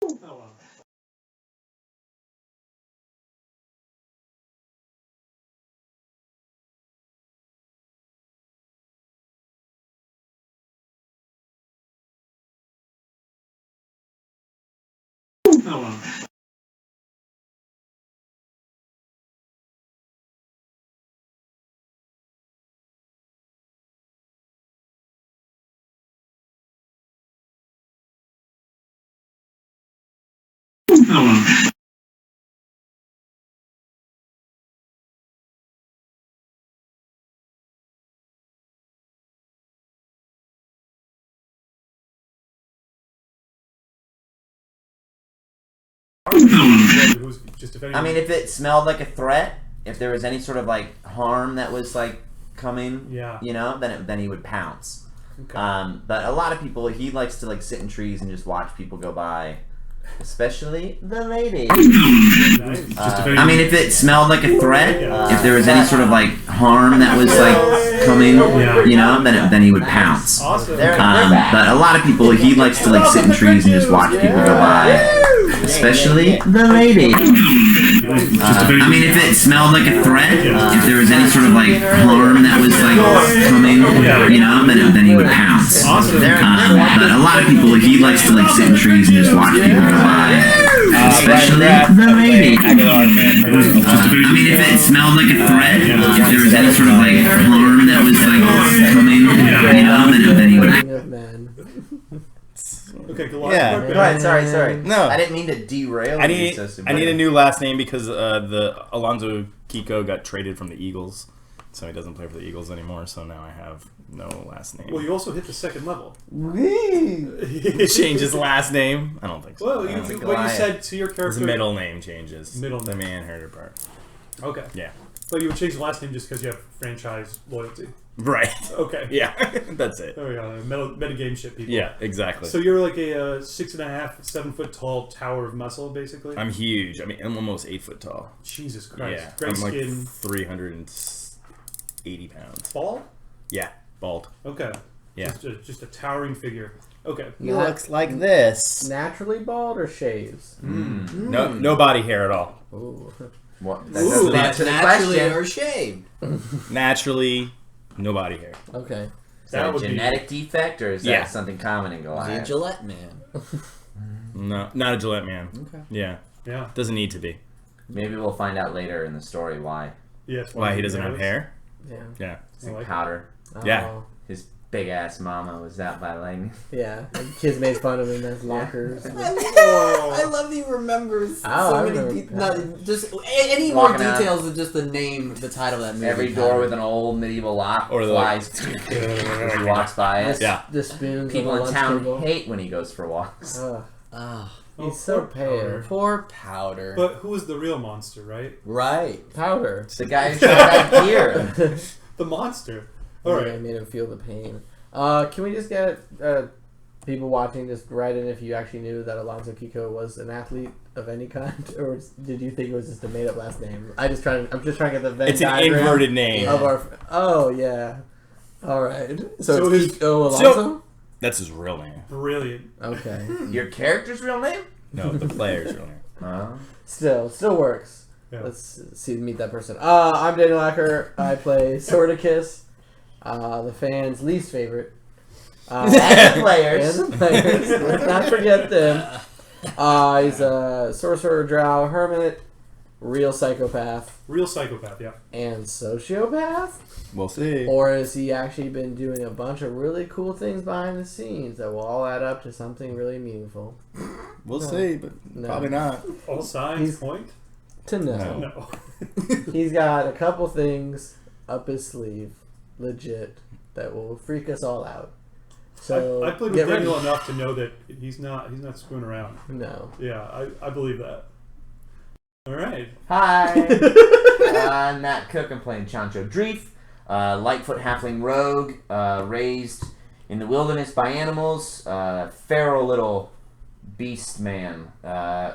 Oh, wow. Oh, wow. Oh, wow. I mean, if it smelled like a threat, if there was any sort of like harm that was like coming, you know, then he would pounce. Okay. But a lot of people, he likes to like sit in trees and just watch people go by, especially the ladies. I mean, if it smelled like a threat, if there was any sort of like harm that was like coming, you know, then he would pounce. Awesome. But a lot of people, he likes to like sit in trees and just watch people go by, especially the ladies. I mean, if it smelled like a threat, if there was any sort of like harm that was like coming, you know, then he would pounce. But a lot of people, he likes to like sit in trees and just watch people go by, especially the ladies. I mean, if it smelled like a threat, if there was any sort of like harm that was like coming, you know, then he would. Okay, go ahead. Sorry. No, I didn't mean to derail. I need a new last name because the Alonzo Kiko got traded from the Eagles, so he doesn't play for the Eagles anymore. So now I have no last name. Well, you also hit the second level. Change his last name? I don't think so. Well, you said to your character. His middle name changes. Middle name. The man heard part. Okay. Yeah. But you would change the last name just because you have franchise loyalty. Right. Okay. Yeah. That's it. There we go. Metagame shit, people. Yeah, exactly. So you're like a 6.5, 7 foot tall tower of muscle, basically? I'm huge. I mean, I'm almost 8 foot tall. Jesus Christ. Yeah. Great I'm skin. like 380 pounds. Bald? Yeah. Bald. Okay. Yeah. Just a towering figure. Okay. He looks like this. Naturally bald or shaves? No body hair at all. Ooh. What? That's naturally or shaved. Naturally, no body hair. Okay. Is that a genetic defect or is that something common in Goliath? He's a Gillette man. No, not a Gillette man. Okay. Yeah. Yeah. Doesn't need to be. Maybe we'll find out later in the story why. Yes. Why he doesn't have hair? Yeah. Yeah. It's like powder. Yeah. His big ass mama was out by lightning. Yeah. Kids made fun of him as lockers. I love that he remembers so many details. Just any more details than just the name, the title of that movie. Every door with an old medieval lock or flies as he walks by it. Yeah. The spoons. People in town table. hate when he goes for walks. He's so pale. Poor Powder. But who is the real monster, right? Right. Powder. It's the guy who shot that deer. The monster. All right. I made him feel the pain. Can we just get people watching just write in if you actually knew that Alonzo Kiko was an athlete of any kind, or did you think it was just a made-up last name? I'm just trying to get the Venn It's an diagram inverted name. of our. Oh yeah. All right. So it's Kiko Alonzo. That's his real name. Brilliant. Okay. Your character's real name? No, the player's real name. Still works. Yeah. Let's meet that person. I'm Daniel Acker. I play Sorticus, the fans' least favorite. And the players. Let's not forget them. He's a sorcerer, drow, hermit, real psychopath. Real psychopath, yeah. And sociopath? We'll see. Or has he actually been doing a bunch of really cool things behind the scenes that will all add up to something really meaningful? We'll see, but probably not. All signs point to no. No. He's got a couple things up his sleeve, legit, that will freak us all out. So I played with Daniel enough to know that he's not screwing around. No. Yeah, I believe that. All right. Hi. I'm Matt Cook. I'm playing Chancho Dreef, Lightfoot Halfling Rogue, raised in the wilderness by animals, feral little beast man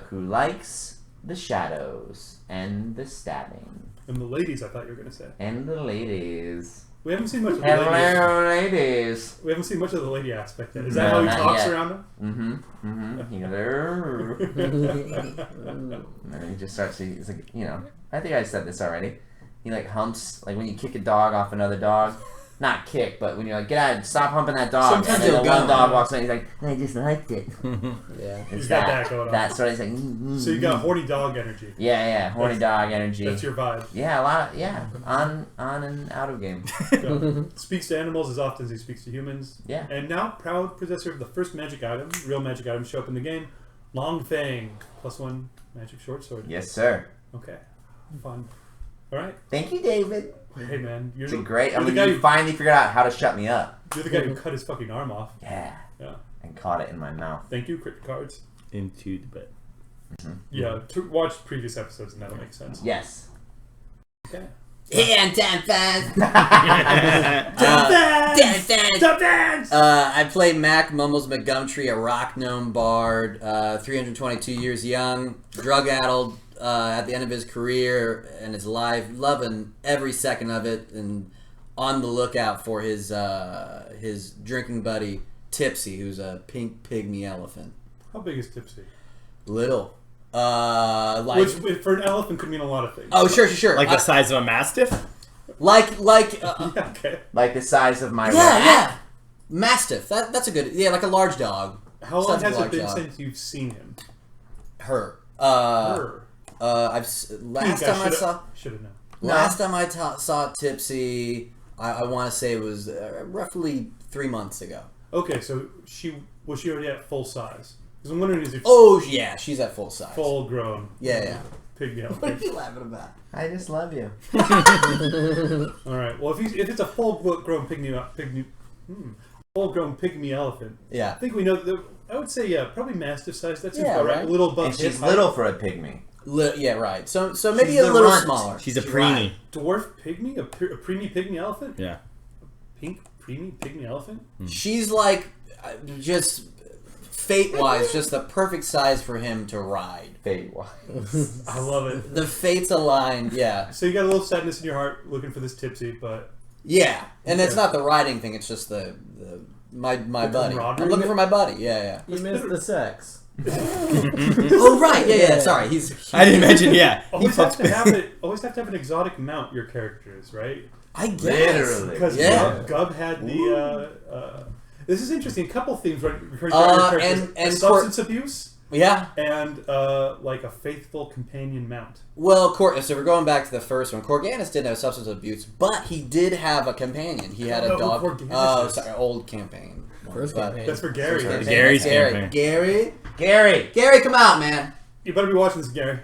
who likes the shadows and the stabbing. And the ladies, I thought you were going to say. And the ladies. We haven't seen much of the lady. Hello, ladies. We haven't seen much of the lady aspect yet. Is that how he talks yet. around them? Hello. And then he just starts to, it's like, I think I said this already. He like humps, like when you kick a dog off another dog. Not kick, but when you're like, get out, stop humping that dog. Sometimes and then the he'll one go. dog walks in, he's like, I just liked it. Yeah. He's got that going on. That sort of thing. So you got horny dog energy. Yeah, horny dog energy. That's your vibe. Yeah, a lot of, on and out of game. Speaks to animals as often as he speaks to humans. Yeah. And now, proud possessor of the first magic item, real magic item show up in the game, Long Fang, +1 magic short sword. Yes, sir. Okay. Fun. All right. Thank you, David. Hey, man. You're It's great. You're the guy you who, finally figured out how to shut me up. you're the guy who cut his fucking arm off. Yeah. Yeah. And caught it in my mouth. Thank you, Crit Cards. Into the bed. Yeah, watch previous episodes and that'll make sense. Yes. Okay. And Dan fans. Stop dance! I play Mac Mumbles McGumtree, a rock gnome bard, 322 years young, drug-addled at the end of his career and his life, loving every second of it, and on the lookout for his drinking buddy Tipsy, who's a pink pygmy elephant. How big is Tipsy? Little. Like, Which, for an elephant, could mean a lot of things. oh, sure. Like the size of a mastiff? Yeah, okay. Like the size of my rat. yeah. Mastiff. That's a good, like a large dog. How long Sounds like has a it large been dog. since you've seen him? Her. Her. Last time I saw. Should have known. Last time I saw Tipsy, I want to say it was roughly 3 months ago. Okay, so was she already at full size? Because I'm wondering, is it Oh yeah, she's at full size. full grown? Yeah. Pygmy What elephant. are you laughing about? I just love you. All right. Well, if it's a full grown pygmy elephant, Yeah. I think we know. I would say probably mastiff size. That seems Yeah, about right. right. A little above And hip she's height. little for a pygmy. Yeah, right. So maybe She's a the little runt. smaller. She's a preemie. Dwarf pygmy, a preemie pygmy elephant. Yeah. Pink preemie pygmy elephant. She's like just fate-wise, just the perfect size for him to ride. Fate-wise. I love it. The fates aligned. Yeah. So you got a little sadness in your heart looking for this Tipsy, but Yeah, and it's Okay. not the riding thing. It's just my buddy. camaraderie? I'm looking for my buddy. Yeah. You missed the sex. Oh right. Yeah. Sorry. I didn't mention, yeah. always have to have an exotic mount. Your characters, right? I guess. Literally. Because Yeah. Gub had the. This is interesting. A couple themes right recurring throughout your characters. and substance abuse Yeah. and like a faithful companion mount. Well, so we're going back to the first one. Corganus didn't have substance abuse, but he did have a companion. He had I a don't know dog. who Corganus Oh, is. sorry, old campaign. First But- campaign. That's for Gary. First campaign. Gary's Gary. campaign. Gary, come out, man. You better be watching this, Gary.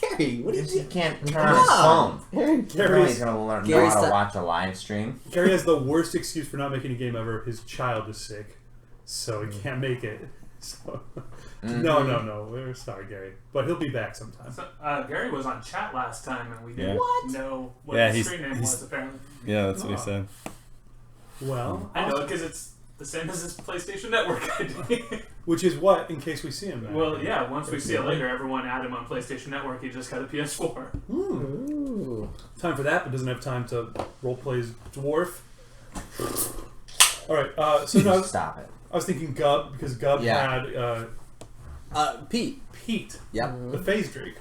Gary, what did He you? can't turn on his phone. He's Gary's, gonna learn Gary's how to the- watch a live stream. Gary has the worst excuse for not making a game ever. His child is sick, so he can't make it. So no, we're sorry, Gary, but he'll be back sometime. So, Gary was on chat last time, and we didn't know what Yeah, his screen name was, apparently. Yeah, that's what he Oh. said. Well, I know because it's the same as his PlayStation Network ID. which is what, in case we see him. Back. Well, yeah, once we see it later, everyone add him on PlayStation Network. He just got a PS4. Ooh. Time for that, but doesn't have time to roleplay as dwarf. All right, so no, Stop it. I was thinking Gub because Gub Yeah. had Pete. Pete, Yep. the phase Drake.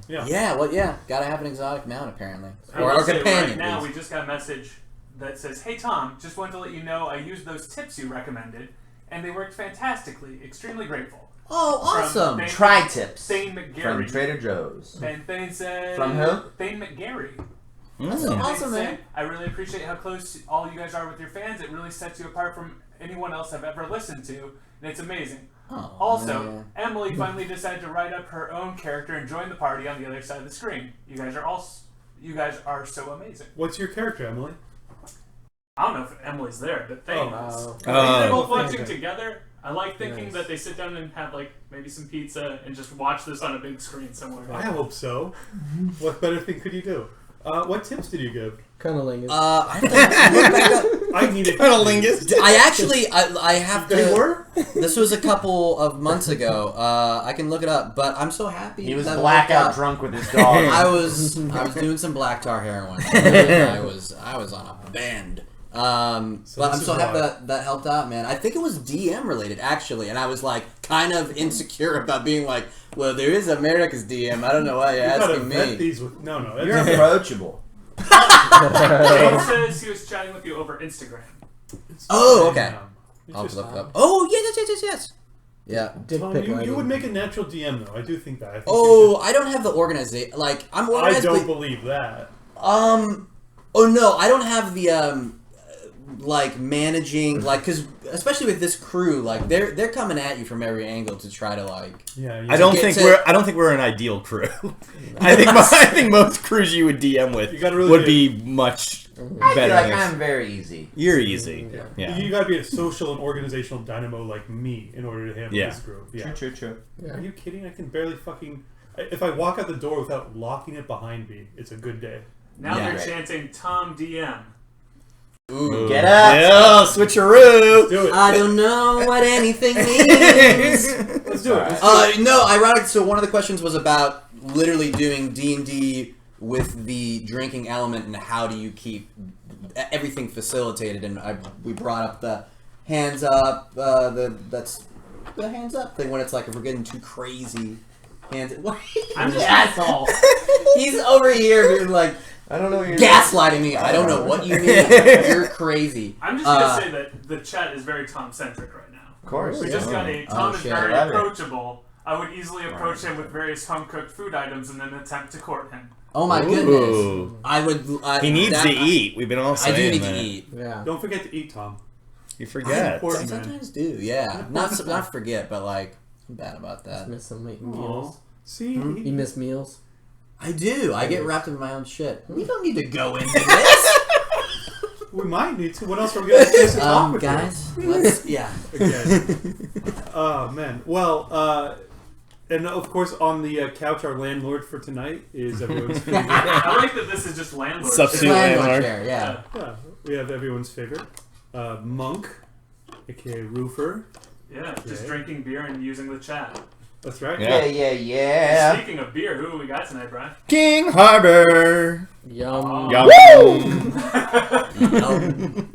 Yeah. Yeah. Well, yeah. Gotta have an exotic mount apparently, I or will a say companion. right now, please. we just got a message that says, "Hey Tom, just wanted to let you know I used those tips you recommended, and they worked fantastically. Extremely grateful." Oh, awesome. From Tri-tips. Thane From McGarry. Trader Joe's. And Thane said... From who? Thane McGarry. That's And awesome, they man. said, I really appreciate how close all you guys are with your fans. It really sets you apart from anyone else I've ever listened to, and it's amazing. Oh, Also, man. Emily finally decided to write up her own character and join the party on the other side of the screen. You guys are so amazing. What's your character, Emily? I don't know if Emily's there, but Thane is. Oh. They're both Oh. watching together. I like thinking Nice. that they sit down and have like maybe some pizza and just watch this on a big screen somewhere. I hope so. What better thing could you do? What tips did you give? Cunnilingus. I have to look back up. I needed Cunnilingus. I actually, I have to. They were? This was a couple of months ago. I can look it up, but I'm so happy. He was that it blackout worked out. drunk with his dog. I was doing some black tar heroin. I was on a bend. But I'm this so is happy why. that helped out, man. I think it was DM related actually, and I was like kind of insecure about being like, well, there is America's DM. I don't know why you're You gotta asking vet me. these with no. You're approachable. It says he was chatting with you over Instagram. Oh, okay. It's I'll just- look it up. Oh, yes. Yeah. Dick Tom, pic you writing. would make a natural DM though. I do think that. I think Oh, I don't have the organization. Like I'm I organized. don't believe that. Oh no, I don't have the like managing, like, because especially with this crew, like they're coming at you from every angle to try to like. Yeah. I don't get think to- I don't think we're an ideal crew. I think most crews you would DM with You gotta really would be- be much I feel better like than I'm this. very easy. You're easy. Yeah. Yeah. You gotta be a social and organizational dynamo like me in order to handle Yeah. this group. Yeah. True. Are you kidding? I can barely fucking. If I walk out the door without locking it behind me, it's a good day. Now Yeah. they're chanting Tom DM. Ooh. Get up. Yeah, switcheroo. Do it. I don't know what anything means. Let's do it. No, ironic. So one of the questions was about literally doing D&D with the drinking element and how do you keep everything facilitated. And we brought up the hands up. That's the hands up thing when it's like if we're getting too crazy. Hands. What? I'm just asshole. He's over here being like I don't know what you're gaslighting me. I don't know what you mean. You're crazy. I'm just gonna say that the chat is very Tom centric right now. Of course. We just got a Oh, Tom is shit. very Love it. approachable. I would easily approach him with various home cooked food items and then attempt to court him. Oh my Ooh. goodness. I would. He needs that- to eat. We've been all I saying do need that. to eat. Yeah. Don't forget to eat, Tom. You I forget. important. sometimes do, yeah. Not forget, but like I'm bad about that. Miss some Aw. meals. See, You miss meals? I do. I get wrapped up in my own shit. We don't need to go into this, we might need to. What else are we gonna do to talk with guys. Let's you? Again. Oh man. Well, and of course on the couch, our landlord for tonight is everyone's favorite. I like that this is just landlord. Substitute shit. landlord landlord. chair, yeah. Yeah, we have everyone's favorite, Monk, aka Roofer. Yeah, just Okay. drinking beer and using the chat. That's right. Yeah. Yeah. Speaking of beer, who we got tonight, Brian? King Harbor. Yum. Yum.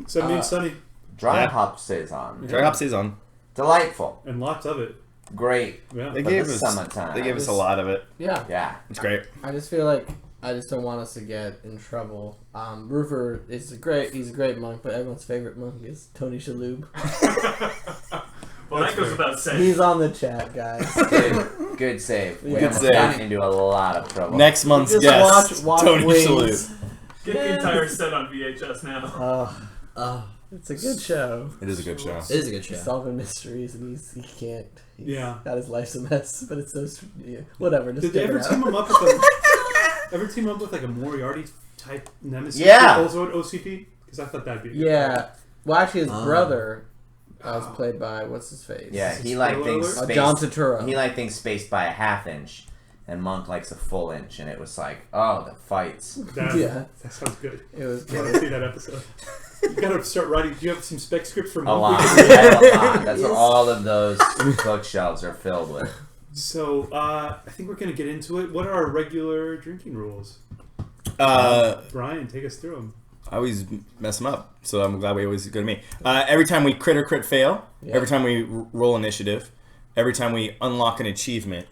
So me and Sunny, Dry Yeah. hop saison. Dry hop saison. Delightful. and lots of it. Great. Yeah. They For gave the us. summertime. They gave us a lot of it. Yeah. Yeah. It's great. I just feel like I just don't want us to get in trouble. Roofer is he's a great monk, but everyone's favorite monk is Tony Shalhoub. Well, that goes without saying. He's on the chat, guys. Good save. We Good almost save. got into a lot of trouble. Next month's Just guest, watch Tony Wings. Shalhoub. Get the entire set on VHS now. It's a good show. It is a good show. It is a good show. He's solving mysteries and he can't. Yeah. God, his life's a mess, but it's so whatever. Just Did they check ever it out. team him up with like a Moriarty type nemesis? Yeah. Also an OCP? Because I thought that'd be. Yeah. Well, actually, his brother was played by what's his face? Yeah, he liked Spoiler things alert? spaced. John Turturro. He liked things spaced by a half inch, and Monk likes a full inch, and it was like, oh, the fights. That, Yeah. that sounds good. It was I want good. to see that episode. You gotta start writing. Do you have some spec scripts for A Monk? lot. We can read? I have a lot. That's what Yes. all of those bookshelves are filled with. So, I think we're gonna get into it. What are our regular drinking rules? Uh, Brian, take us through them. I always mess them up, so I'm glad we always go to me. Every time we crit or crit fail, Yeah. every time we roll initiative, every time we unlock an achievement,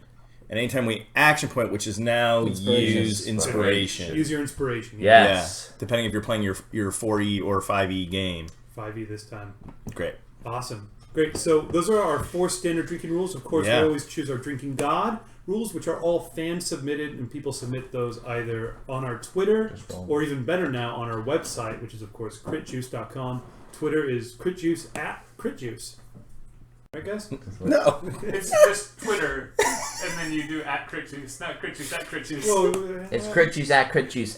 and anytime we action point, which is now Inspiration. use inspiration. Use your inspiration. Yes. Yeah, depending if you're playing your 4E or 5E game. 5e this time. Great. Awesome. Great. So those are our 4 standard drinking rules. Of course, Yeah. we always choose our drinking god rules, which are all fan submitted, and people submit those either on our Twitter or even better now on our website, which is of course CritJuice.com. Twitter is CritJuice at CritJuice. Right, guys? No. It's just Twitter, and then you do at CritJuice, not CritJuice, at CritJuice. Well, It's CritJuice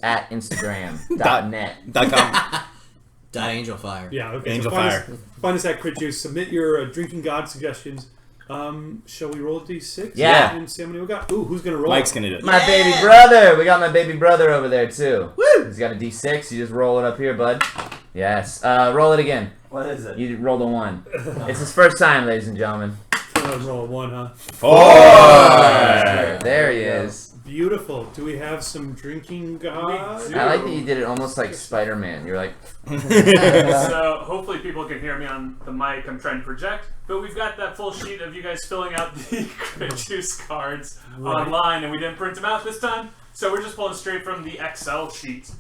at Instagram.net. .com. .angelfire. yeah. Okay. Angel find Fire. Us, find us at CritJuice. Submit your drinking god suggestions. Shall we roll a d6? Yeah. And see how many we got. Ooh, who's gonna roll? Mike's gonna do it. My baby brother. We got my baby brother over there, too. Woo! He's got a D6. You just roll it up here, bud. Yes. Roll it again. What is it? You rolled a 1. It's his first time, ladies and gentlemen. Roll 1, huh? 4. There he is. Beautiful. Do we have some drinking gods? I like that you did it almost like Spider-Man. You're like, So hopefully people can hear me on the mic. I'm trying to project, but we've got that full sheet of you guys filling out the CritJuice cards online, and we didn't print them out this time, so we're just pulling straight from the Excel sheet.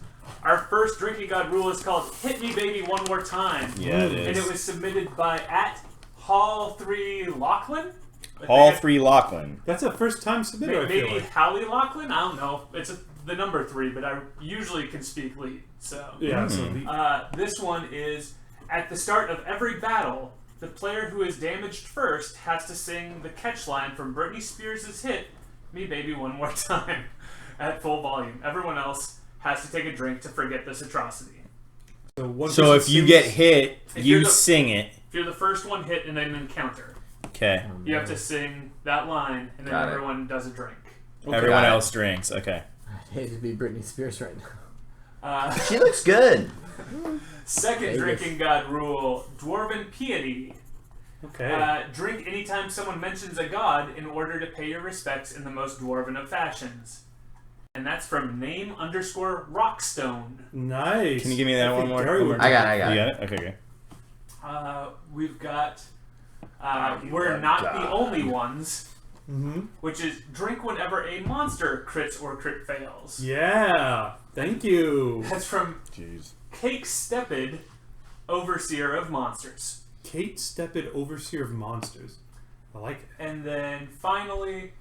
Our first drinking god rule is called "Hit Me, Baby, One More Time." Yeah, it is. And it was submitted by @Hall3Lachlan. Hall 3 Lachlan. That's a first time submitter, I feel Maybe like. Hallie Lachlan? I don't know. It's the number 3, but I usually can speak lead. So Yeah, so this one is, at the start of every battle, the player who is damaged first has to sing the catch line from Britney Spears' hit, "Me Baby One More Time," at full volume. Everyone else has to take a drink to forget this atrocity. So if you get hit, If you're you the- sing it. If you're the first one hit in an encounter, Okay. you have to sing that line, and then Got it. everyone does a drink. Everyone Got it. else drinks. Okay. I'd hate to be Britney Spears right now. she looks good. Second Vegas. drinking god rule, dwarven piety. Okay. Drink anytime someone mentions a god in order to pay your respects in the most dwarven of fashions. And that's from name_Rockstone. Nice. Can you give me that I one think more? Gary would- I got it. You got it? Okay, good. We've got We're Not the Only Ones, Mm-hmm. which is drink whenever a monster crits or crit fails. Yeah. Thank you. That's from Jeez. Cake Stepid, Overseer of Monsters. Kate Stepid, Overseer of Monsters. I like it. And then finally,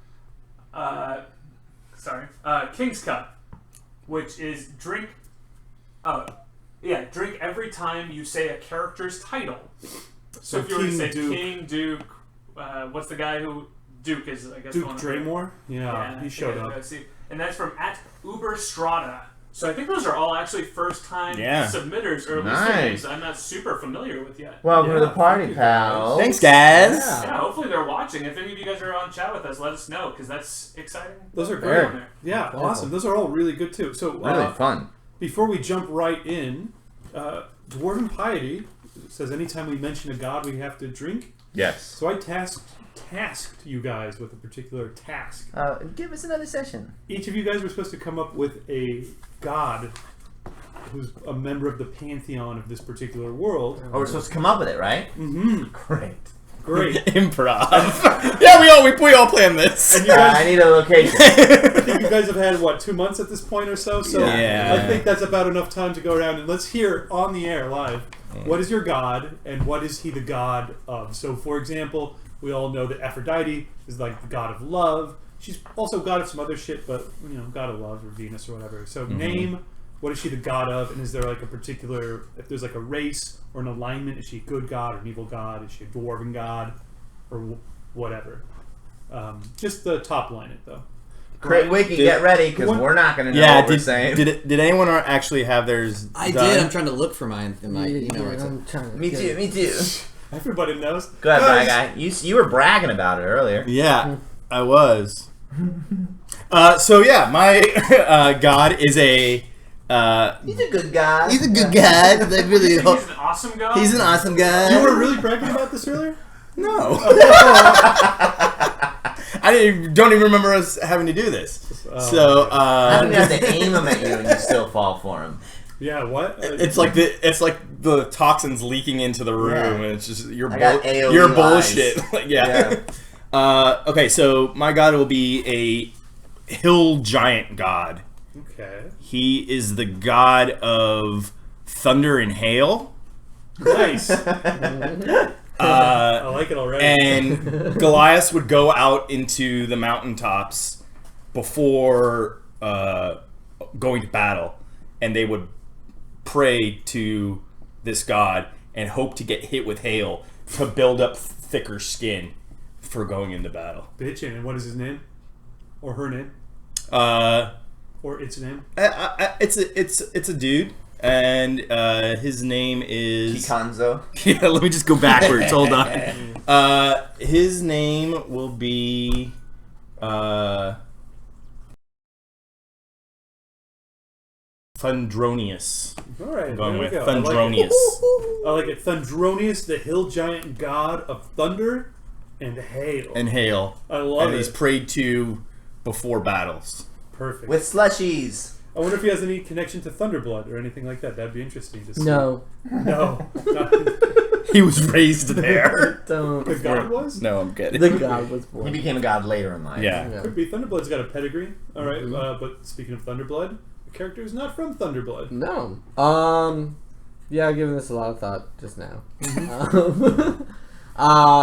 King's Cup, which is drink. Drink every time you say a character's title. So if you were to King say Duke. King, Duke, what's the guy who Duke is? I guess Duke one of Draymore? Yeah, them. he showed yeah, up. see. And that's from @Uberstrada. So I think those are all actually first-time submitters, or at least Nice. names I'm not super familiar with yet. Welcome to Yeah, the party, thank you, pals. Thanks, guys. Yeah. Yeah, hopefully they're watching. If any of you guys are on chat with us, let us know, because that's exciting. Those are Very. great. Yeah, Wonderful. awesome. Those are all really good too. So Really fun. before we jump right in, Dwarven Piety says anytime we mention a god, we have to drink. Yes. So I tasked you guys with a particular task. Give us another session. Each of you guys were supposed to come up with a god who's a member of the pantheon of this particular world. Oh, we're supposed to come up with it, right? Mm-hmm. Great. Great. Improv. Yeah, we all planned this. And you guys, I need a location. I think you guys have had, 2 months at this point or so? So Yeah. I think that's about enough time to go around and let's hear on the air live. What is your god and what is he the god of? So, for example, we all know that Aphrodite is like the god of love. She's also god of some other shit, but, god of love or Venus or whatever. So name, what is she the god of? And is there like a particular, if there's like a race or an alignment, is she a good god or an evil god? Is she a dwarven god or whatever? Just the top line it though. Crit Wiki, get ready, because we're not going to know what we're saying. Did anyone actually have theirs I done? did. I'm trying to look for mine in my email right now. I'm trying to Me get too, it. me too. Everybody knows. Go ahead, Guys, Bry Guy. You were bragging about it earlier. Yeah, I was. My god is a... He's a good guy. He's a good guy. They really. He's an awesome guy. He's an awesome guy. You were really bragging about this earlier? No. Don't even remember us having to do this. So I don't even have to aim him at you and you still fall for him. Yeah, what? it's like the toxins leaking into the room, Yeah. and it's just your I got AOE your lies. bullshit. Okay, so my god will be a hill giant god. Okay. He is the god of thunder and hail. Nice. I like it already. And Goliath would go out into the mountaintops before going to battle, and they would pray to this god and hope to get hit with hail to build up thicker skin for going into battle. Bitchin'. And what is his name? Or her name? Or its name? It's a dude, and his name is Kikanzo. Yeah, let me just go backwards. Hold on. His name will be. Thundronius. All right, I'm going there we with go. Thundronius. I like it. Thundronius, the hill giant god of thunder and hail. And hail. I love and it. he's prayed to before battles. Perfect. With slushies. I wonder if he has any connection to Thunderblood or anything like that. That'd be interesting to see. No. No. He was raised there. Don't. The god was? No, I'm kidding. The god was He born. became a god later in life. Yeah. Could be. Thunderblood's got a pedigree. All right, but speaking of Thunderblood, the character is not from Thunderblood. No. Yeah, I've given this a lot of thought just now.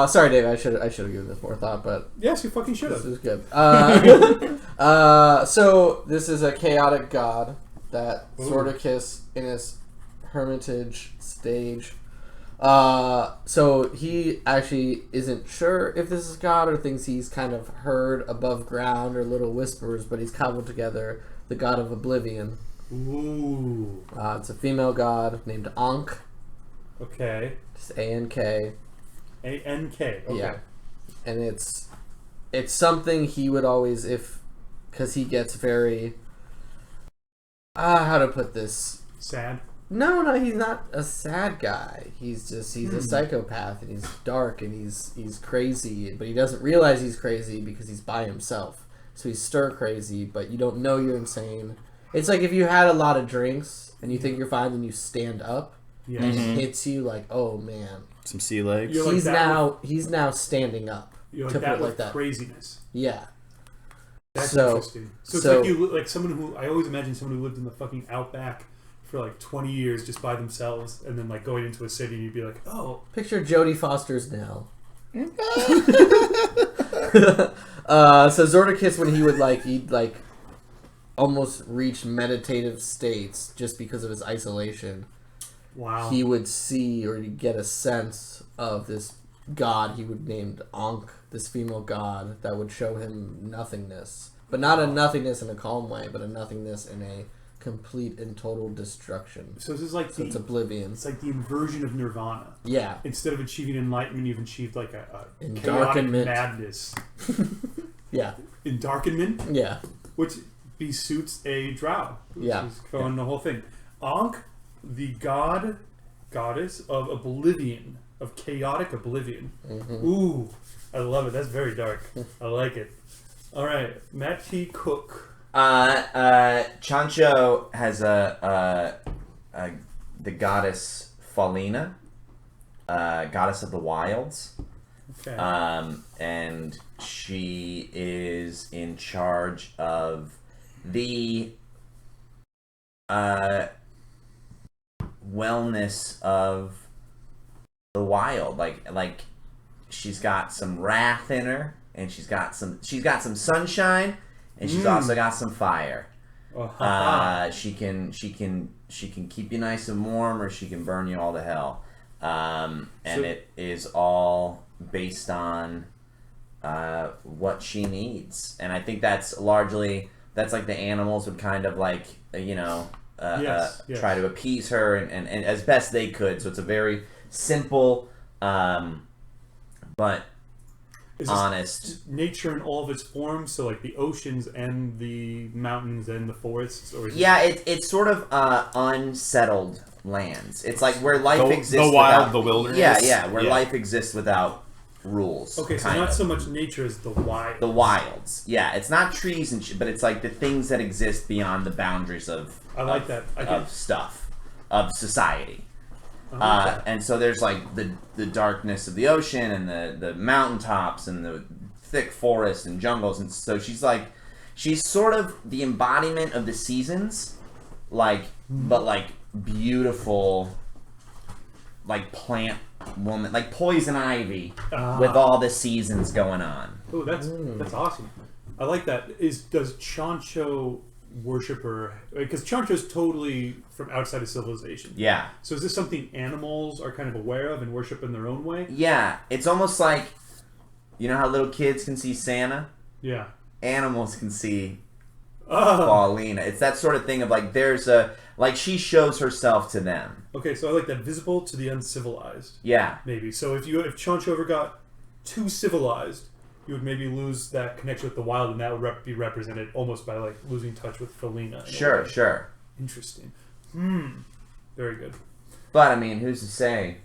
Sorry, Dave. I should have given this more thought, but Yes, you fucking should this have. is good. So this is a chaotic god that Zordicus in his hermitage stage. So he actually isn't sure if this is God or thinks he's kind of heard above ground or little whispers, but he's cobbled together the god of oblivion. Ooh. It's a female god named Ankh. Okay. It's A-N-K. A-N-K. Okay. Yeah. And it's something he would always, because he gets very, how to put this? Sad. No, he's not a sad guy. He's a psychopath, and he's dark, and he's crazy, but he doesn't realize he's crazy because he's by himself. So he's stir crazy, but you don't know you're insane. It's like if you had a lot of drinks and you think you're fine, then you stand up, Yeah. and it hits you like, oh man, Some sea legs. You're like that he's now standing up. You're to like that put it with like that. craziness. Yeah. That's So- interesting. So it's so- like you like someone who I always imagine someone who lived in the fucking outback for like 20 years just by themselves, and then like going into a city, and you'd be like, oh, Picture Jodie Foster's Nell. So Zordicus, when he would he'd almost reach meditative states just because of his isolation, wow. he would see or he'd get a sense of this god he would named Ankh, this female god that would show him nothingness, but not a nothingness in a calm way, but a nothingness in a complete and total destruction. So this is like It's oblivion. it's like the inversion of nirvana. Yeah. Instead of achieving enlightenment, you've achieved like a chaotic Endarkenment. madness. Yeah. Endarkenment, Yeah. which besuits a drow. Which Yeah. is going the whole thing. Ankh, the goddess of oblivion, of chaotic oblivion. Mm-hmm. Ooh, I love it. That's very dark. I like it. All right, Matt T. Cook. Chancho has the goddess Falina, goddess of the wilds. Okay. And she is in charge of the wellness of the wild. Like she's got some wrath in her, and she's got some sunshine, and she's also got some fire. She can keep you nice and warm, or she can burn you all to hell. And it is all based on what she needs, and I think that's like the animals would kind of like Yes. try to appease her and as best they could. So it's a very simple but Is this honest. nature in all of its forms, so like the oceans and the mountains and the forests, or is Yeah, it's sort of unsettled lands. It's like where life exists. The wild, without, the wilderness. Yeah, where life exists without rules. okay, so kind not of. so much nature as the wild. The wilds. Yeah, it's not trees and shit, but it's like the things that exist beyond the boundaries of I like that. I of stuff, of society. I like that. And so there's like the darkness of the ocean and the mountaintops and the thick forests and jungles, and so she's sort of the embodiment of the seasons, but like beautiful, like plant woman, like poison ivy with all the seasons going on. Oh, that's awesome. I like that. Does Chancho worship her? Because Chancho's totally from outside of civilization. Yeah. So is this something animals are kind of aware of and worship in their own way? Yeah, it's almost like, you know how little kids can see Santa? Yeah. Animals can see Oh. Paulina. It's that sort of thing of like she shows herself to them. Okay, so I like that. Visible to the uncivilized. Yeah. Maybe. So if Chancho ever got too civilized, you would maybe lose that connection with the wild, and that would be represented almost by like losing touch with Felina. Sure. Interesting. Very good. But I mean, who's to say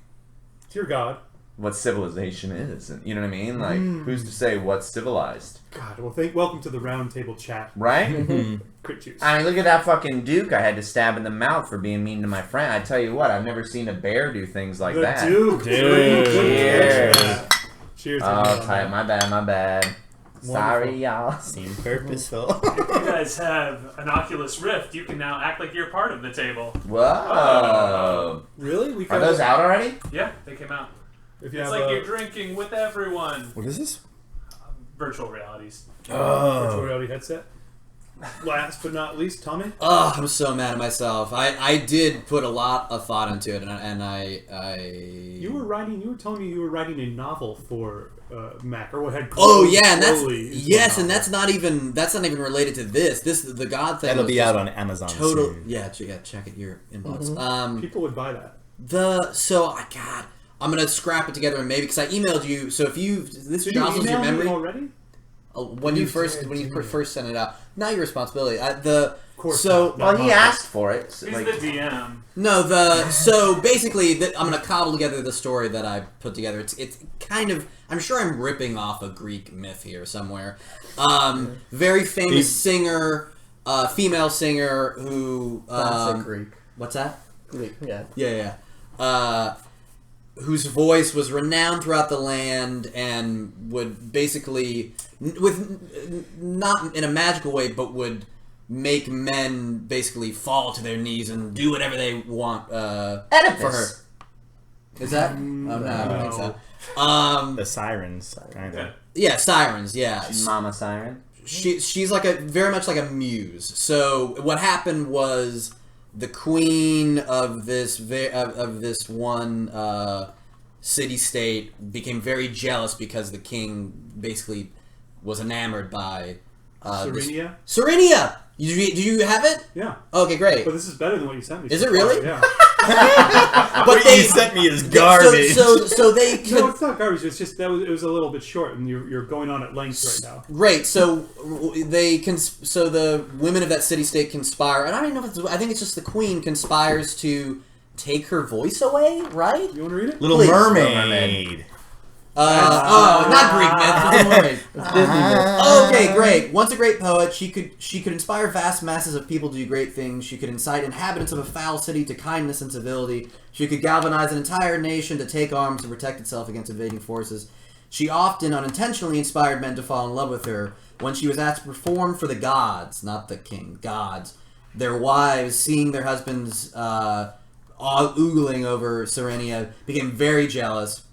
Dear God. what civilization is? You know what I mean? Like, who's to say what's civilized? God, well, welcome to the round table chat. Right? Crit Juice. I mean, look at that fucking Duke I had to stab in the mouth for being mean to my friend. I tell you what, I've never seen a bear do things like The that. Duke. Dude. Cheers. Cheers. Oh, tight. My bad. Sorry, y'all. Seem purposeful. If you guys have an Oculus Rift, you can now act like you're part of the table. Whoa. Really? We Are those out already? Yeah, they came out. If you It's have like a you're drinking with everyone. What is this? Virtual realities. virtual reality headset. Last but not least, Tommy. Oh, I'm so mad at myself. I did put a lot of thought into it, and I. You were telling me you were writing a novel for Mac, or what had Oh yeah, and that's slowly into a yes, and novel. that's not even related to this. This the God thing. That'll was be just out on Amazon Total. soon. Yeah, check it your inbox. People would buy that. God, I'm gonna scrap it together and maybe because I emailed you. So if this Did you jostles your email me memory already? when you first sent it out, not your responsibility. Of course so not. Well, he asked for it. So, He's like, the DM. no so basically I'm gonna cobble together the story that I put together. It's kind of I'm sure I'm ripping off a Greek myth here somewhere. Very famous singer, female singer who Classic Greek. What's that? Greek, yeah. Yeah. Whose voice was renowned throughout the land and would basically, not in a magical way, but would make men basically fall to their knees and do whatever they want Oedipus. for her. Is that? Oh no, I don't think so. The sirens, kind of. Yeah, sirens. Yeah, Mama Siren. she's like very much like a muse. So what happened was the queen of this one city-state became very jealous because the king basically was enamored by Serenia? Serenia. Do you have it? Yeah. Okay, great. But this is better than what you sent me. Is so it really? far, Yeah. But What you sent me is garbage. So they No, it's not garbage. It's just it was a little bit short, and you're going on at length right now. Great. So so the women of that city-state conspire, and I don't even know if I think it's just the queen conspires to take her voice away. Right? You want to read it? Little Please. Mermaid. Not Greek myth. It's a mermaid. Disney. Okay, great. Once a great poet, she could inspire vast masses of people to do great things. She could incite inhabitants of a foul city to kindness and civility. She could galvanize an entire nation to take arms to protect itself against invading forces. She often unintentionally inspired men to fall in love with her. When she was asked to perform for the gods, not the king, gods, their wives, seeing their husbands oogling over Serenia, became very jealous.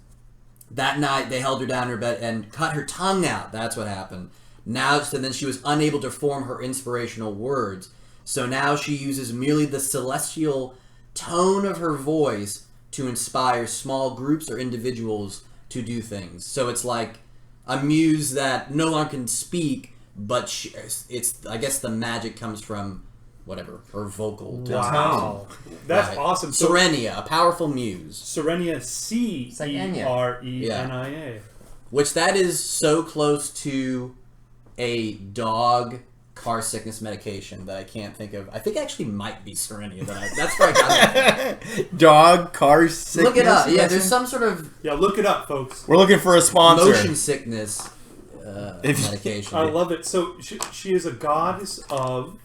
That night, they held her down in her bed and cut her tongue out. That's what happened. So then she was unable to form her inspirational words. So now she uses merely the celestial tone of her voice to inspire small groups or individuals to do things. So it's like a muse that no longer can speak, but I guess the magic comes from whatever, her vocal tone. Wow. That's Right. awesome. So, Serenia, a powerful muse. Serenia, like Enya. Cerenia. Which that is so close to a dog car sickness medication that I can't think of. I think it actually might be Serenia. That's where I got that. Dog car sickness. Look it up. Yeah, there's some sort of Yeah, look it up, folks. We're looking for a sponsor. motion sickness medication. I love it. So she is a goddess of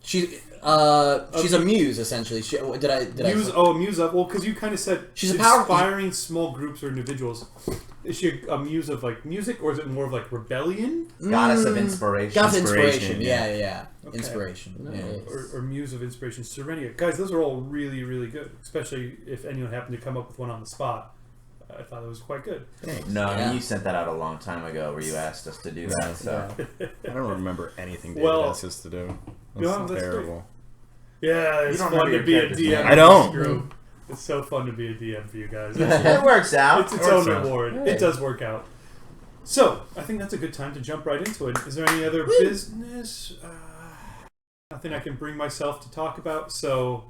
She's a muse essentially. Did I? muse. Oh, a muse of. Well, because you kind of said She's a powerful- inspiring small groups or individuals. Is she a muse of like music, or is it more of like rebellion, Goddess of inspiration. Goddess of inspiration. Inspiration, Yeah. Okay. Inspiration. Nice. or muse of inspiration? Serenia, guys, those are all really, really good. Especially if anyone happened to come up with one on the spot. I thought it was quite good. No, Yeah. you sent that out a long time ago where you asked us to do that. So I don't remember anything David Well, asked us to do. no, That's that's terrible. Yeah, it's don't fun remember to your be a character's DM. name. I don't. in this group. It's so fun to be a DM for you guys. it works out. It's its own Works out. reward. Hey. It does work out. So, I think that's a good time to jump right into it. Is there any other business? Nothing I can bring myself to talk about, so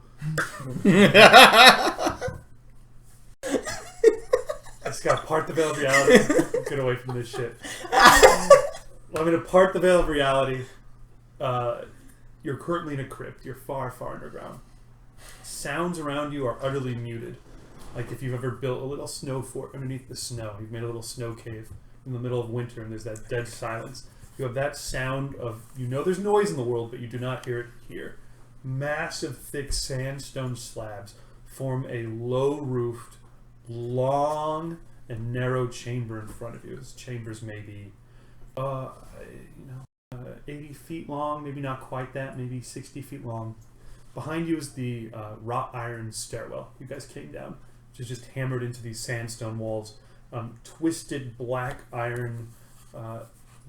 I just gotta part the veil of reality. Get away from this shit. I'm gonna part the veil of reality. You're currently in a crypt. You're far, far underground. Sounds around you are utterly muted. Like if you've ever built a little snow fort underneath the snow. You've made a little snow cave in the middle of winter and there's that dead silence. You have that sound of, there's noise in the world, but you do not hear it here. Massive, thick sandstone slabs form a low-roofed, long, and narrow chamber in front of you. This chamber's maybe, 80 feet long, maybe not quite that, maybe 60 feet long. Behind you is the wrought iron stairwell you guys came down, which is just hammered into these sandstone walls. Twisted black iron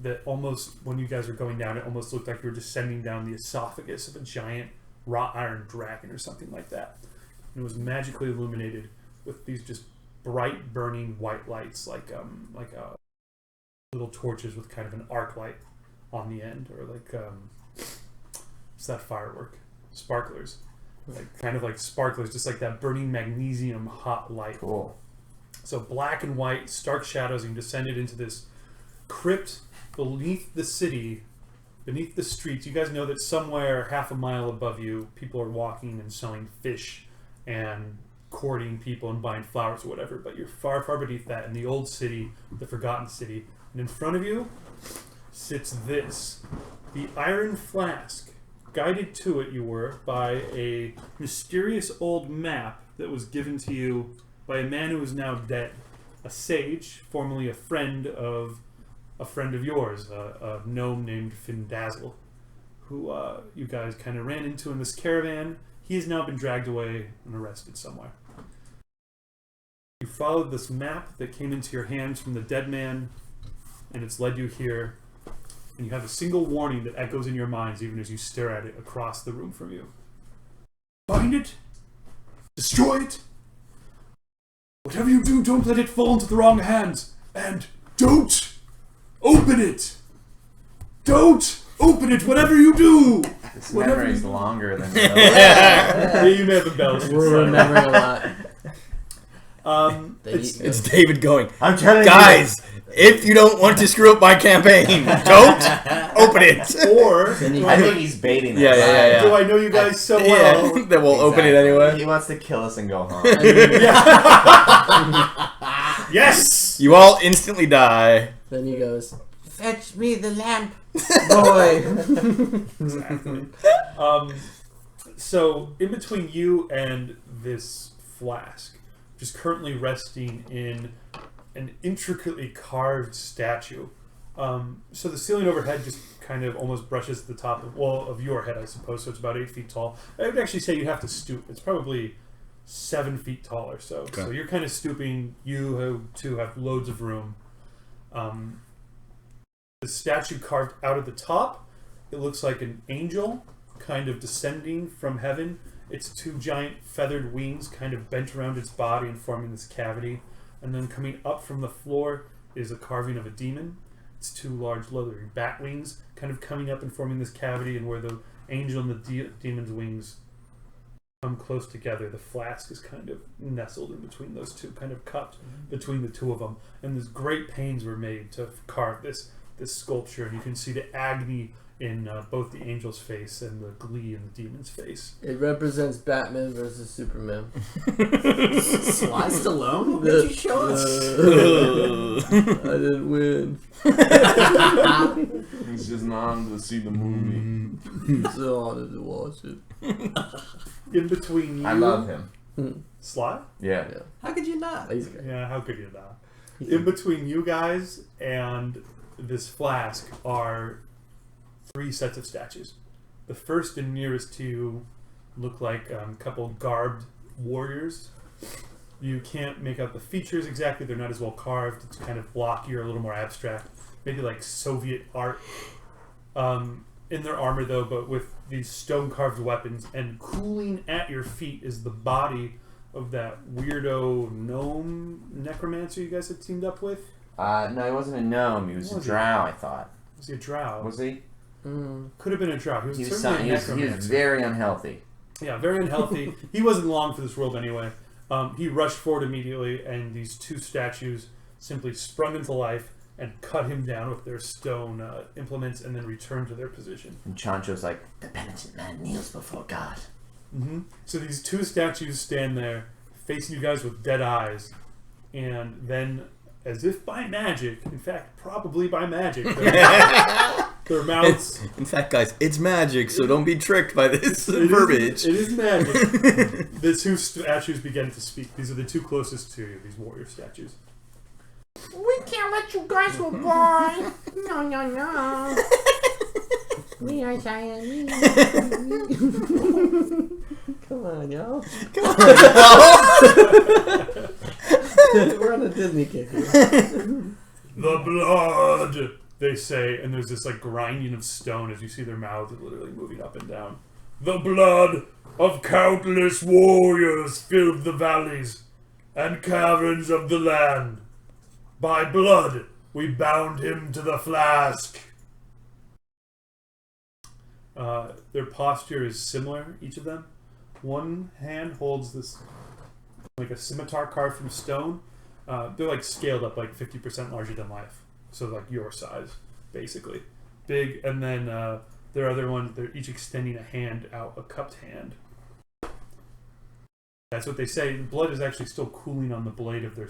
that almost, when you guys were going down, it almost looked like you were descending down the esophagus of a giant wrought iron dragon or something like that. And it was magically illuminated with these just bright burning white lights, like little torches with kind of an arc light on the end, or like what's that firework? Sparklers. Kind of like sparklers, just like that burning magnesium hot light. Cool. So black and white, stark shadows, and you descended into this crypt beneath the city, beneath the streets. You guys know that somewhere half a mile above you, people are walking and selling fish and courting people and buying flowers or whatever, but you're far, far beneath that in the old city, the forgotten city. And in front of you sits this, the iron flask. Guided to it you were by a mysterious old map that was given to you by a man who is now dead, a sage, formerly a friend of yours, a gnome named Findazzle, who you guys kind of ran into in this caravan. He has now been dragged away and arrested somewhere. You followed this map that came into your hands from the dead man, and it's led you here. And you have a single warning that echoes in your minds even as you stare at it across the room from you. Find it. Destroy it. Whatever you do, don't let it fall into the wrong hands. And don't open it. Don't open it, whatever you do. This Whatever memory is you- longer than Yeah, you may have embellished it. We're remembering a lot. It's David going, I'm telling you. guys, if you don't want to screw up my campaign, don't open it. Or I think he's baiting us. Yeah. do I know you guys so well? Yeah, that we'll open it anyway. He wants to kill us and go home. Yes. You all instantly die. Then he goes, "Fetch me the lamp, boy." Exactly. So in between you and this flask, which is currently resting in an intricately carved statue. So the ceiling overhead just kind of almost brushes the top of your head, I suppose. So it's about 8 feet tall. I would actually say you'd have to stoop. It's probably 7 feet tall or so. Okay. So you're kind of stooping. You two have loads of room. The statue carved out of the top, it looks like an angel kind of descending from heaven. Its two giant feathered wings kind of bent around its body and forming this cavity. And then coming up from the floor is a carving of a demon. Its two large leathery bat wings kind of coming up and forming this cavity, and where the angel and the demon's wings come close together, the flask is kind of nestled in between those two, kind of cupped between the two of them. And these great pains were made to carve this sculpture, and you can see the agony in both the angel's face and the glee in the demon's face. It represents Batman versus Superman. Sly Stallone? What did you show us? I didn't win. He's just on to see the movie. So honored to watch it. In between you... I love him. Sly? Yeah. How could you not? He's great. Yeah, how could you not? In between you guys and this flask are 3 sets of statues. The first and nearest to you look like a couple garbed warriors. You can't make out the features exactly. They're not as well carved. It's kind of blockier, a little more abstract. Maybe like Soviet art in their armor, though, but with these stone-carved weapons. And cooling at your feet is the body of that weirdo gnome necromancer you guys had teamed up with. No, he wasn't a gnome. He was a drow, I thought. Was he a drow? Was he? Could have been a drow. He was He certainly a was necromancer. very unhealthy. Yeah, very unhealthy. He wasn't long for this world anyway. He rushed forward immediately, and these 2 statues simply sprung into life, and cut him down with their stone implements and then return to their position. And Chancho's like, the penitent man kneels before God. Mm-hmm. So these two statues stand there facing you guys with dead eyes, and then, as if by magic, in fact, probably by magic, their mouths... In fact, guys, it's magic, so don't be tricked by this verbiage. It is magic. The two statues begin to speak. These are the two closest to you, these warrior statues. We can't let you guys go by. No. We are Siamese. Come on, y'all. We're on a Disney kick here. The blood, they say, and there's this like grinding of stone as you see their mouths literally moving up and down. The blood of countless warriors filled the valleys and caverns of the land. By blood, we bound him to the flask. Their posture is similar, each of them. One hand holds this, like a scimitar carved from stone. They're like scaled up, like 50% larger than life. So like your size, basically. Big, and then their other one, they're each extending a hand out, a cupped hand. That's what they say. The blood is actually still cooling on the blade of their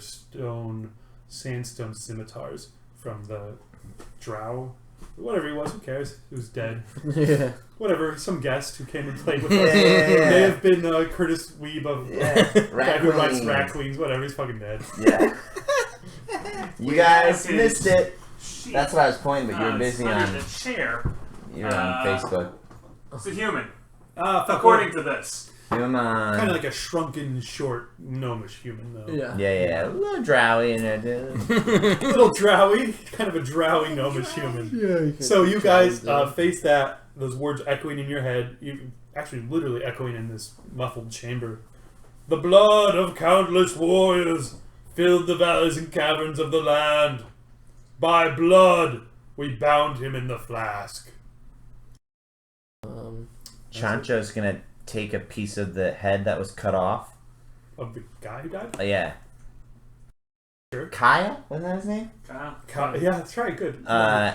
sandstone scimitars from the drow. Whatever he was, who cares? He was dead. Yeah. Whatever, some guest who came and played with us. May have been Curtis Weeb of guy who writes Rat Queens. Whatever, he's fucking dead. Yeah. You guys missed it. That's what I was pointing, but you were busy on. The chair. You're on Facebook. It's a human, According to this. Come on. kind of like a shrunken, short, gnomish human, though. Yeah. A little drowy in there, dude. A little drowy. Kind of a drowy, gnomish human. Yeah. So you guys face that. Those words echoing in your head. You actually literally echoing in this muffled chamber. The blood of countless warriors filled the valleys and caverns of the land. By blood, we bound him in the flask. Chancho's gonna take a piece of the head that was cut off. Of the guy who died? Yeah. Sure. Kaya? Wasn't that his name? Yeah, that's right. Good.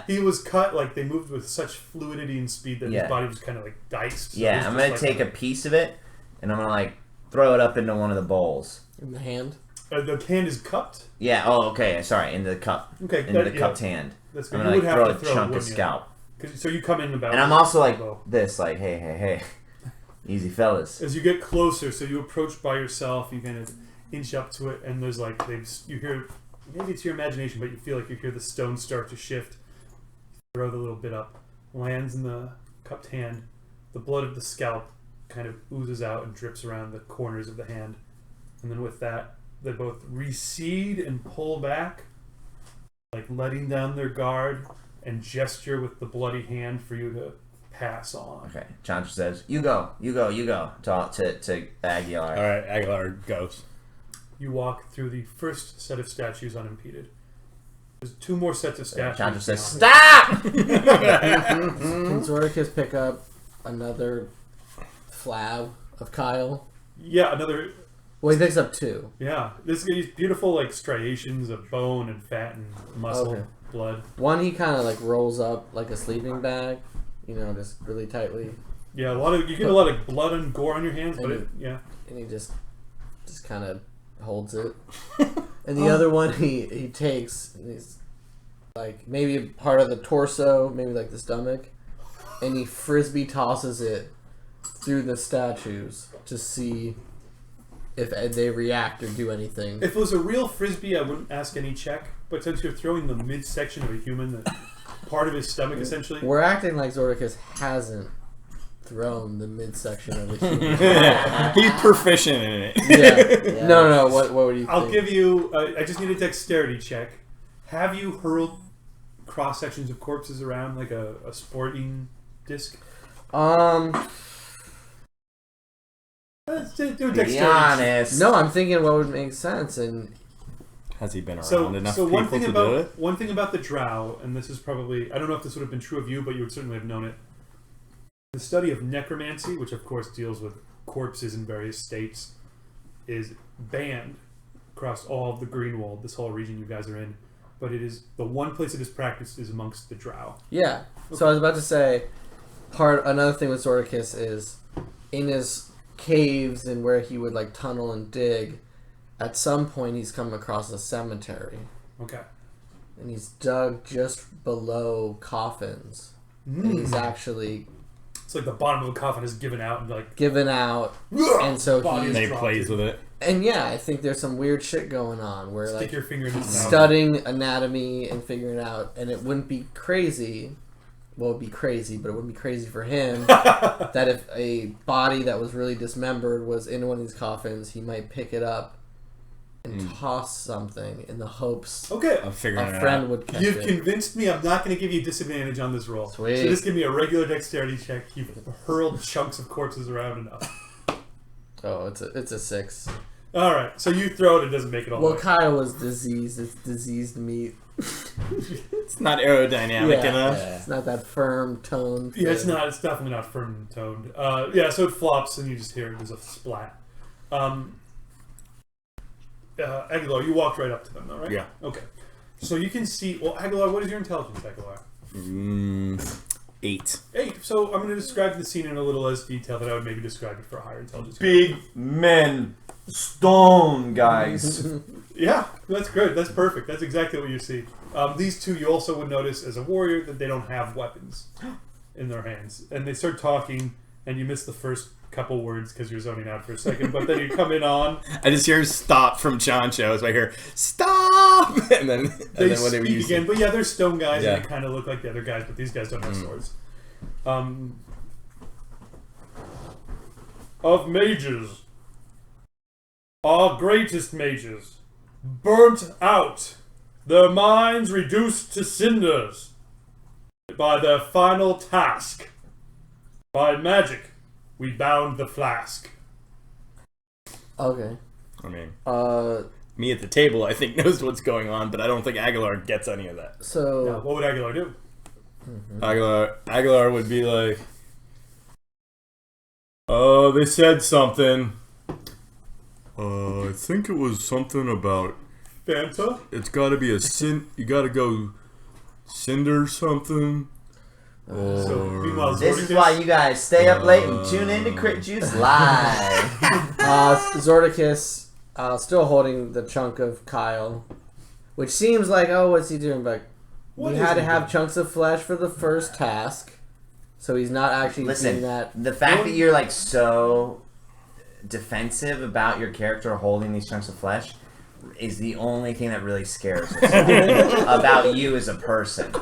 He was cut, like, they moved with such fluidity and speed that his body was kind of, like, diced. So I'm gonna take a piece of it, and I'm gonna, like, throw it up into one of the bowls. In the hand? The hand is cupped? Yeah, okay, sorry, in the cup. Okay. In the cupped hand. That's good. I'm gonna, like, throw a chunk of scalp. So you come in about... And I'm also like this, like, hey. Easy fellas. As you get closer, so you approach by yourself, you kind of inch up to it, and there's like, you hear, maybe it's your imagination, but you feel like you hear the stone start to shift. Throw the little bit up, lands in the cupped hand. The blood of the scalp kind of oozes out and drips around the corners of the hand. And then with that, they both recede and pull back, like letting down their guard, and gesture with the bloody hand for you to pass on. Okay. Chancho says, you go. To Aguilar. Alright, Aguilar goes. You walk through the first set of statues unimpeded. There's two more sets of statues. Chancho says, stop! Can Zordicus pick up another flab of Kyle? Yeah, another... Well, he picks up two. Yeah. There's these beautiful, like, striations of bone and fat and muscle, blood. One he kind of, like, rolls up like a sleeping bag. You know, just really tightly. Yeah, you get a lot of blood and gore on your hands, but and he just kind of holds it. And the other one he takes, and he's like maybe part of the torso, maybe like the stomach, and he frisbee tosses it through the statues to see if they react or do anything. If it was a real frisbee, I wouldn't ask any check. But since you're throwing the midsection of a human, that part of his stomach essentially. We're acting like Zordicus hasn't thrown the midsection of a human. He's proficient in it. Yeah. No. What would you think? I'll give you. I just need a dexterity check. Have you hurled cross sections of corpses around like a sporting disc? Let's do dexterity. Be honest. No, I'm thinking what would make sense, and has he been around enough people to do it? One thing about the drow, and this is probably, I don't know if this would have been true of you, but you would certainly have known it. The study of necromancy, which of course deals with corpses in various states, is banned across all of the Greenwald, this whole region you guys are in, but it is the one place it is practiced is amongst the drow. Yeah. So I was about to say, another thing with Zordicus is in his caves and where he would like tunnel and dig. At some point, he's come across a cemetery. Okay. And he's dug just below coffins. And he's actually... It's like the bottom of the coffin is given out and like... Given out. And so he plays with it. And yeah, I think there's some weird shit going on where Stick like your finger in his mouth. studying anatomy and figuring it out. And it wouldn't be crazy... Well, it would be crazy, but it wouldn't be crazy for him that if a body that was really dismembered was in one of these coffins, he might pick it up and toss something in the hopes Okay. I'm figuring a it friend out. would catch You've it. convinced me I'm not going to give you disadvantage on this roll. Sweet. So just give me a regular dexterity check. You've hurled chunks of corpses around enough. Oh, it's a 6. All right. So you throw it. It doesn't make it all Well, the way. Kyle was diseased. It's diseased meat. It's not aerodynamic enough. It's not that firm toned. Yeah, it's not. It's definitely not firm and toned. Yeah, so it flops and you just hear there's a splat. Aguilar, you walked right up to them, though, right? Yeah. Okay. So you can see. Well, Aguilar, what is your intelligence, Aguilar? 8. 8. So I'm going to describe the scene in a little less detail that I would maybe describe it for a higher intelligence. Big men, stone guys. Yeah, that's good. That's perfect. That's exactly what you see. These two, you also would notice as a warrior that they don't have weapons in their hands. And they start talking, and you miss the first couple words because you're zoning out for a second, but then you come in on. I just hear stop from Chancho. So I hear stop, and then whatever speak you again. say. But yeah, they're stone guys, Yeah. and they kind of look like the other guys, but these guys don't have swords. Of mages, our greatest mages, burnt out, their minds reduced to cinders by their final task. By magic, we bound the flask. Okay. I mean, Uh, me at the table, I think knows what's going on, but I don't think Aguilar gets any of that. so Now, what would Aguilar do? Aguilar would be like, they said something. I think it was something about Fanta? it's got to be a sin. You got to go cinder something. So, meanwhile, This is Zordicus- why you guys stay up late and tune in to Crit Juice live. Zordicus still holding the chunk of Kyle, which seems like, oh, what's he doing? But What we is had to he have doing? chunks of flesh for the first task, so he's not actually Listen, doing that. the fact that you're like so defensive about your character holding these chunks of flesh is the only thing that really scares us about you as a person.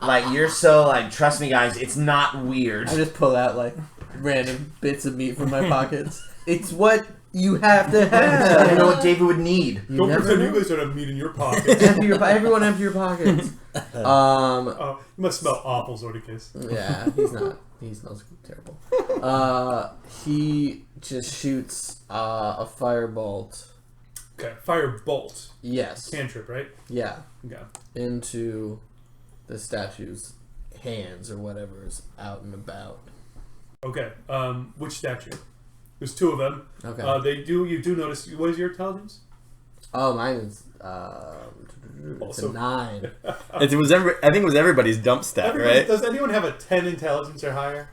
Like, you're so like, trust me guys, it's not weird. I just pull out like random bits of meat from my pockets. It's what you have to I don't have. know what David would need. Don't never pretend know. you guys don't have meat in your pockets. Everyone empty your pockets. Oh, you must smell awful, Zordicus. Yeah, he's not. He smells terrible. He just shoots a firebolt. Okay, fire bolt. Yes. Cantrip, right? Yeah. Okay. Into the statue's hands or whatever is out and about. Okay. Which statue? There's two of them. Okay. You do notice. What is your intelligence? Oh, mine is it's Also- a 9. I think it was everybody's dump stat, right? Does anyone have a 10 intelligence or higher?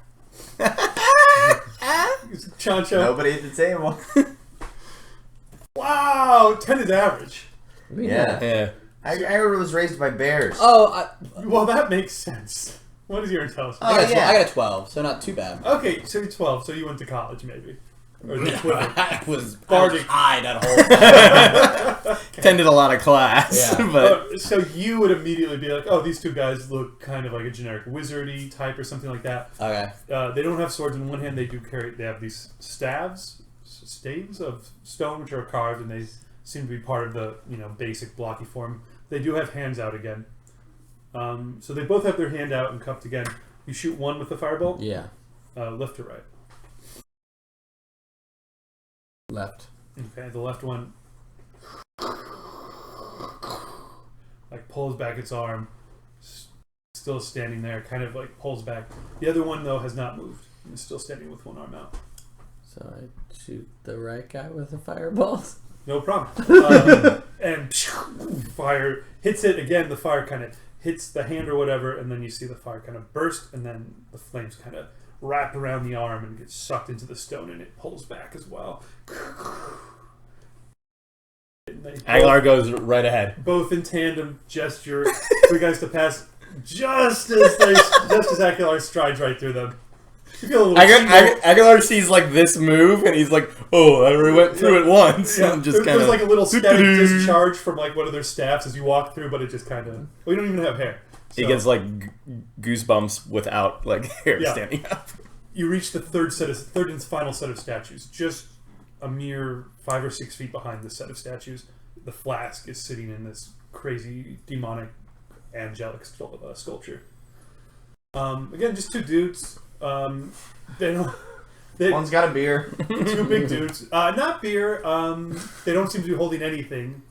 Chancho. Nobody at the table. Wow, 10 is average. Yeah. Yeah. I was raised by bears. Oh, Well, that makes sense. What is your intelligence? I got, yeah. I got a 12, so not too bad. Okay, so you're 12, so you went to college, maybe. Or the Twitter. I was Bardic. high that whole time. Attended a lot of class, Yeah. but So you would immediately be like, oh, these two guys look kind of like a generic wizardy type or something like that. Okay. They don't have swords in one hand. They have these staves of stone which are carved, and they seem to be part of the basic blocky form. They do have hands out again. So they both have their hand out and cupped again. You shoot one with the firebolt. Yeah. Left or right? Left. Okay, the left one pulls back its arm, still standing there, kind of pulls back. The other one though has not moved. It's still standing with one arm out. So I shoot the right guy with a firebolt. No problem. And fire hits it again. The fire kind of hits the hand or whatever, and then you see the fire kind of burst, and then the flames kind of wrap around the arm and get sucked into the stone, and it pulls back as well. Aguilar goes right ahead. Both in tandem gesture for you guys to pass just as Aguilar strides right through them. You feel a little Aguilar sees like this move, and he's like, "Oh, I already went through it once." Yeah, And just there's like a little static discharge from like one of their staffs as you walk through, but it just kind of. Well, you don't even have hair. So, he gets like goosebumps without like hair standing up. You reach the third and final set of statues, just a mere 5 or 6 feet behind the set of statues. The flask is sitting in this crazy demonic angelic sculpture. Again, just 2 dudes. They don't. One's got a beer. 2 big dudes. Not beer. They don't seem to be holding anything.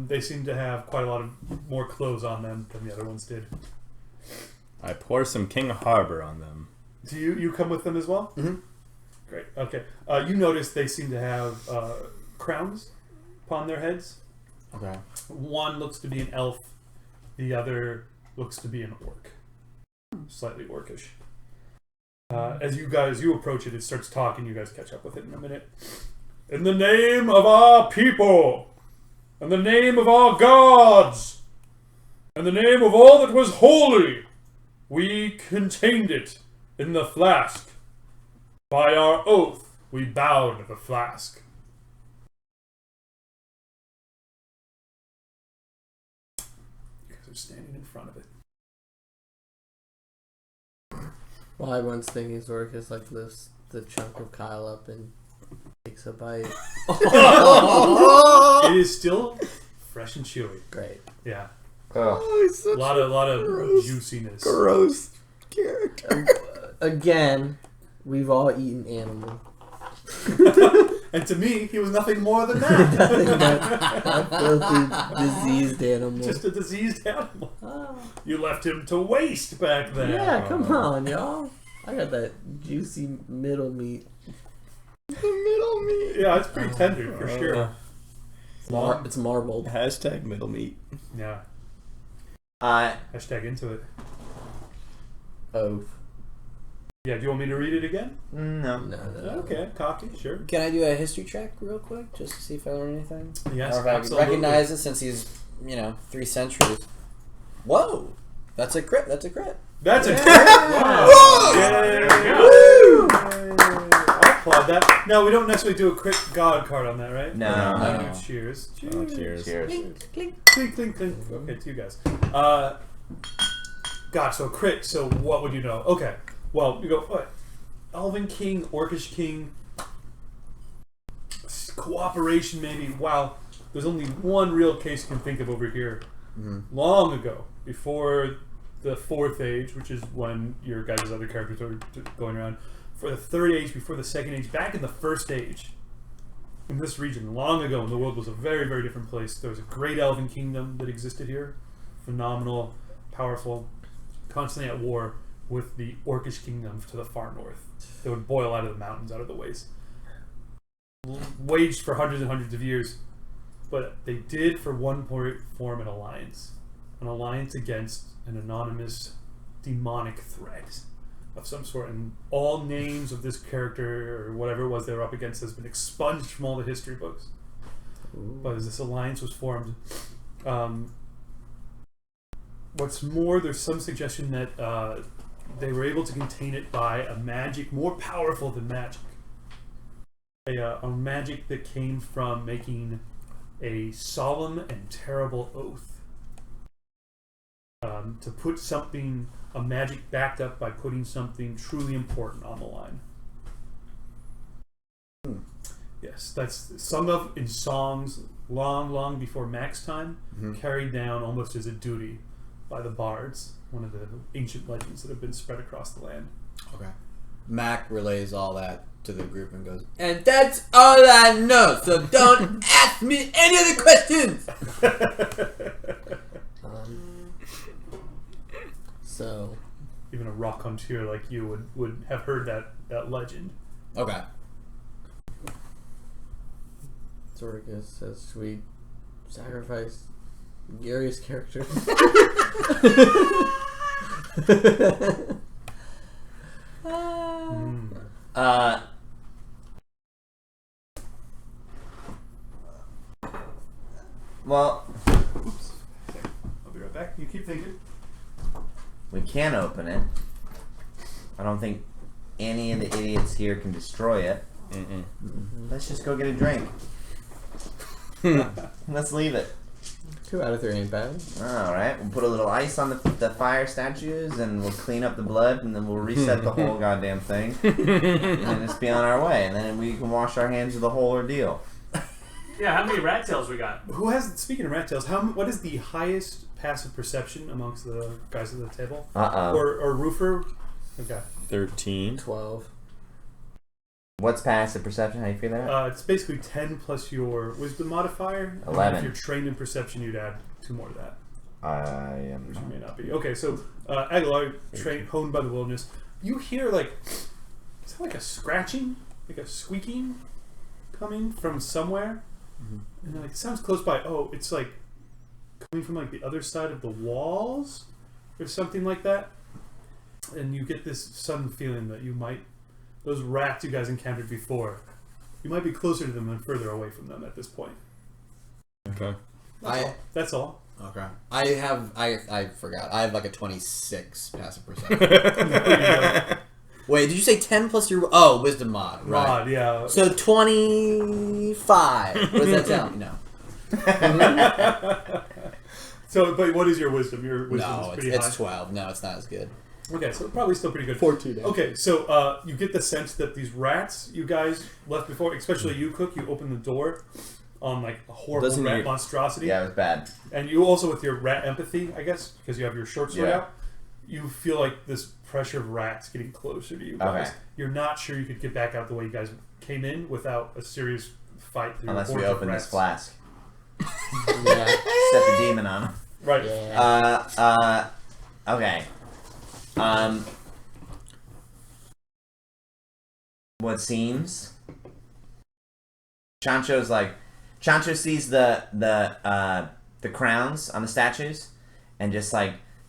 They seem to have quite a lot of more clothes on them than the other ones did. I pour some King Harbor on them. Do you come with them as well? Mm-hmm. Great. Okay. You notice they seem to have crowns upon their heads. Okay. One looks to be an elf. The other looks to be an orc. Slightly orcish. As you approach it, it starts talking. You guys catch up with it in a minute. In the name of our people, in the name of our gods, in the name of all that was holy, we contained it in the flask. By our oath, we bow to the flask. You guys are standing in front of it. Well, everyone's thinking Zorkus like lifts the chunk of Kyle up and takes a bite. It is still fresh and chewy. Great. Yeah. Oh, he's such A lot of gross, juiciness. gross character. Again, we've all eaten animal. And to me, he was nothing more than that. A filthy, diseased animal. Just a diseased animal. You left him to waste back then. Yeah, come on, y'all. I got that juicy middle meat. The middle meat. Yeah, it's pretty tender for sure. It's marbled. Hashtag middle meat. Yeah. Hashtag into it. Oh. Yeah, do you want me to read it again? no. No. Okay, cocky, sure. Can I do a history check real quick just to see if I learn anything? Yes, or if I absolutely. recognize it since he's 3 centuries. Whoa, that's a crit. That's a crit. Wow. Yay. Woo! I applaud that. No, we don't necessarily do a crit god card on that, right? No. No. Cheers. Oh, cheers. Cheers. Clink, clink, clink. Okay, to you guys. God, so crit. So what would you know? Okay. Well, you go, what? Elven King, Orcish King, cooperation maybe. Wow. There's only one real case you can think of over here. Mm-hmm. Long ago, before the 4th Age, which is when your guys' other characters are going around, for the 3rd Age, before the 2nd Age, back in the 1st Age, in this region, long ago, when the world was a very, very different place, there was a great elven kingdom that existed here. Phenomenal, powerful, constantly at war with the Orcish kingdom to the far north. They would boil out of the mountains, out of the waste. Waged for hundreds and hundreds of years. But they did, for one point, form an alliance. An alliance against an anonymous demonic threat of some sort. And all names of this character, or whatever it was they were up against, has been expunged from all the history books. Ooh. But as this alliance was formed, what's more, there's some suggestion that they were able to contain it by a magic more powerful than magic. A magic that came from making a solemn and terrible oath. To put something, a magic backed up by putting something truly important on the line. Yes, that's sung of in songs long before Mac's time, carried down almost as a duty by the bards, one of the ancient legends that have been spread across the land. Okay. Mac relays all that to the group and goes, and that's all I know, so don't ask me any other questions! So... Even a raconteur like you would have heard that legend. Okay. Zordicus says, should we sacrifice Gary's character? Well, Oops. Okay, I'll be right back. You keep thinking. we can open it. I don't think any of the idiots here can destroy it. Let's just go get a drink. Let's leave it. 2 out of 3 ain't bad. Alright, we'll put a little ice on the fire statues and we'll clean up the blood and then we'll reset the whole goddamn thing. And then just be on our way. And then we can wash our hands of the whole ordeal. Yeah, how many rat tails we got? Who has? Speaking of rat tails, what is the highest passive perception amongst the guys at the table? Or roofer? Okay. 13. 12. What's passive perception? How do you figure that out? It's basically 10 plus your wisdom modifier. 11. If you're trained in perception, you'd add 2 more to that, I am which you may not be. Okay, so Aguilar, honed by the wilderness. You hear is that like a scratching, like a squeaking, coming from somewhere, and then, it sounds close by. Oh, it's like coming from the other side of the walls, or something like that. And you get this sudden feeling that you might. Those rats you guys encountered before, you might be closer to them than further away from them at this point. Okay. That's all. Okay. I forgot. I have a 26 passive perception. Wait, did you say 10 plus your wisdom mod? Right. Mod, yeah. So 25. What does that tell me? No. So, but what is your wisdom? Your wisdom No, is pretty it's high. 12. No, it's not as good. Okay, so probably still pretty good. 14. Okay, so you get the sense that these rats you guys left before, especially you, Cook, you open the door on a horrible Doesn't rat he- monstrosity. Yeah, it was bad. And you also, with your rat empathy, I guess, because you have your short sword Yeah. out, you feel like this pressure of rats getting closer to you guys. Okay. You're not sure you could get back out the way you guys came in without a serious fight through Unless we hordes of open rats. this flask. Yeah. Set the demon on him. Right. Yeah. Okay. What seems? Chancho sees the crowns on the statues and just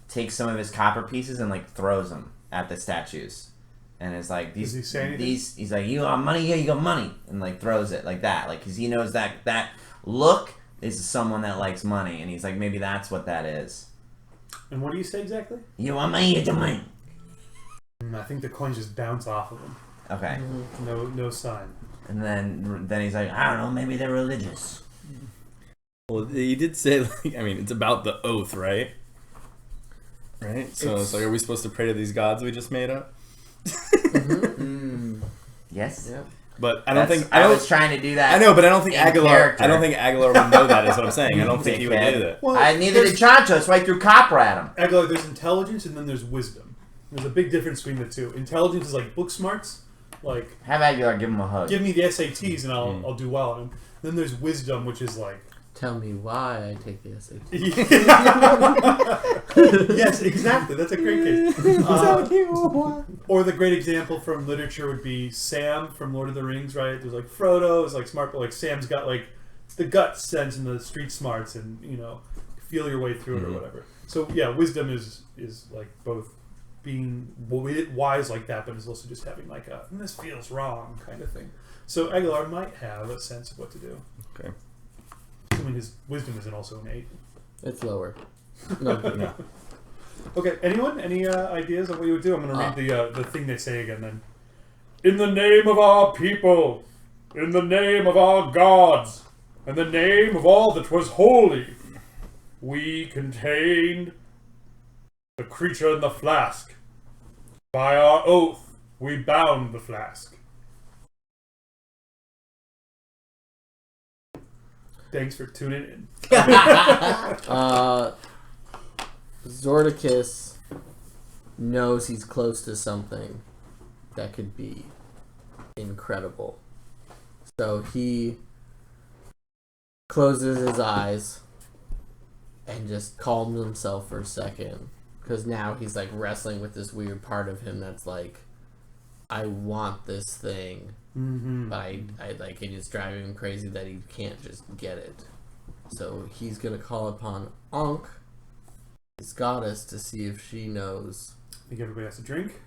takes some of his copper pieces and throws them at the statues. And it's like these. Does he say anything? He's like, you got money? Yeah, you got money, and throws it like that, because he knows that look is someone that likes money, and he's like, maybe that's what that is. And what do you say exactly? You want money? You want money. I think the coins just bounce off of him. Okay. No sign. And then he's like, I don't know, maybe they're religious. Well, you did say, it's about the oath, right? Right? So it's are we supposed to pray to these gods we just made up? Yes. Yeah. But I was trying to do that. I know, but I don't think in Aguilar. character. I don't think Aguilar would know that. Is what I'm saying. I don't think he would do that. Well, Neither did Chancho. That's why I threw copper at him. Aguilar, there's intelligence and then there's wisdom. There's a big difference between the two. Intelligence is book smarts. Have Aguilar give him a hug. Give me the SATs and I'll do well on them. Then there's wisdom, which is Tell me why I take the SAT. yes, exactly. That's a great case. Or the great example from literature would be Sam from Lord of the Rings, right? There's Frodo is smart, but Sam's got the gut sense and the street smarts and feel your way through it or whatever. So yeah, wisdom is both being wise like that, but it's also just having this feels wrong kind of thing. So Aguilar might have a sense of what to do. Okay. His wisdom isn't also innate. It's lower. No. Okay, anyone? Any ideas of what you would do? I'm going to read the thing they say again then. In the name of our people, in the name of our gods, in the name of all that was holy, we contained the creature in the flask. By our oath, we bound the flask. Thanks for tuning in. Zordicus knows he's close to something that could be incredible. So he closes his eyes and just calms himself for a second. Because now he's wrestling with this weird part of him that's I want this thing, but I like it is driving him crazy that he can't just get it. So he's gonna call upon Ankh, his goddess, to see if she knows. I think everybody has a drink.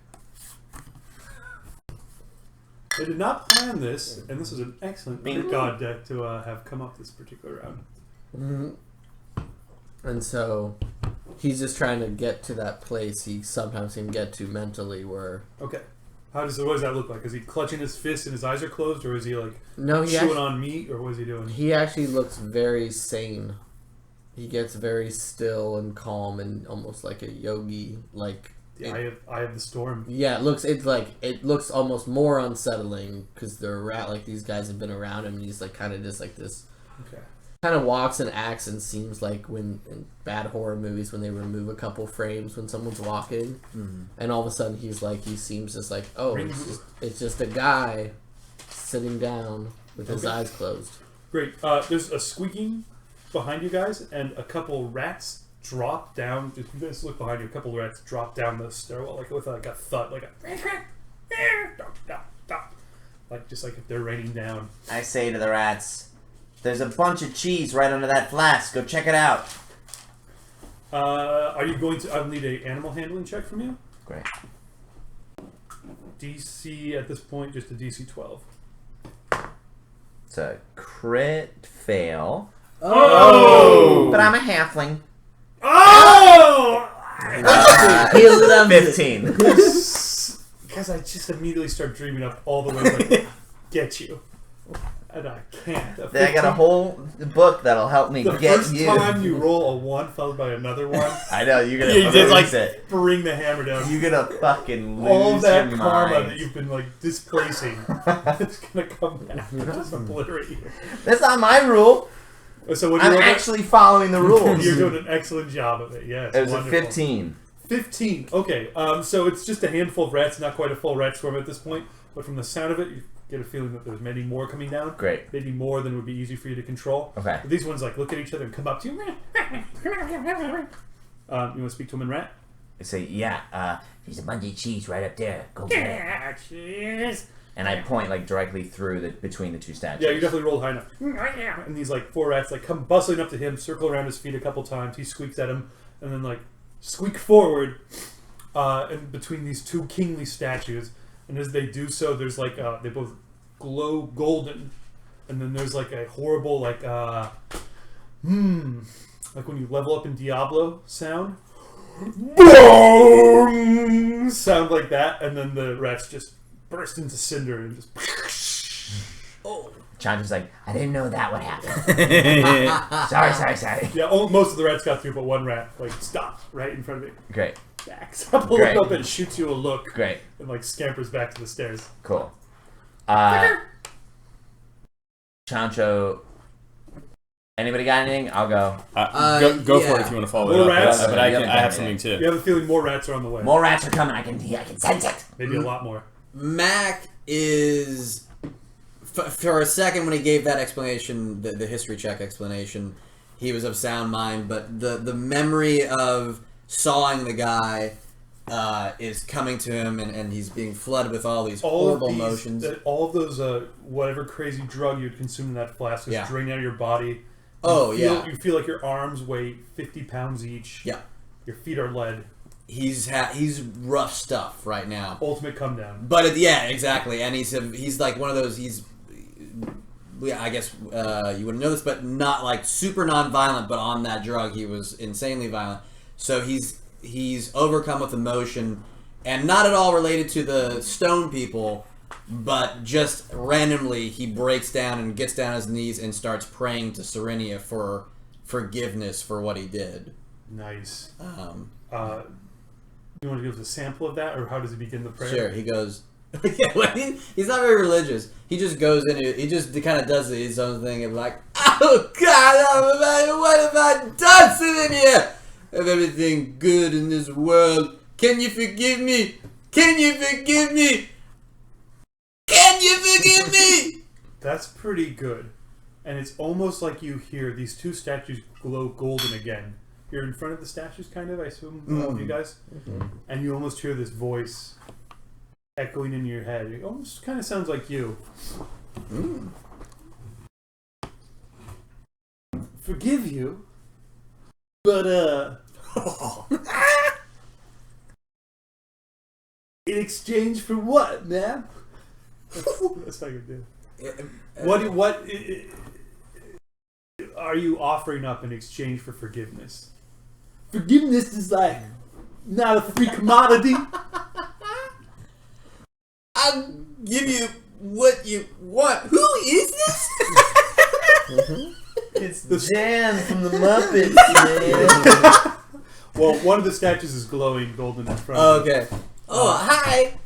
They did not plan this, and this was an excellent god deck to have come up this particular round. Mm-hmm. And so he's just trying to get to that place he sometimes can get to mentally where... Okay. What does that look like? Is he clutching his fist and his eyes are closed, or is he like chewing on meat, or what is he doing? He actually looks very sane. He gets very still and calm and almost like a yogi, like... The eye of the storm. Yeah, it looks almost more unsettling because these guys have been around him and he's like kind of just like this. Okay. Kind of walks and acts and seems like when in bad horror movies when they remove a couple frames when someone's walking, and all of a sudden he seems just like, oh, it's just a guy sitting down with his eyes closed. Great. There's a squeaking behind you guys and a couple rats drop down. Just you guys look behind you. A couple of rats drop down the stairwell like with like a thud, like just like if they're raining down. I say to the rats, "There's a bunch of cheese right under that flask. Go check it out." Are you going to? I'll need a animal handling check from you. Great. DC at this point, just a DC 12. It's a crit fail. Oh! But I'm a halfling. Oh! Heal them 15. Because I just immediately start dreaming up all the way like, get you. And I can't. I got a whole book that'll help me get you. The first time you roll a 1 followed by another 1. I know, you're going to bring the hammer down. You're going to fucking lose all that your karma mind. that you've been like displacing. It's going to come back and just obliterate you. That's not my rule. So when I'm actually following the rules. You're doing an excellent job of it. Yes. It was wonderful. A 15. 15. Okay. So it's just a handful of rats, not quite a full rat swarm at this point. But from the sound of it, you get a feeling that there's many more coming down. Great. Maybe more than would be easy for you to control. Okay. But these ones like look at each other and come up to you. You want to speak to them in rat? I say, yeah. There's a bunch of cheese right up there. Go get it. Cheese. And I point like directly through between the two statues. Yeah, you definitely rolled high enough. And these like 4 rats like come bustling up to him, circle around his feet a couple times. He squeaks at him, and then like squeak forward, and between these 2 kingly statues. And as they do so, there's like they both glow golden, and then there's like a horrible like when you level up in Diablo sound, boom, sound like that, and then the rats just burst into cinder and just. Oh. Chandra's like, I didn't know that would happen. Sorry. Yeah, most of the rats got through, but one rat like stopped right in front of me. Great. Backs up a little bit and shoots you a look. Great. And like scampers back to the stairs. Cool. Chancho. Anybody got anything? I'll go. Go for it if you want to follow more it up. rats? But I have something too. You have a feeling more rats are on the way. More rats are coming. I can sense it. Maybe a lot more. Mac is... For a second when he gave that explanation, the history check explanation, he was of sound mind, but the memory of sawing the guy is coming to him, and he's being flooded with all these horrible emotions. All of those, whatever crazy drug you'd consumed in that flask is draining out of your body. You feel like your arms weigh 50 pounds each. Yeah. Your feet are lead. He's rough stuff right now. Ultimate come down. But exactly, and he's like one of those. I guess you wouldn't know this, but not like super non-violent, but on that drug he was insanely violent. So he's overcome with emotion, and not at all related to the stone people, but just randomly he breaks down and gets down on his knees and starts praying to Serenia for forgiveness for what he did. Nice. You want to give us a sample of that, or how does he begin the prayer? Sure. He goes. He's not very religious. He just goes into. He just kind of does his own thing and like, oh God, what have I done, Serenia? Of everything good in this world, can you forgive me? Can you forgive me? Can you forgive me? That's pretty good, and it's almost like you hear these 2 statues glow golden again. You're in front of the statues, kind of, I assume, all of you guys. And you almost hear this voice echoing in your head. It almost kind of sounds like you. Forgive you, but in exchange for what, man? That's not gonna do. What are you offering up in exchange for forgiveness? Forgiveness is like not a free commodity. I'll give you what you want. Who is this? It's the Jan from the Muppets, man. Well, one of the statues is glowing golden in front of Okay. Oh, hi.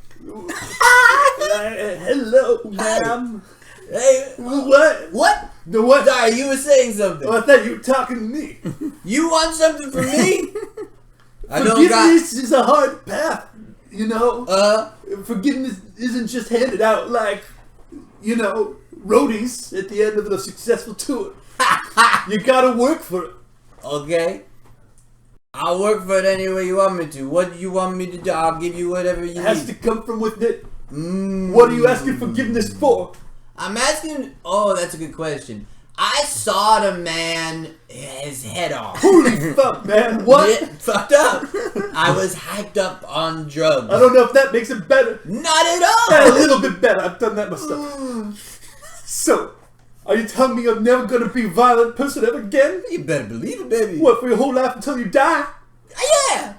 hello, ma'am. Hey. What? What? No, what? Sorry, you were saying something. Oh, I thought you were talking to me. You want something from me? I don't Forgiveness is a hard path, you know? got... Forgiveness isn't just handed out like, you know, roadies at the end of a successful tour. You gotta work for it. Okay. I'll work for it any way you want me to. What do you want me to do? I'll give you whatever you It has need. to come from within. What are you asking forgiveness for? I'm asking... Oh, that's a good question. I sawed a man his head off. Holy fuck, man. What? Yeah, fucked up. I was hyped up on drugs. I don't know if that makes it better. Not at all. Yeah, a little bit better. I've done that myself. So, are you telling me you're never gonna be a violent person ever again? You better believe it, baby. What, for your whole life until you die? Yeah.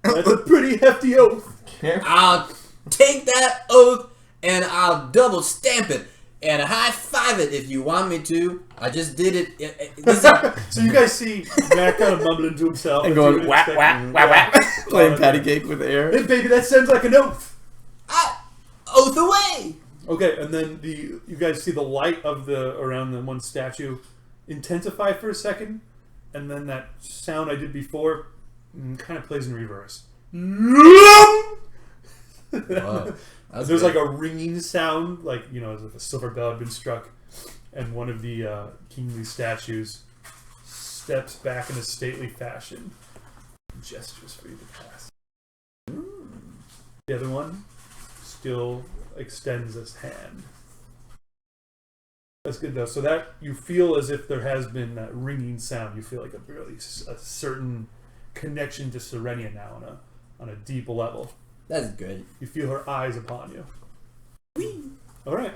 That's a pretty hefty oath. I'll take that oath and I'll double stamp it and high five it if you want me to. I just did it. So you guys see Matt kind of mumbling to himself And going whack, whack, whack, whack. Playing patty cake with air. Hey baby, that sounds like an oath. Oath away. Okay, and then you guys see the light of around the one statue intensify for a second, and then that sound I did before kind of plays in reverse. Wow. There's like a ringing sound, like, you know, as if a silver bell had been struck, and one of the kingly statues steps back in a stately fashion, gestures for you to pass. The other one still extends its hand. That's good though. So that you feel as if there has been that ringing sound. You feel like a certain connection to Serenia now on a deep level. That's good. You feel her eyes upon you. Whee! All right.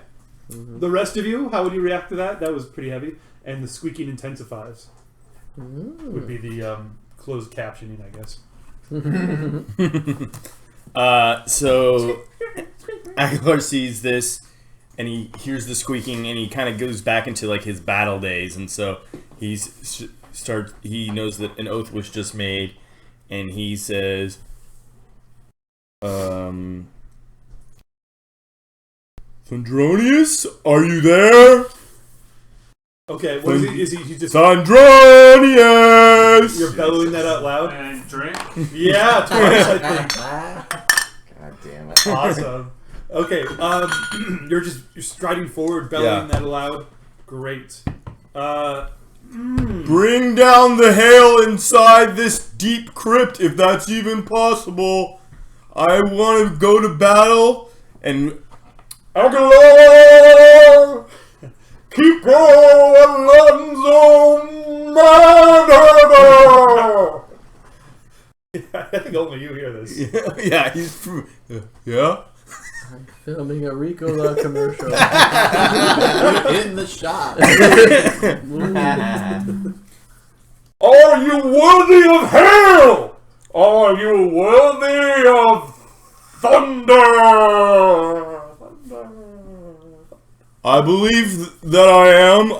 The rest of you, how would you react to that? That was pretty heavy. And the squeaking intensifies. Would be the closed captioning, I guess. So Aguilar sees this, and he hears the squeaking, and he kind of goes back into like his battle days, and so he knows that an oath was just made, and he says, Sandronius, are you there? Okay, what is he? Is he just... Sandronius! You're bellowing that out loud? And drink. Yeah, twice, I think. God damn it. Awesome. Okay, you're striding forward, bellowing that aloud. Great. Bring down the hail inside this deep crypt, if that's even possible. I want to go to battle, and Aguilar, keep going, Alonzo Murder! I think only you hear this. Yeah, he's yeah. I'm filming a Ricola commercial. In the shop. Are you worthy of hail? Are you worthy of thunder? I believe that I am.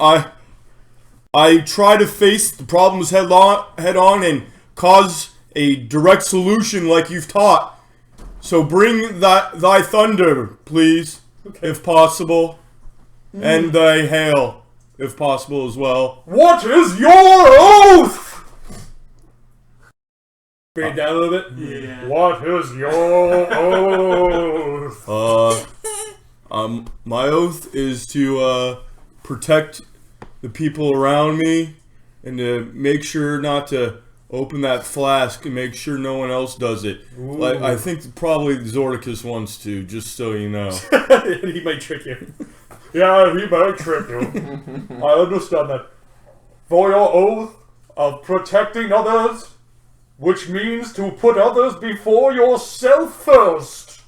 I try to face the problems head on and cause a direct solution like you've taught. So bring thy thunder, please, if possible, and thy hail, if possible as well. What is your oath? Bring it down a little bit. Yeah. What is your oath? My oath is to protect the people around me and to make sure not to open that flask and make sure no one else does it. Like, I think probably Zordicus wants to, just so you know. He might trick you. Yeah, he might trick you. I understand that. For your oath of protecting others, which means to put others before yourself first,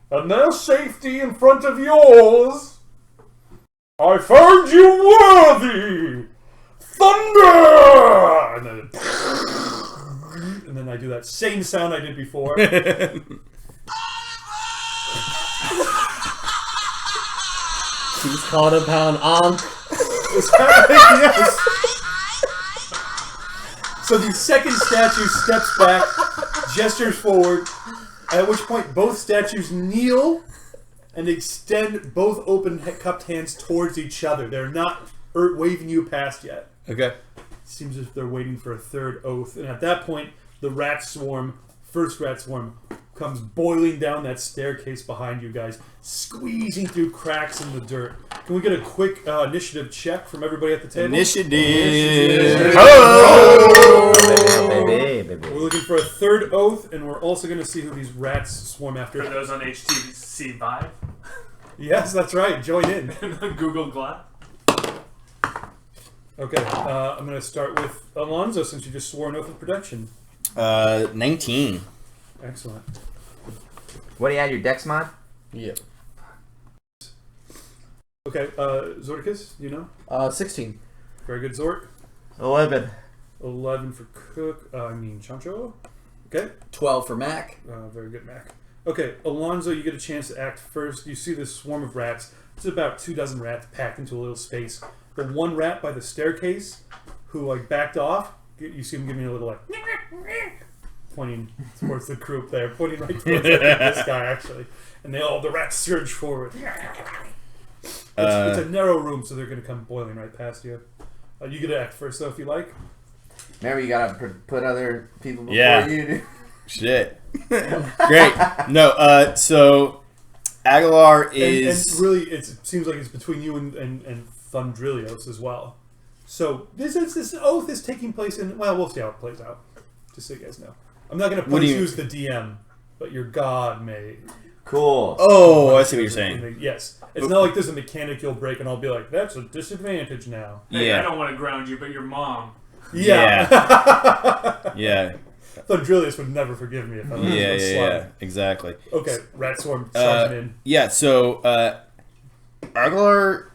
and their safety in front of yours, I found you worthy! Thunder! And then I do that same sound I did before. He's called upon Ankh. Yes. So the second statue steps back, gestures forward, at which point both statues kneel and extend both open cupped hands towards each other. They're not waving you past yet. Okay. Seems as if they're waiting for a third oath. And at that point, the rat swarm, first rat swarm, comes boiling down that staircase behind you guys, squeezing through cracks in the dirt. Can we get a quick initiative check from everybody at the table? Initiative! Oh, baby. We're looking for a third oath, and we're also going to see who these rats swarm after. For those on HTC Vive. Yes, that's right. Join in. Google Glass. Okay, I'm going to start with Alonzo, since you just swore an oath of protection. 19. Excellent. What do you add your dex mod? Yep. Okay, Zordicus, you know? 16. Very good, Zort. 11. 11 for Cook. Chancho. Okay. 12 for Mac. Very good, Mac. Okay, Alonzo, you get a chance to act first. You see this swarm of rats. It's about 24 rats packed into a little space. The one rat by the staircase, who backed off, you see him giving a little pointing towards the group there, pointing right towards this guy actually, and the rats surge forward. It's a narrow room, so they're going to come boiling right past you. You get to act first, though, if you like. Remember, you gotta put other people before you do. Shit. Great. No, so Aguilar is... And really, it seems like it's between you and Thundrilios as well. So this oath is taking place in... Well, we'll see how it plays out. Just so you guys know. I'm not going to punish you as the DM, but your god may... Cool. Oh, I see what you're saying. Yes. It's not like there's a mechanic you'll break and I'll be like, that's a disadvantage now. Hey, Yeah. I don't want to ground you, but your mom. Yeah. Yeah. Thundrilius would never forgive me if I was Yeah, exactly. Okay, rat swarm charging in. Yeah, so Aguilar,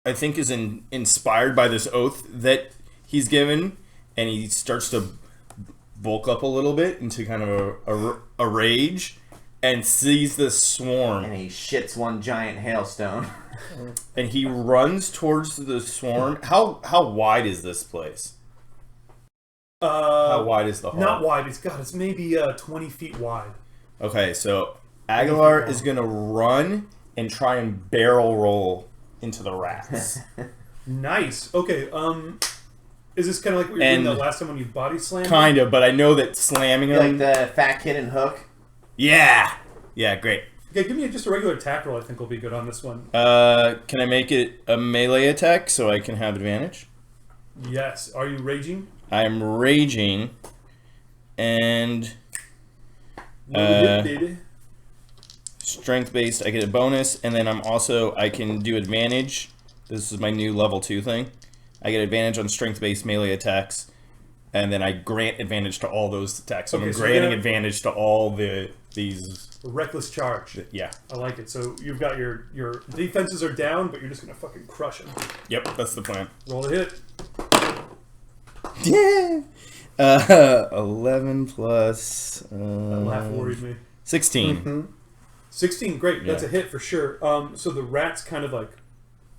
I think, is inspired by this oath that he's given, and he starts to bulk up a little bit into kind of a rage, and sees this swarm. And he shits one giant hailstone. And he runs towards the swarm. How wide is this place? How wide is the hall? Not wide. It's maybe 20 feet wide. Okay, so Aguilar is going to run and try and barrel roll into the rats. Nice. Okay. Is this kind of like what you were doing the last time when you body slammed? Kind of, but I know that slamming Like them... the fat kid and Hook. Yeah! Yeah, great. Okay, give me just a regular attack roll. I think will be good on this one. Can I make it a melee attack so I can have advantage? Yes. Are you raging? I am raging, and strength based. I get a bonus, and then I can do advantage. This is my new level 2 thing. I get advantage on strength based melee attacks, and then I grant advantage to all those attacks. So I'm granting advantage to all these. Reckless charge. Yeah. I like it. So you've got your defenses are down, but you're just gonna fucking crush them. Yep, that's the plan. Roll the hit. Yeah. 11 plus That laugh worried me. 16. Mm-hmm. 16, great. That's a hit for sure. So the rats kind of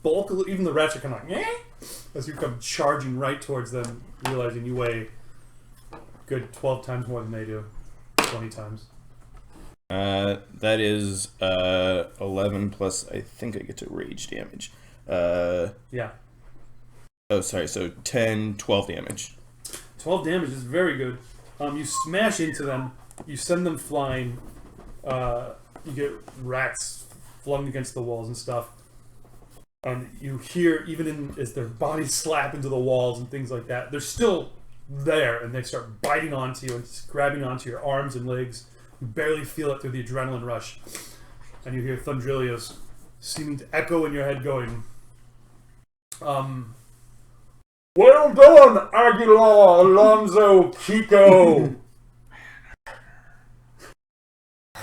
bulk. Even the rats are kind of as you come charging right towards them, realizing you weigh good 12 times more than they do. 20 times. That is 11 plus. I think I get to rage damage. Yeah. Oh, sorry. So 10, 12 damage. 12 damage is very good. You smash into them. You send them flying. You get rats flung against the walls and stuff. And you hear, even as their bodies slap into the walls and things like that, they're still there, and they start biting onto you and grabbing onto your arms and legs. You barely feel it through the adrenaline rush. And you hear Thundrillios seeming to echo in your head going, well done, Aguilar, Alonso, Kiko.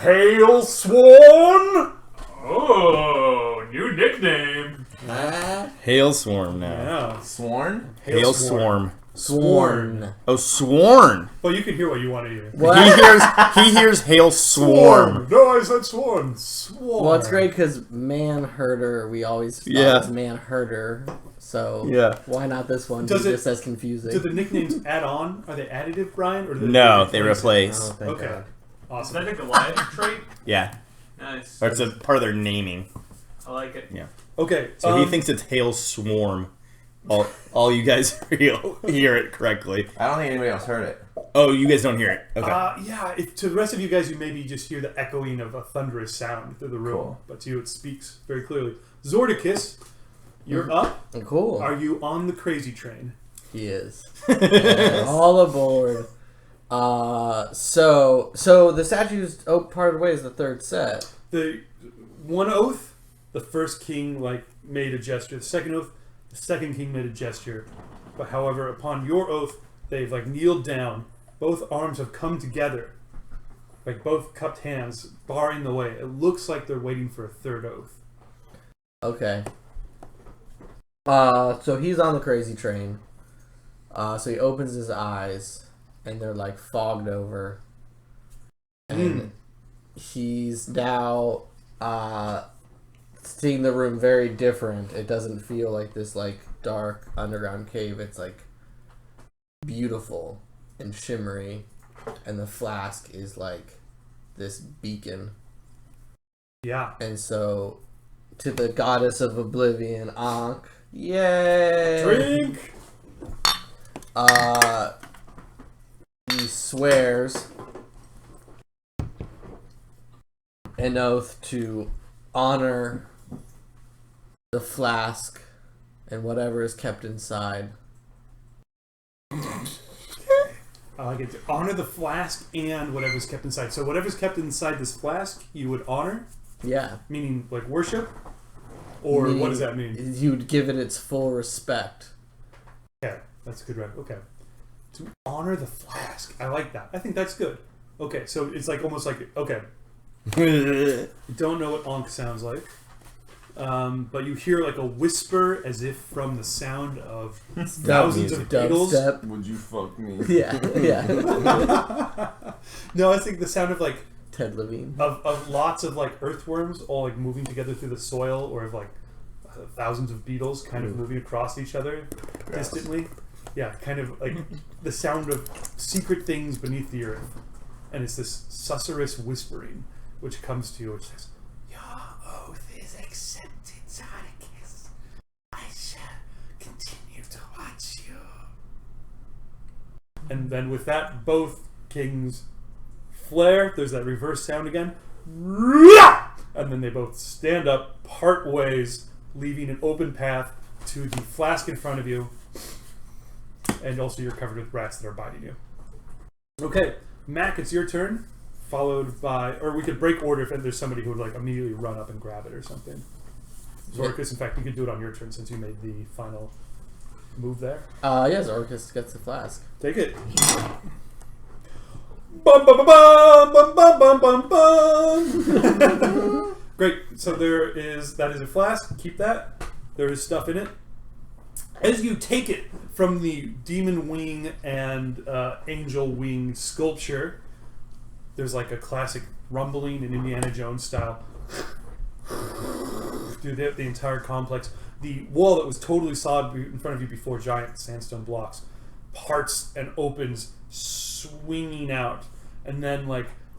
Hail Sworn! Oh, new nickname. Hail Swarm now. Yeah. Sworn? Hail Swarm. Sworn. Oh, Sworn. Well, you can hear what you want to hear. He hears Hail Swarm. No, I said Sworn. Sworn. Well, it's great because man-herder, we always thought Yeah. was man-herder. So Yeah. why not this one? Does Be it- just as confusing. Do the nicknames add on? Are they additive, Brian? Or do No, they Oh, replace. thank Okay. God. Is Awesome. that a Goliath trait? Yeah. Nice. Or it's a part of their naming. I like it. Yeah. Okay. So he thinks it's Hail Swarm. All you guys hear it correctly. I don't think anybody else heard it. Oh, you guys don't hear it. Okay. Yeah, to the rest of you guys, you maybe just hear the echoing of a thunderous sound through the room. Cool. But to you, it speaks very clearly. Zordicus, you're up. Cool. Are you on the crazy train? He is. All aboard. So the statue's parted ways the third set. The one oath, the first king made a gesture. The second oath, the second king made a gesture. But however, upon your oath, they've kneeled down. Both arms have come together, both cupped hands, barring the way. It looks like they're waiting for a third oath. Okay. So he's on the crazy train. So he opens his eyes, and they're fogged over. And he's now seeing the room very different. It doesn't feel like this dark underground cave. It's beautiful and shimmery, and the flask is this beacon. Yeah. And so, to the goddess of oblivion, Ankh, yay! Drink! He swears an oath to honor the flask and whatever is kept inside. I like it. To honor the flask and whatever's kept inside. So whatever's kept inside this flask, you would honor? Yeah. Meaning worship? Or Meaning what does that mean? You would give it its full respect. Okay, that's a good right. Okay. To honor the flask. I like that. I think that's good. Okay, so it's almost okay. You don't know what Ankh sounds like. But you hear a whisper as if from the sound of thousands of beetles. Dubstep. Would you fuck me? Yeah, yeah. No, I think the sound of Ted Levine. of lots of earthworms all moving together through the soil, or of thousands of beetles kind of moving across each other distantly. Yeah, kind of the sound of secret things beneath the earth. And it's this susurrous whispering which comes to you, which says, "Your oath is accepted, Zodicus. I shall continue to watch you." And then with that, both kings flare. There's that reverse sound again. And then they both stand up, part ways, leaving an open path to the flask in front of you. And also you're covered with rats that are biting you. Okay, Mac, it's your turn. Followed by, or we could break order if there's somebody who would immediately run up and grab it or something. Zorkus, in fact, you could do it on your turn since you made the final move there. Yeah, Zorkus gets the flask. Take it. Bum, bum, bum, bum, bum, bum, bum, bum. Great. So that is a flask. Keep that. There is stuff in it. As you take it from the demon wing and angel wing sculpture, there's a classic rumbling in Indiana Jones style through the entire complex. The wall that was totally solid in front of you before, giant sandstone blocks, parts and opens, swinging out, and then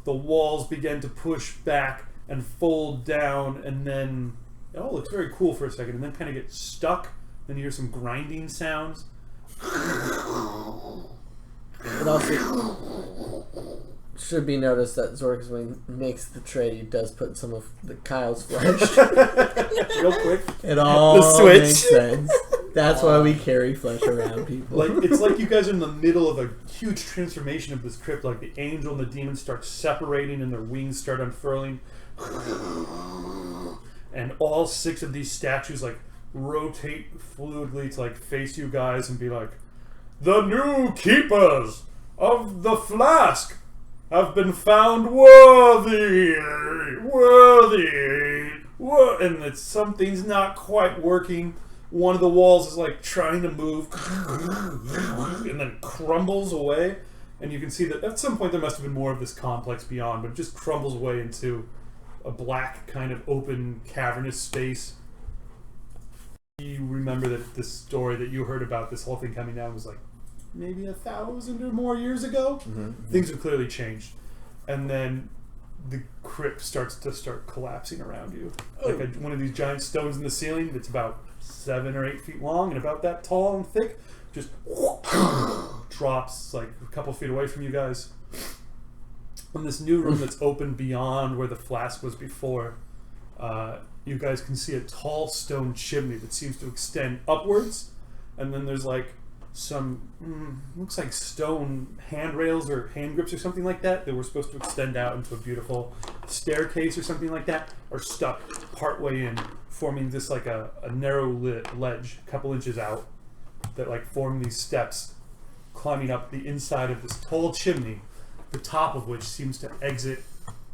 the walls begin to push back and fold down, and then it all looks very cool for a second, and then kind of get stuck. Then you hear some grinding sounds. It also should be noticed that Zorkus, when he makes the trade, he does put some of the Kyle's flesh. Real quick. It all The switch. makes sense. That's why we carry flesh around people. Like it's like you guys are in the middle of a huge transformation of this crypt. Like the angel and the demon start separating, and their wings start unfurling, and all 6 of these statues like rotate fluidly to like face you guys and be like, "The new keepers of the flask have been found worthy, and it's something's not quite working. One of the walls is like trying to move and then crumbles away, and you can see that at some point there must have been more of this complex beyond, but it just crumbles away into a black kind of open cavernous space. You remember that the story that you heard about this whole thing coming down was like maybe 1,000 or more years ago. Things have clearly changed, and then the crypt starts to collapsing around you, like one of these giant stones in the ceiling that's about 7 or 8 feet long and about that tall and thick, just drops like a couple feet away from you guys. In this new room that's open beyond where the flask was before, you guys can see a tall stone chimney that seems to extend upwards, and then there's like some looks like stone handrails or hand grips or something like that were supposed to extend out into a beautiful staircase or something like that, are stuck partway in, forming this like a narrow ledge a couple inches out that like form these steps climbing up the inside of this tall chimney, the top of which seems to exit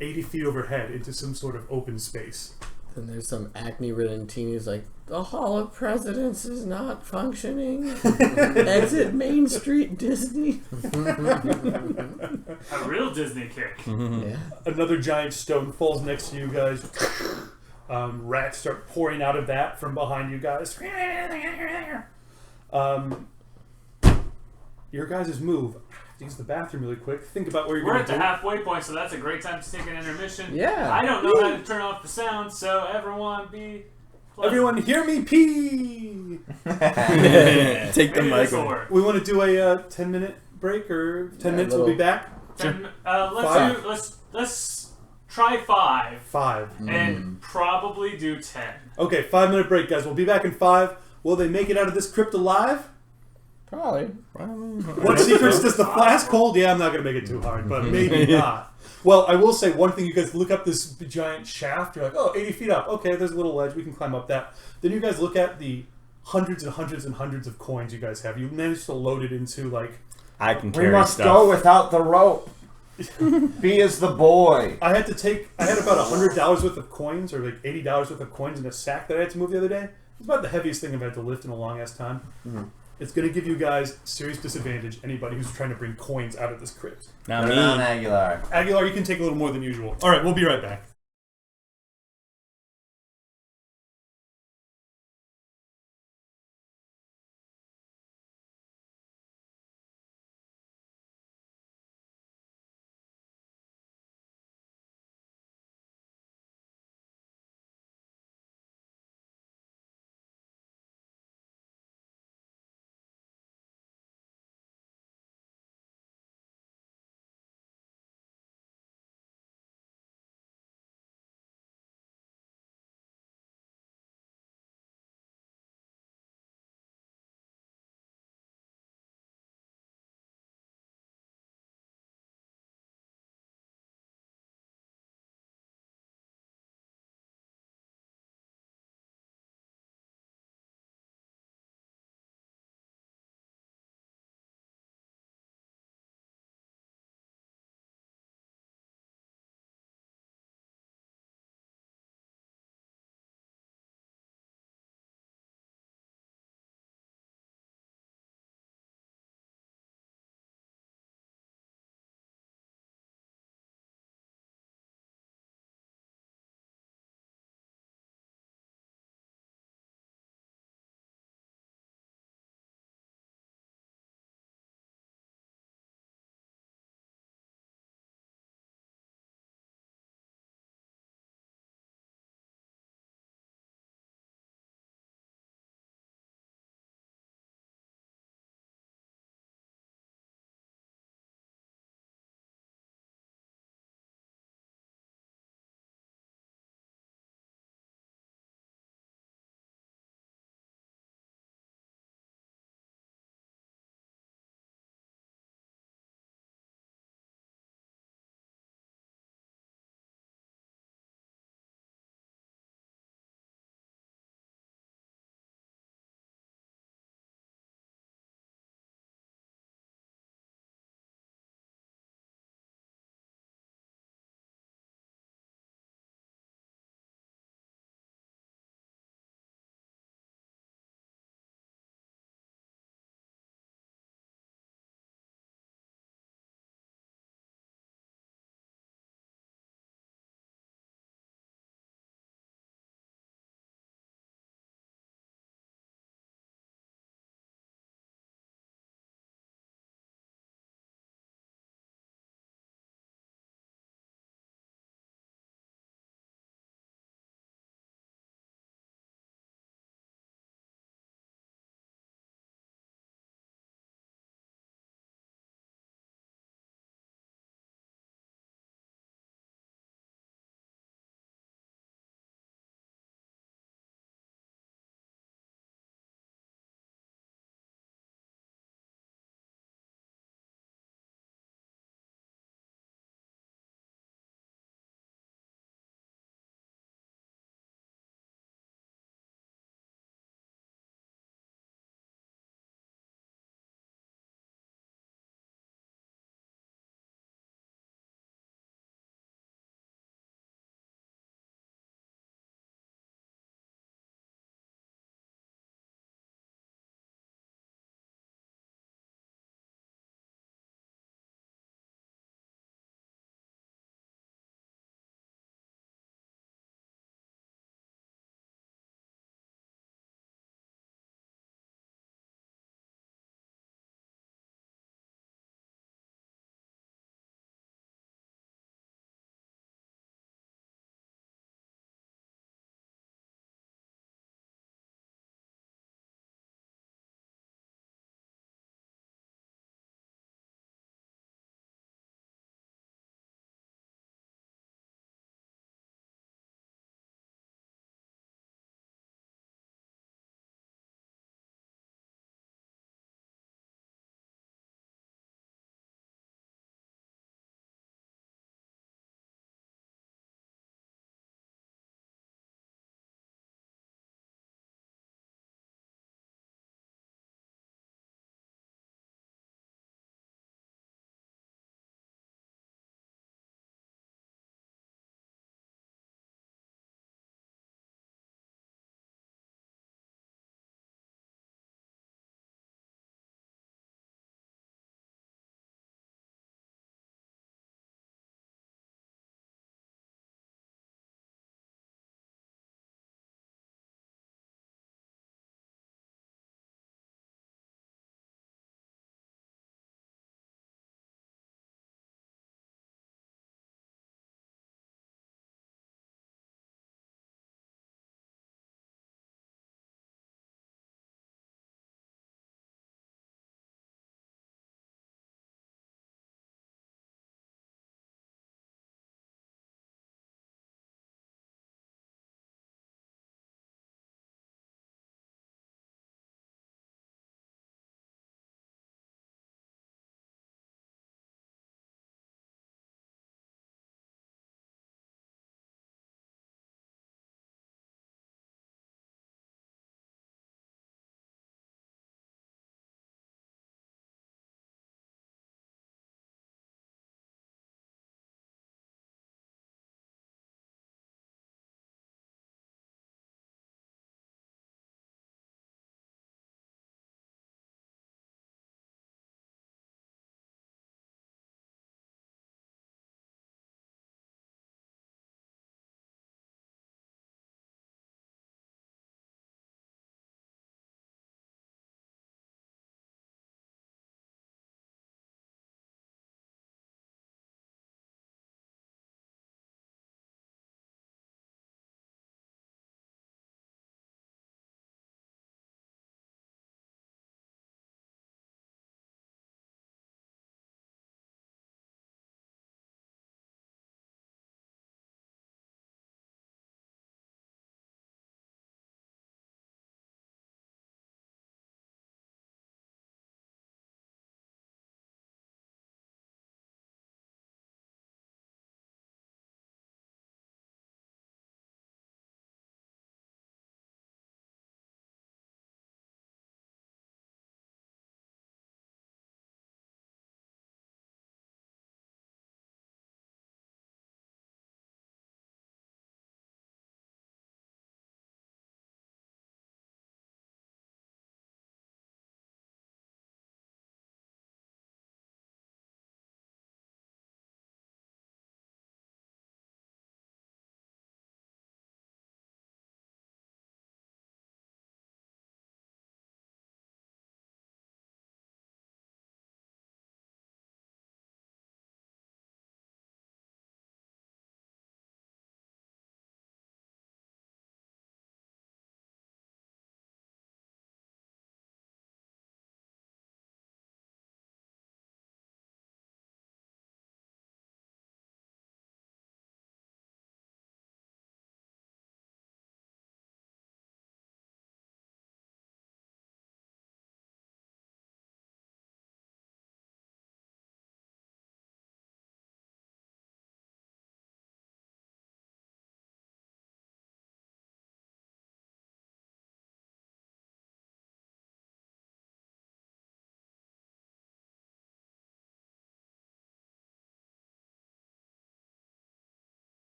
80 feet overhead into some sort of open space. And there's some acne-ridden teen who's like, "The Hall of Presidents is not functioning. Exit Main Street, Disney." A real Disney kick. Yeah. Another giant stone falls next to you guys. Rats start pouring out of that from behind you guys. Your guys' move. Use the bathroom really quick. Think about where you're We're going at to the do. halfway point, so that's a great time to take an intermission. Yeah. I don't know how to turn off the sound, so everyone be pleasant. Everyone hear me pee! Take the Maybe mic this will away. work. We want to do a 10-minute break, or 10 minutes, we'll be back? Let's try 5 5. and probably do 10. Okay, 5-minute break, guys. We'll be back in 5. Will they make it out of this crypt alive? Probably. What secrets does the flask hold? Yeah, I'm not going to make it too hard, but maybe not. Well, I will say one thing. You guys look up this giant shaft. You're like, oh, 80 feet up. Okay, there's a little ledge. We can climb up that. Then you guys look at the hundreds and hundreds and hundreds of coins you guys have. You managed to load it into, like... I can We carry must stuff. go without the rope. Be as the boy. I had about $100 worth of coins, or like $80 worth of coins in a sack that I had to move the other day. It's about the heaviest thing I've had to lift in a long-ass time. It's going to give you guys serious disadvantage, anybody who's trying to bring coins out of this crypt. Now Put me. it on Aguilar. Aguilar, you can take a little more than usual. All right, we'll be right back.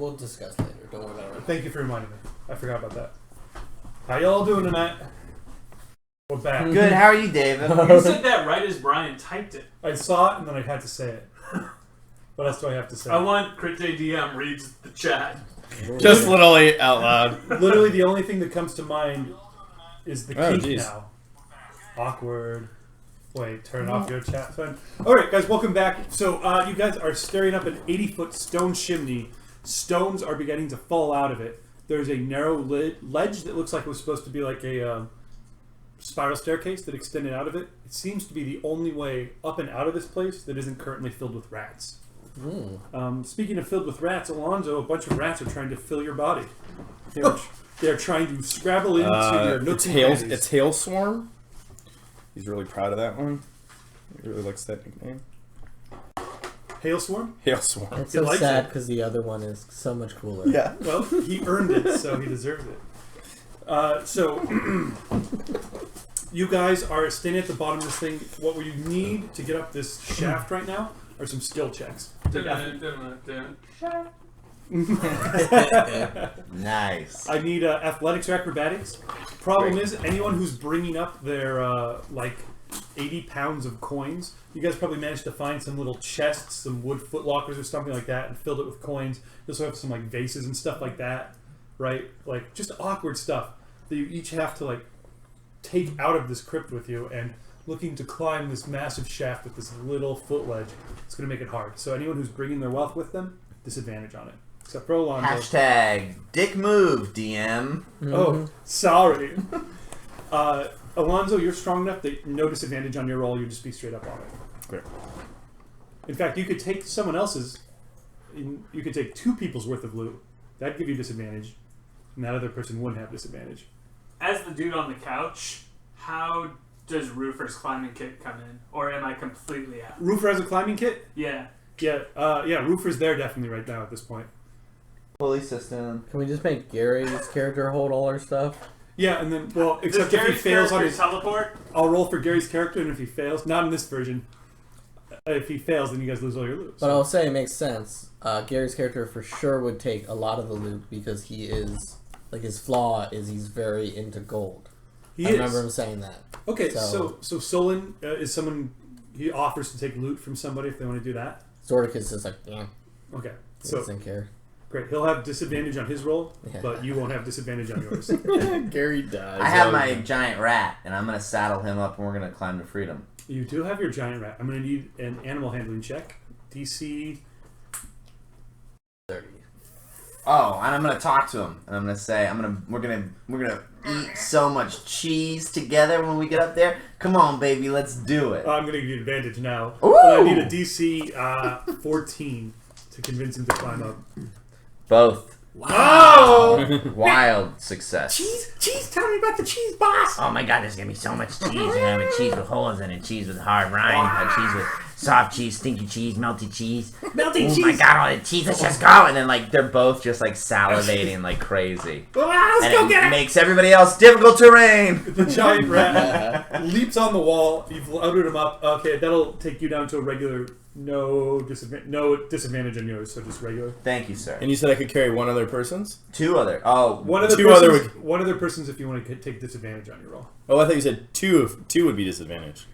We'll discuss later. Don't worry about it. Thank you for reminding me. I forgot about that. How y'all doing tonight? We're back. Good. How are you, David? You said that right as Brian typed it. I saw it and then I had to say it. What else do I have to say? I want CritJDM reads the chat. Just literally out loud. Literally the only thing that comes to mind is the Oh, kink geez. now. Awkward. Wait, turn off your chat phone. Alright, guys, welcome back. So, you guys are staring up an 80-foot stone chimney. Stones are beginning to fall out of it. There's a narrow ledge that looks like it was supposed to be like a spiral staircase that extended out of it. It seems to be the only way up and out of this place that isn't currently filled with rats. Speaking of filled with rats, Alonzo, a bunch of rats are trying to fill your body. They're trying to scrabble into your nooks and crannies. It's Hailswarm. He's really proud of that one. He really likes that nickname. Hailswarm? Hailswarm. It's He so likes sad it. because the other one is so much cooler. Yeah. Well, he earned it, so he deserves it. So, you guys are standing at the bottom of this thing. What you need to get up this shaft right now are some skill checks. Nice. I need athletics or acrobatics. Problem is, anyone who's bringing up their, 80 pounds of coins, you guys probably managed to find some little chests, some wood footlockers or something like that, and filled it with coins. You also have some, vases and stuff like that, right? Like, just awkward stuff that you each have to, take out of this crypt with you, and looking to climb this massive shaft with this little foot ledge. It's going to make it hard. So anyone who's bringing their wealth with them, disadvantage on it. Except for Alonzo. Hashtag dick move, DM. Oh, sorry. Alonzo, you're strong enough that no disadvantage on your roll. You just be straight up on it. Great. In fact, you could take someone else's. You could take two people's worth of loot. That'd give you disadvantage, and that other person wouldn't have disadvantage. As the dude on the couch, how does Roofer's climbing kit come in? Or am I completely out? Roofer has a climbing kit? Yeah. Yeah, Roofer's there definitely right now at this point. Fully system. Can we just make Gary's character hold all our stuff? Yeah, and then, well, Does except if he Gary's fails on character his... teleport? I'll roll for Gary's character, and if he fails... Not in this version. If he fails, then you guys lose all your loot. But I'll say it makes sense. Gary's character for sure would take a lot of the loot because he is... his flaw is he's very into gold. I remember him saying that. Okay, so Solon is someone... He offers to take loot from somebody if they want to do that. Zordicus is like, yeah. Okay, He so... doesn't care. Great. He'll have disadvantage on his roll, Yeah. but you won't have disadvantage on yours. Gary dies. I have my giant rat, and I'm gonna saddle him up, and we're gonna climb to freedom. You do have your giant rat. I'm going to need an animal handling check. DC 30. Oh, and I'm gonna talk to him, and I'm gonna say, we're gonna eat so much cheese together when we get up there. Come on, baby, let's do it. I'm going to give you advantage now. Ooh! But I need a DC 14 to convince him to climb up. Both. Wow! Wild success. Cheese, tell me about the cheese, boss! Oh my god, there's gonna be so much cheese. You're gonna have cheese with holes in it, cheese with hard rind, cheese with soft cheese, stinky cheese, melty cheese. Melty Oh cheese! my god, all the cheese, let's just go. And then they're both just salivating like crazy. Let's And go it get it! makes everybody else difficult terrain. The giant rat leaps on the wall. You've loaded him up. Okay, that'll take you down to a regular... No disadvantage on yours, so just regular. Thank you, sir. And you said I could carry one other person's? Two other. Oh, One other person's if you want to take disadvantage on your roll. Oh, I thought you said two would be disadvantage.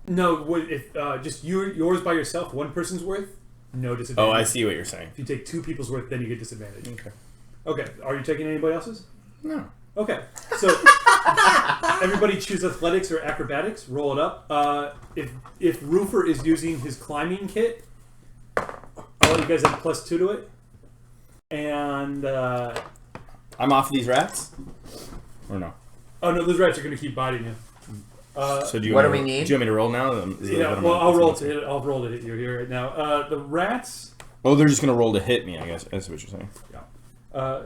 No, if just yours by yourself, one person's worth, no disadvantage. Oh, I see what you're saying. If you take two people's worth, then you get disadvantage. Okay. Okay, are you taking anybody else's? No. Okay, so everybody choose athletics or acrobatics. Roll it up. If Roofer is using his climbing kit, I'll let you guys have +2 to it. And I'm off these rats? Or no? oh no, those rats are going to keep biting you. So do you what want do we me, need? Do you want me to roll now? Yeah, well, I'll roll to hit. I'll roll to hit you here right now. The rats. Oh, they're just gonna roll to hit me. I guess that's what you're saying. Yeah.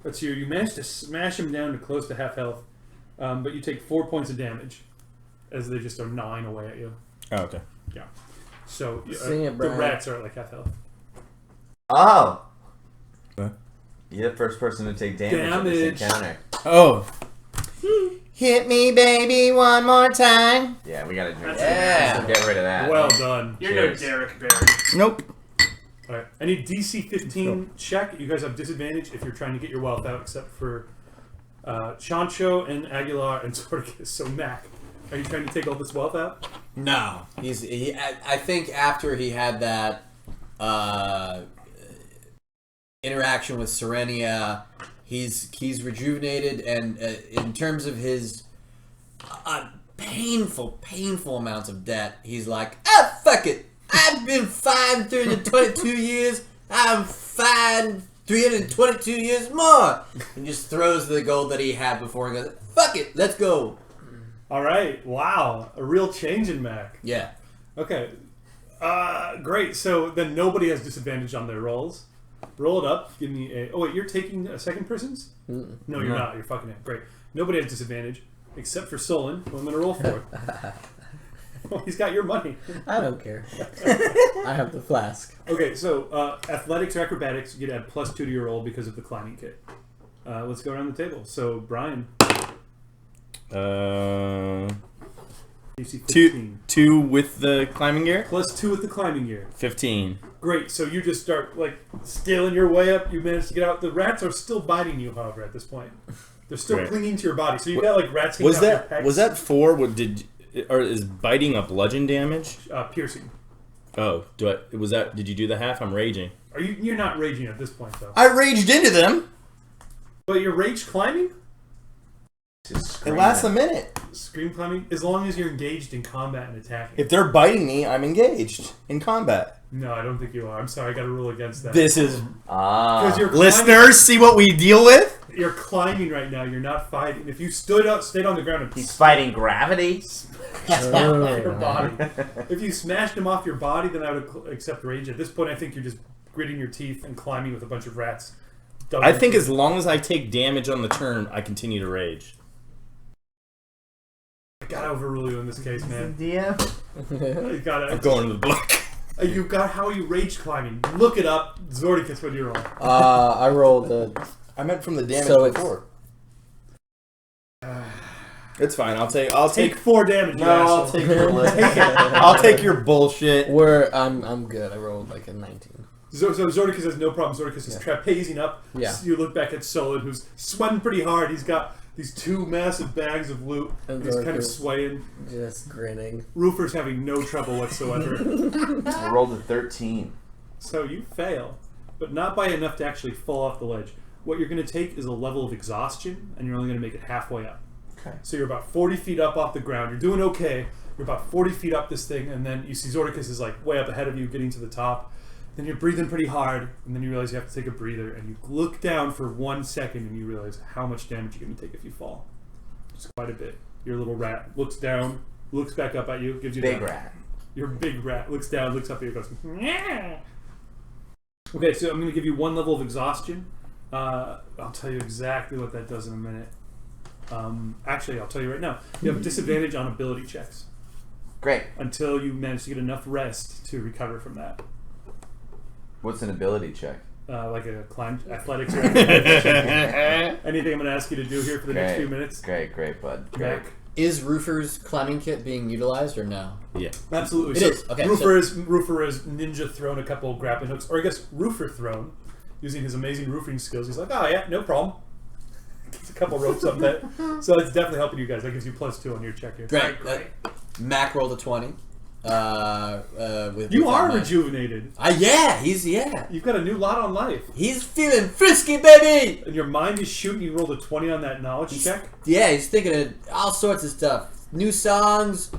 Let's see. You managed to smash him down to close to half health, but you take 4 points of damage as they just are gnawing away at you. Oh, okay. Yeah. So Sing it, the Brian. rats are at like half health. Oh. What? You're the first person to take damage in this encounter. Oh. Hit me, baby, one more time. Yeah, we gotta drink. That's Yeah. amazing. Get rid of that. Well done. You're Cheers. no Derek Barry. Nope. All right. Any DC 15 check. You guys have disadvantage if you're trying to get your wealth out, except for Chancho and Aguilar and Zorkis. So Mac, are you trying to take all this wealth out? No, I think after he had that interaction with Serenia, he's rejuvenated, and in terms of his painful amounts of debt, he's like, fuck it. I've been fined 322 years. I'm fined 322 years more. And just throws the gold that he had before and goes, fuck it, let's go. All right. Wow. A real change in Mac. Yeah. Okay. Great. So then nobody has disadvantage on their rolls. Roll it up. Give me a... Oh, wait. You're taking a second person's? Mm-mm. No, you're not. You're fucking it. Great. Nobody has disadvantage except for Solon, who I'm going to roll for. Well, he's got your money. I don't care. I have the flask. Okay, so athletics or acrobatics, you get to add +2 to your roll because of the climbing kit. Let's go around the table. So, Brian. DC 15. Two with the climbing gear? +2 with the climbing gear. 15. Great, so you just start, like, scaling your way up. You manage to get out. The rats are still biting you, however, at this point. They're still clinging to your body. So you've got, like, rats hanging out your pecs. Was that 4? Or is biting a bludgeon damage? Piercing. Oh, did you do the half? I'm raging. You're not raging at this point, though. I raged into them! But you're rage climbing? It lasts a minute. Scream climbing? As long as you're engaged in combat and attacking. If they're biting me, I'm engaged in combat. No, I don't think you are. I'm sorry, I got to rule against that. This is... Because you're listeners, see what we deal with? You're climbing right now. You're not fighting. If you stayed on the ground and He's fighting gravity. your body. If you smashed him off your body, then I would accept rage. At this point, I think you're just gritting your teeth and climbing with a bunch of rats. I think as long as I take damage on the turn, I continue to rage. I gotta overrule you in this case, man. DM. I'm going to the book. You got how are you rage climbing? Look it up. Zordicus, what do you roll? I rolled a... I meant from the damage So before. It's fine. I'll take 4 damage. No, I'll take your I'll take your bullshit. I'm good. I rolled like a 19. So Zordicus has no problem. Zordicus is trapezing up. Yeah. You look back at Solon, who's sweating pretty hard. He's got these 2 massive bags of loot. And he's kind of swaying. Just grinning. Roofer's having no trouble whatsoever. I rolled a 13. So you fail, but not by enough to actually fall off the ledge. What you're going to take is a level of exhaustion, and you're only going to make it halfway up. Okay. So you're about 40 feet up off the ground. You're doing okay. You're about 40 feet up this thing, and then you see Zordicus is like way up ahead of you, getting to the top. Then you're breathing pretty hard, and then you realize you have to take a breather, and you look down for 1 second, and you realize how much damage you're going to take if you fall. It's quite a bit. Your little rat looks down, looks back up at you, gives you Big down. rat. Your big rat looks down, looks up at you, goes, yeah. Okay, so I'm going to give you 1 level of exhaustion. I'll tell you exactly what that does in a minute. Actually, I'll tell you right now. You have disadvantage on ability checks. Great. Until you manage to get enough rest to recover from that. What's an ability check? Like a climb, athletics or anything. Anything I'm going to ask you to do here for the next few minutes? Great, bud. Great. Mac? Is Roofer's climbing kit being utilized or no? Yeah. Absolutely. It is. Okay. Roofer is ninja thrown a couple of grappling hooks, or I guess Roofer thrown, using his amazing roofing skills. He's like, oh yeah, no problem. Gets a couple ropes up there. So it's definitely helping you guys. That gives you +2 on your check here. Great. Mac rolled a 20. You are rejuvenated. He's You've got a new lot on life. He's feeling frisky, baby. And your mind is shooting. You rolled a 20 on that knowledge check. Yeah, he's thinking of all sorts of stuff. New songs,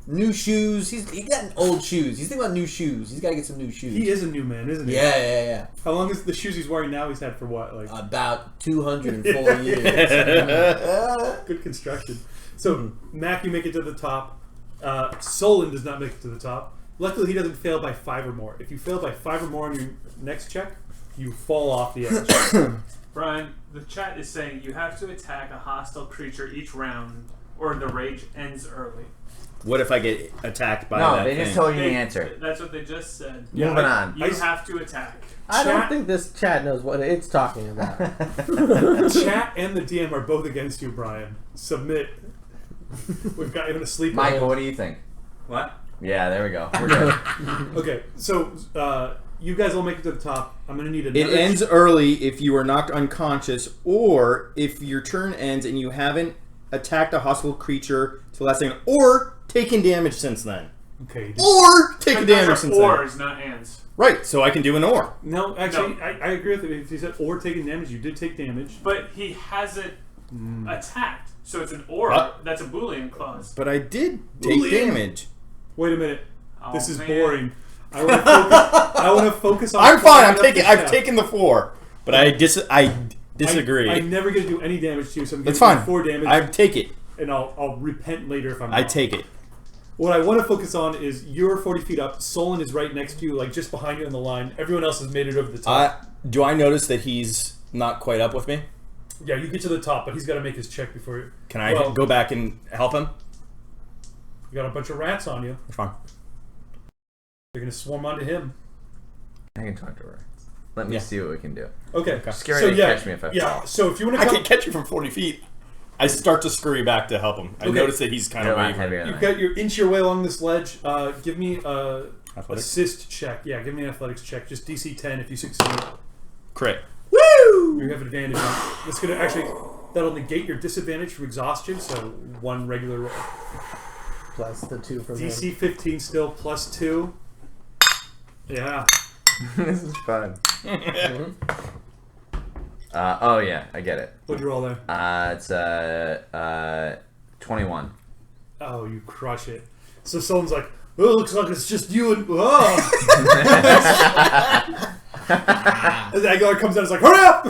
new shoes. He's got old shoes. He's thinking about new shoes. He's got to get some new shoes. He is a new man, isn't he? Yeah. How long is the shoes he's wearing now? He's had for what, like about 204 years. Good construction. So Mac, you make it to the top. Solon does not make it to the top. Luckily, he doesn't fail by 5 or more. If you fail by 5 or more on your next check, you fall off the edge. Brian, the chat is saying you have to attack a hostile creature each round, or the rage ends early. What if I get attacked by that No, they thing? just told you the answer. That's what they just said. Moving on. You have to attack. I don't think this chat knows what it's talking about. Chat and the DM are both against you, Brian. Submit. We've got him to sleep. Michael, what do you think? What? Yeah, there we go. We're good. Okay, so you guys all make it to the top. I'm gonna need It another. ends early if you are knocked unconscious, or if your turn ends and you haven't attacked a hostile creature to the last second, or taken damage since then. Okay. Or taken But those damage are since then. ors, not ands. Right, so I can do an or. No, actually, I agree with it. If you said or taking damage, you did take damage. But he hasn't attacked, so it's an or. That's a Boolean clause. But I did take Boolean. damage. Wait a minute. Oh, This is man. boring. I want to focus on. I'm fine. climbing up I've the taken the 4, but I disagree. I never get to do any damage to you, so I'm That's giving fine. you 4 damage. I take it. And I'll repent later if I'm I wrong. take it. What I want to focus on is you're 40 feet up. Solon is right next to you, like just behind you in the line. Everyone else has made it over the top. Do I notice that he's not quite up with me? Yeah, you get to the top, but he's got to make his check before you. Can I go back and help him? You got a bunch of rats on you. That's fine. They're going to swarm onto him. I can talk to her. Let me see what we can do. Okay. Scary so to yeah, catch me if I yeah. fall. So if you want I to can't catch you from 40 feet. I start to scurry back to help him. I notice that he's kind You're of a lot wavering. heavier than You've I got your inch your way along this ledge. Give me a Athletics? assist check. Yeah, give me an athletics check. Just DC 10 if you succeed. Crit. Woo! You have advantage. That's gonna actually that'll negate your disadvantage from exhaustion. So 1 regular roll. Plus the 2 from him. DC 15 still plus 2. Yeah. This is fun. Oh yeah, I get it. What'd you roll there? It's 21. Oh, you crush it. So someone's like, "Oh, it looks like it's just you and." Oh. And the Aguilar comes out and is like, "Hurry up!"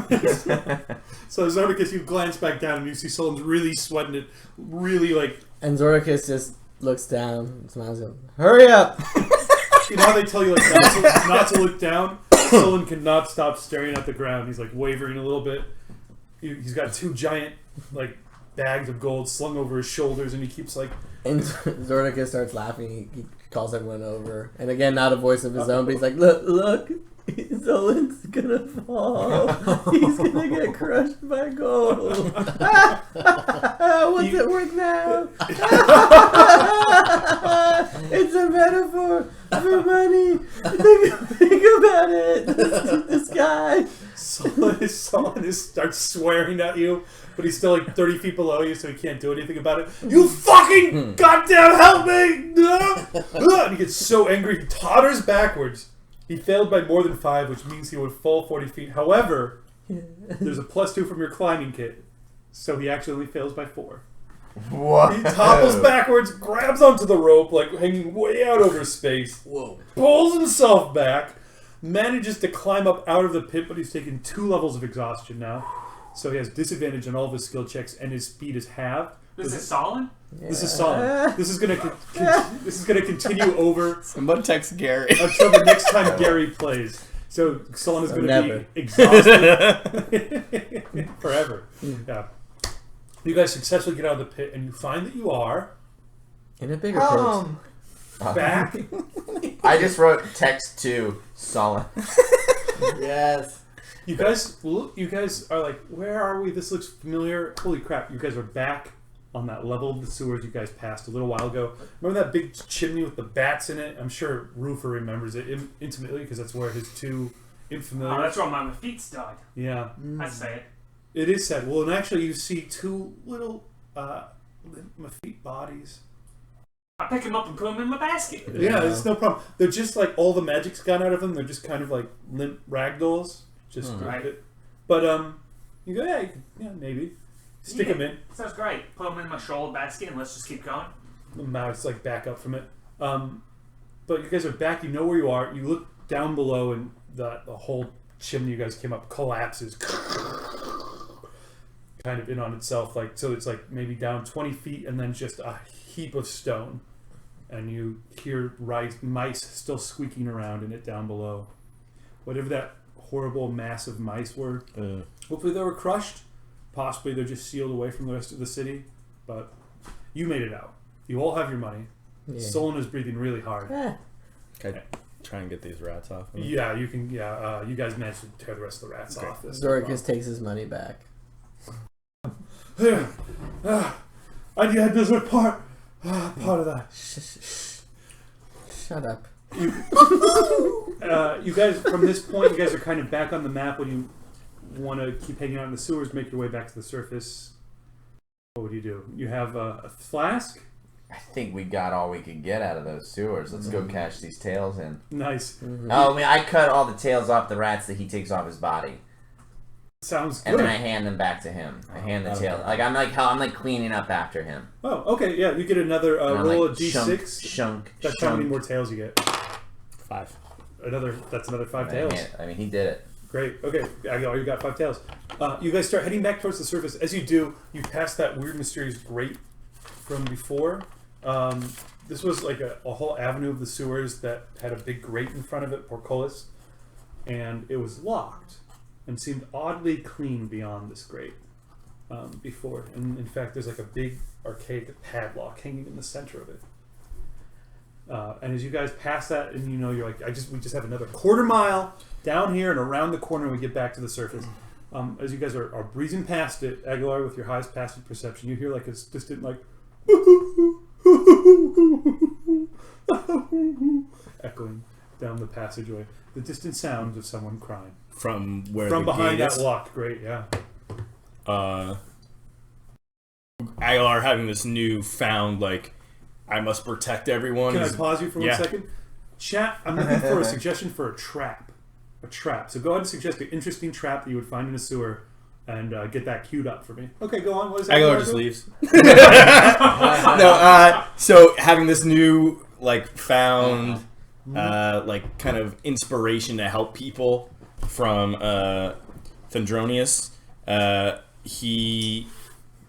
So Zordicus, you glance back down and you see Solon's really sweating it, really like. And Zordicus just looks down and smiles and goes, "Hurry up!" You know how they tell you like not to look down? Solon cannot stop staring at the ground. He's like wavering a little bit. He's got 2 giant like bags of gold slung over his shoulders, and he keeps like. And Zordicus starts laughing. He calls everyone over. And again, not a voice of his own, but he's like, look, Solon's gonna fall. He's gonna get crushed by gold. What's it worth now? It's a metaphor for money. Think about it. This guy. Solon starts swearing at you, but he's still like 30 feet below you, so he can't do anything about it. You fucking goddamn help me! And he gets so angry, he totters backwards. He failed by more than 5, which means he would fall 40 feet. However, there's a +2 from your climbing kit, so he actually only fails by 4. What? He topples backwards, grabs onto the rope, like hanging way out over space. Whoa. Pulls himself back, manages to climb up out of the pit, but he's taken 2 levels of exhaustion now. So he has disadvantage on all of his skill checks, and his speed is halved. This is Solon? This is solid. This is gonna continue over Someone text Gary. until the next time Gary plays. So Solon is gonna Never. be exhausted forever. Yeah. You guys successfully get out of the pit, and you find that you are In a bigger pit. back. I just wrote text to Solon. Yes. You guys are like, where are we? This looks familiar. Holy crap! You guys are back on that level of the sewers you guys passed a little while ago. Remember that big chimney with the bats in it? I'm sure Roofer remembers it intimately because that's where his 2 infamiliar. Oh, that's where my feet's dog. Yeah, I say it. it is sad. Well, and actually, you see 2 little Mafeet bodies. I pick him up and put him in my basket. Yeah, it's no problem. They're just like all the magic's gone out of them. They're just kind of like limp ragdolls. Just Right. But you go, yeah, maybe stick them in. Sounds great. Put him in my shoulder basket and let's just keep going. The mouth's like back up from it. But you guys are back. You know where you are. You look down below, and the whole chimney you guys came up collapses, kind of in on itself. Like so, it's like maybe down 20 feet, and then just a heap of stone. And you hear mice still squeaking around in it down below. Whatever that horrible mass of mice were. Hopefully they were crushed. Possibly they're just sealed away from the rest of the city. But you made it out. You all have your money. Yeah. Solon is breathing really hard. Can I try and get these rats off me? Yeah, you can. Yeah, you guys managed to tear the rest of the rats off. Zordicus takes his money back. I had this part of that. Shut up. You guys, from this point, you guys are kind of back on the map. Would you want to keep hanging out in the sewers, make your way back to the surface? What would you do? You have a flask? I think we got all we could get out of those sewers. Let's go cash these tails in. Nice. Oh, I mean, I cut all the tails off the rats that he takes off his body. Sounds good. And then I hand them back to him. I hand the tail. I'm like cleaning up after him. Oh, okay, yeah. You get another roll of d6. Shunk. That's how many more tails you get. 5. That's another 5 tails. I mean, he did it. Great. Okay, you got 5 tails. You guys start heading back towards the surface. As you do, you pass that weird, mysterious grate from before. This was like a whole avenue of the sewers that had a big grate in front of it, portcullis, and it was locked and seemed oddly clean beyond this grate before. And in fact, there's like a big archaic padlock hanging in the center of it. And as you guys pass that, and you know, you're like, we just have another quarter mile down here and around the corner when we get back to the surface. As you guys are breezing past it, Aguilar, with your highest passive perception, you hear like a distant like echoing down the passageway. The distant sounds of someone crying From where? from the behind gate that is? lock. Great, yeah. Aguilar having this newfound like, I must protect everyone. Can I pause you for 1 Yeah. second? Chat, I'm looking for a suggestion for a trap. A trap. So go ahead and suggest an interesting trap that you would find in a sewer and get that queued up for me. Okay, go on. What is that? Aguilar just leaves. No, so having this new like found like kind of inspiration to help people from Thundronius, he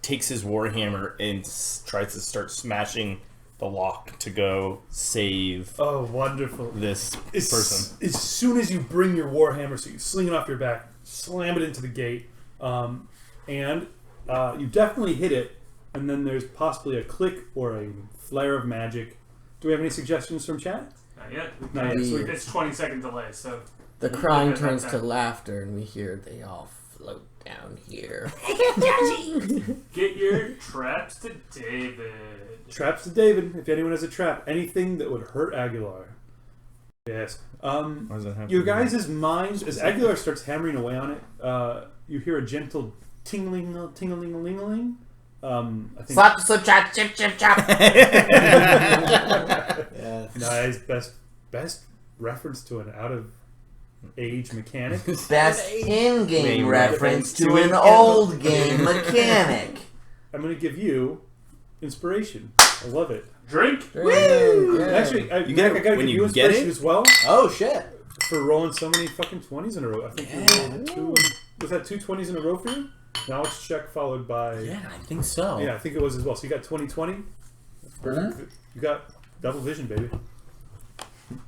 takes his warhammer and tries to start smashing the lock to go save Oh, wonderful. this person. As soon as you bring your warhammer, so you sling it off your back, slam it into the gate, and you definitely hit it, and then there's possibly a click or a flare of magic. Do we have any suggestions from chat? Not yet. Not yet. So It's 20-second delay, so The crying turns to laughter, and we hear they all float down here. get your traps to David. Traps to David. If anyone has a trap, anything that would hurt Aguilar. Yes. Why does that happen? Your guys' minds, as Aguilar starts hammering away on it, you hear a gentle tingling-a-ling-a-ling. I think. Slap, slip, chop, chip, chip, chop. Yeah. Nice. Best reference to an out-of-age mechanic. Best in-game Game reference to an old game mechanic. I'm going to give you inspiration. I love it. Drink. Woo! Actually, You Mac, get I got to when give you you get inspiration it? as well Oh shit! for rolling so many fucking 20s in a row. I think you rolled two. Was that 2 20s in a row for you? Knowledge check followed by. Yeah, I think so. Yeah, I think it was as well. So you got 20/20. That's perfect. You got double vision, baby.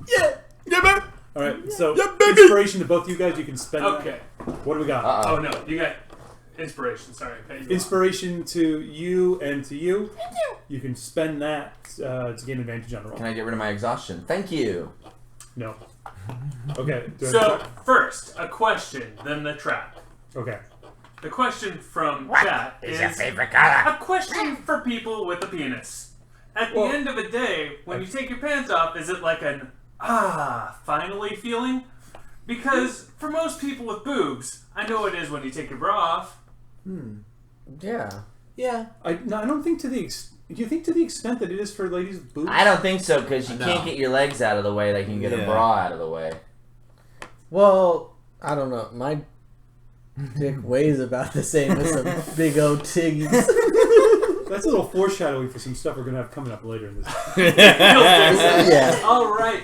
Yeah, man. All right. So Yeah, baby. inspiration to both you guys. You can spend. Okay. What do we got? Oh no, you got inspiration. Sorry, I cut you off. Inspiration to you and to you. You can spend that to gain advantage on the roll. Can I get rid of my exhaustion? Thank you. No. Okay. Do I So have a first, a question, then the trap. trap? Okay. The question from chat Is is your favorite color? a question for people with a penis. At the Well, end of a day, when you take your pants off, is it like an finally feeling? Because for most people with boobs, I know it is when you take your bra off. Yeah. Yeah. I don't think to the. Do you think to the extent that it is for ladies with boobs? I don't think so, because you No. can't get your legs out of the way like you can get Yeah. a bra out of the way. Well, I don't know. My dick weighs about the same as some big old tiggies. That's a little foreshadowing for some stuff we're gonna have coming up later in this. Yeah. All right,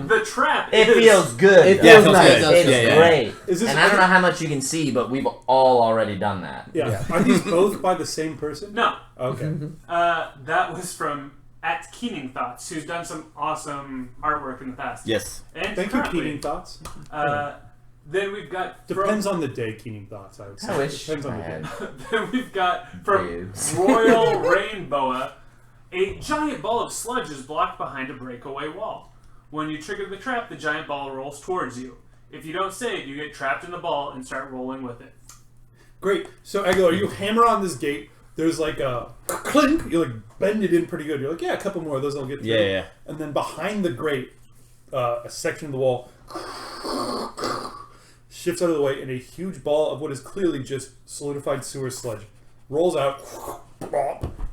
the trap. It is, feels good. It Yeah, feels it feels nice. good. It's Yeah. great. Is this- And I don't know how much you can see, but we've all already done that. Yeah. Yeah. Are these both by the same person? No, Okay. that was from at Keening Thoughts, who's done some awesome artwork in the past. Yes. And Thank you, currently, Keening Thoughts. Then we've got Depends on the day, Keening Thoughts, I would say. I wish Depends on I the had. day. Then we've got from Boobs. Royal Rainbow, a giant ball of sludge is blocked behind a breakaway wall. When you trigger the trap, the giant ball rolls towards you. If you don't save, you get trapped in the ball and start rolling with it. Great. So, Aguilar, you hammer on this gate. There's like a clink. You like bend it in pretty good. You're like, yeah, a couple more of those I'll get through. Yeah. And then behind the grate, a section of the wall, shifts out of the way, and a huge ball of what is clearly just solidified sewer sludge rolls out,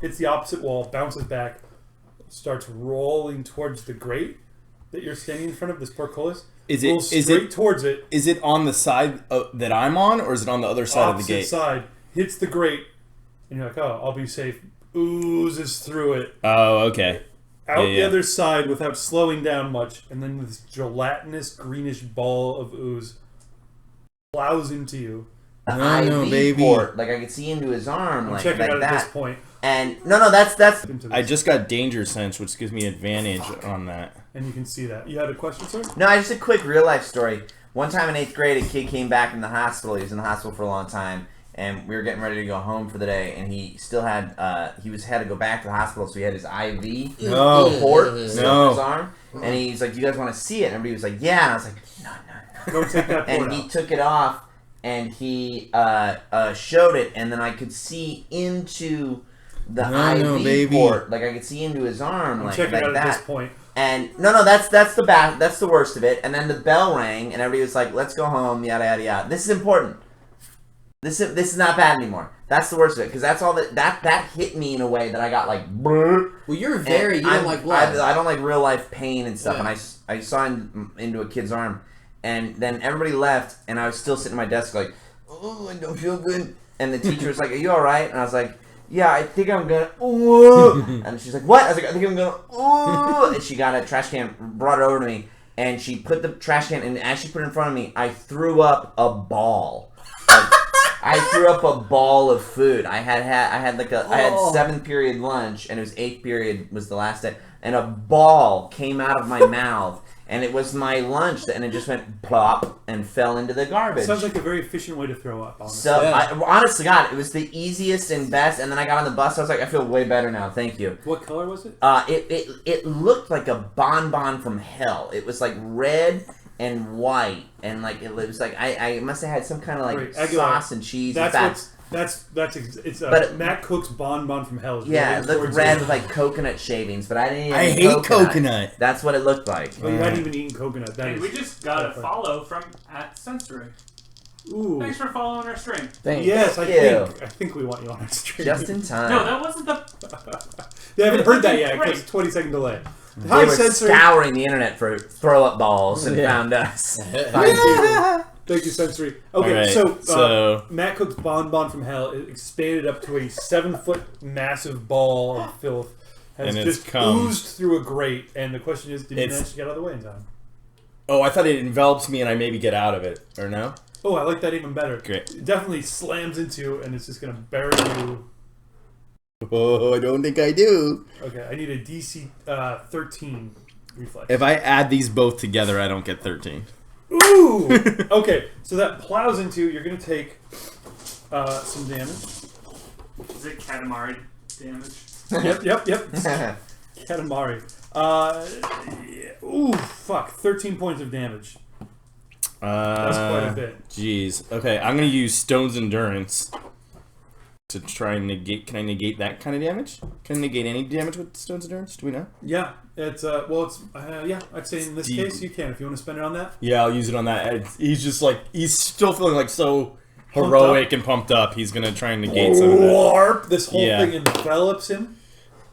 hits the opposite wall, bounces back, starts rolling towards the grate that you're standing in front of, this portcullis. Rolls straight towards it. Is it on the side that I'm on, or is it on the other side of the gate? Opposite side, hits the grate, and you're like, oh, I'll be safe. Oozes through it. Oh, okay. Out the other side without slowing down much, and then this gelatinous greenish ball of ooze plows into you. The IV port, like I could see into his arm, I'm checking out that. at this point. And that's. I just got danger sense, which gives me advantage on that. And you can see that. You had a question, sir? No, just a quick real life story. One time in 8th grade, a kid came back from the hospital. He was in the hospital for a long time, and we were getting ready to go home for the day. And he still had had to go back to the hospital, so he had his IV port still in his arm. And he's like, "Do you guys want to see it?" And everybody was like, "Yeah." And I was like, "No." Don't take that port And he took it off, and he showed it, and then I could see into the IV port, like I could see into his arm, I'm like checking out that. At this point. And that's the worst of it. And then the bell rang, and everybody was like, "Let's go home." Yada yada yada. This is important. This is not bad anymore. That's the worst of it, because that's all that hit me in a way that I got like. Brr, well, you don't like blood. I don't like real life pain and stuff, and I saw into a kid's arm, and then everybody left, and I was still sitting at my desk like, "Oh, I don't feel good." And the teacher was like, "Are you all right?" And I was like, "Yeah, I think I'm gonna." And she's like, "What?" I was like, "I think I'm gonna." And she got a trash can, brought it over to me, and she put the trash can, and as she put it in front of me, I threw up a ball. I threw up a ball of food. I had 7th period lunch, and it was 8th period was the last day, and a ball came out of my mouth, and it was my lunch, and it just went plop and fell into the garbage. Sounds like a very efficient way to throw up. Honestly. So, honest to God, it was the easiest and best. And then I got on the bus. I was like, I feel way better now. Thank you. What color was it? It looked like a bonbon from hell. It was like red and white, and like it was like I must have had some kind of like sauce and cheese. It's Matt Cook's bonbon from hell. Yeah, it looked red with like coconut shavings, but I didn't. I hate coconut. That's what it looked like. Well, you hadn't even eaten coconut. Hey, we just got a follow from @Sensory. Ooh. Thanks for following our stream. Thanks. Yes, I think we want you on our stream. Just in time. No, that wasn't the. They haven't heard that yet because 20-second delay. They Hi, were Sensory. scouring the internet for throw-up balls and found us. Thank you, Sensory. Okay, right, so Matt Cook's bonbon from hell is expanded up to a 7-foot massive ball of filth. Has just oozed through a grate, and the question is, did you manage to get out of the way in time? Oh, I thought it envelops me and I maybe get out of it, or no? Oh, I like that even better. Great. It definitely slams into you, and it's just going to bury you. Oh, I don't think I do. Okay, I need a DC 13 reflex. If I add these both together, I don't get 13. Ooh! Okay, so that plows into you. You're going to take some damage. Is it Katamari damage? Yep. Katamari. Ooh, fuck. 13 points of damage. That's quite a bit. Jeez. Okay, I'm going to use Stone's Endurance to try and negate. Can I negate that kind of damage? Can I negate any damage with Stone's Endurance? Do we know? Yeah, it's I'd say in this case you can if you want to spend it on that. Yeah, I'll use it on that. He's still feeling like so heroic and pumped up. He's gonna try and negate some of that. This whole thing envelops him.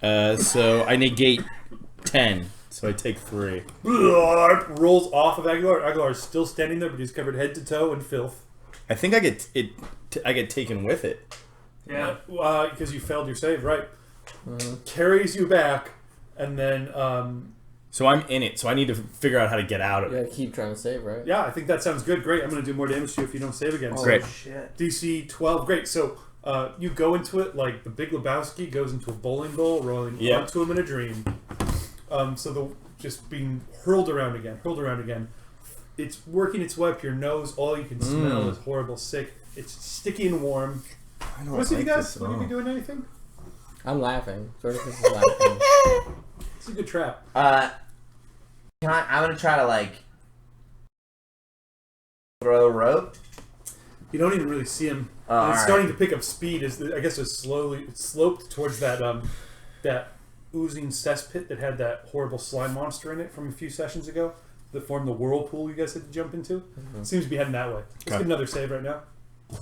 So I negate 10. So I take 3. Rolls off of Aguilar. Aguilar is still standing there, but he's covered head to toe in filth. I think I get taken with it. Yeah. Because you failed your save, right? Carries you back, and then. So I'm in it. So I need to figure out how to get out of it. Yeah, keep trying to save, right? Yeah, I think that sounds good. Great. I'm going to do more damage to you if you don't save again. Oh, great. Shit. DC 12. Great. So you go into it like the Big Lebowski goes into a bowling ball, rolling onto him in a dream. So just being hurled around again. It's working its way up your nose. All you can smell is horrible, sick. It's sticky and warm. I don't What like you guys? this. Would you be doing anything? I'm laughing. Verticus is laughing. It's a good trap. I'm gonna try to like throw a rope. You don't even really see him. Oh, it's starting to pick up speed. I guess it's sloped towards that oozing cesspit that had that horrible slime monster in it from a few sessions ago. that form the whirlpool you guys had to jump into. Seems to be heading that way. Let's get another save right now.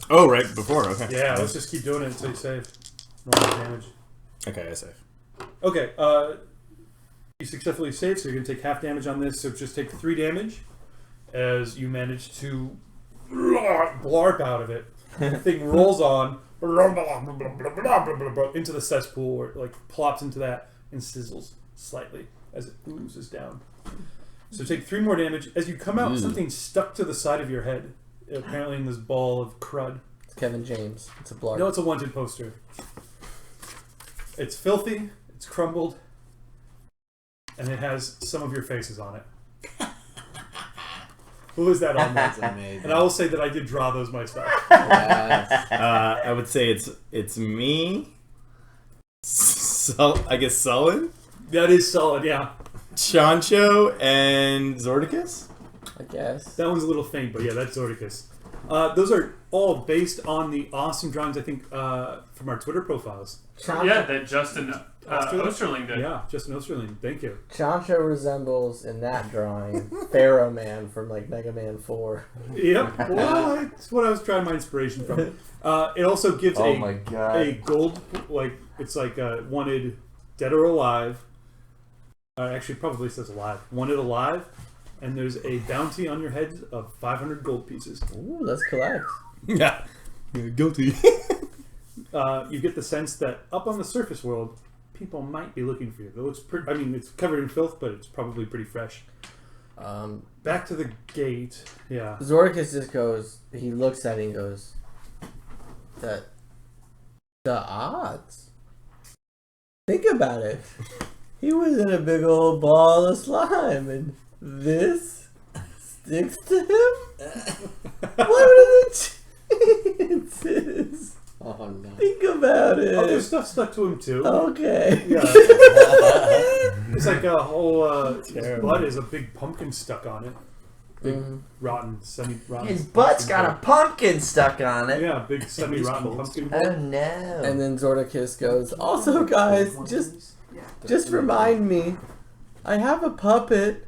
Oh, right before. Okay. Yeah, let's just keep doing it until you save. Normal damage. Okay, I save. Okay, you successfully saved, so you're going to take half damage on this, so just take 3 damage as you manage to blarp out of it. The thing rolls on into the cesspool, or it like plops into that and sizzles slightly as it oozes down. So take 3 more damage. As you come out, something stuck to the side of your head, apparently in this ball of crud. It's Kevin James. It's a blarp. No, it's a wanted poster. It's filthy, it's crumbled, and it has some of your faces on it. Who is that on there? That's amazing. And I will say that I did draw those myself. Yes. I would say it's me. I guess Sullen, That is solid, yeah. Chancho, and Zordicus. I guess. That one's a little faint, but yeah, that's Zordicus. Those are all based on the awesome drawings, I think, from our Twitter profiles. Yeah, that Justin Osterling did. Yeah, Justin Osterling. Thank you. Chancho resembles, in that drawing, Pharaoh Man from like Mega Man 4. Yep. Well, that's what I was trying my inspiration from. It also gives a gold, like, it's like wanted dead or alive. Actually, probably says alive. Wanted alive. And there's a bounty on your head of 500 gold pieces. Ooh, let's collect. Yeah. Guilty. You get the sense that up on the surface world, people might be looking for you. It looks pretty. I mean, it's covered in filth, but it's probably pretty fresh. Back to the gate. Yeah. Zordicus just goes, he looks at it and goes, the odds? Think about it. He was in a big old ball of slime, and this sticks to him? What are the chances? Oh no. Think about it. Other stuff stuck to him too. Okay. Yeah. It's like a whole. His butt is a big pumpkin stuck on it. Big rotten, semi-rotten. His butt's got a pumpkin stuck on it. Yeah, big semi-rotten pumpkin. Oh no. And then Zordicus goes, also guys, just remind me, I have a puppet.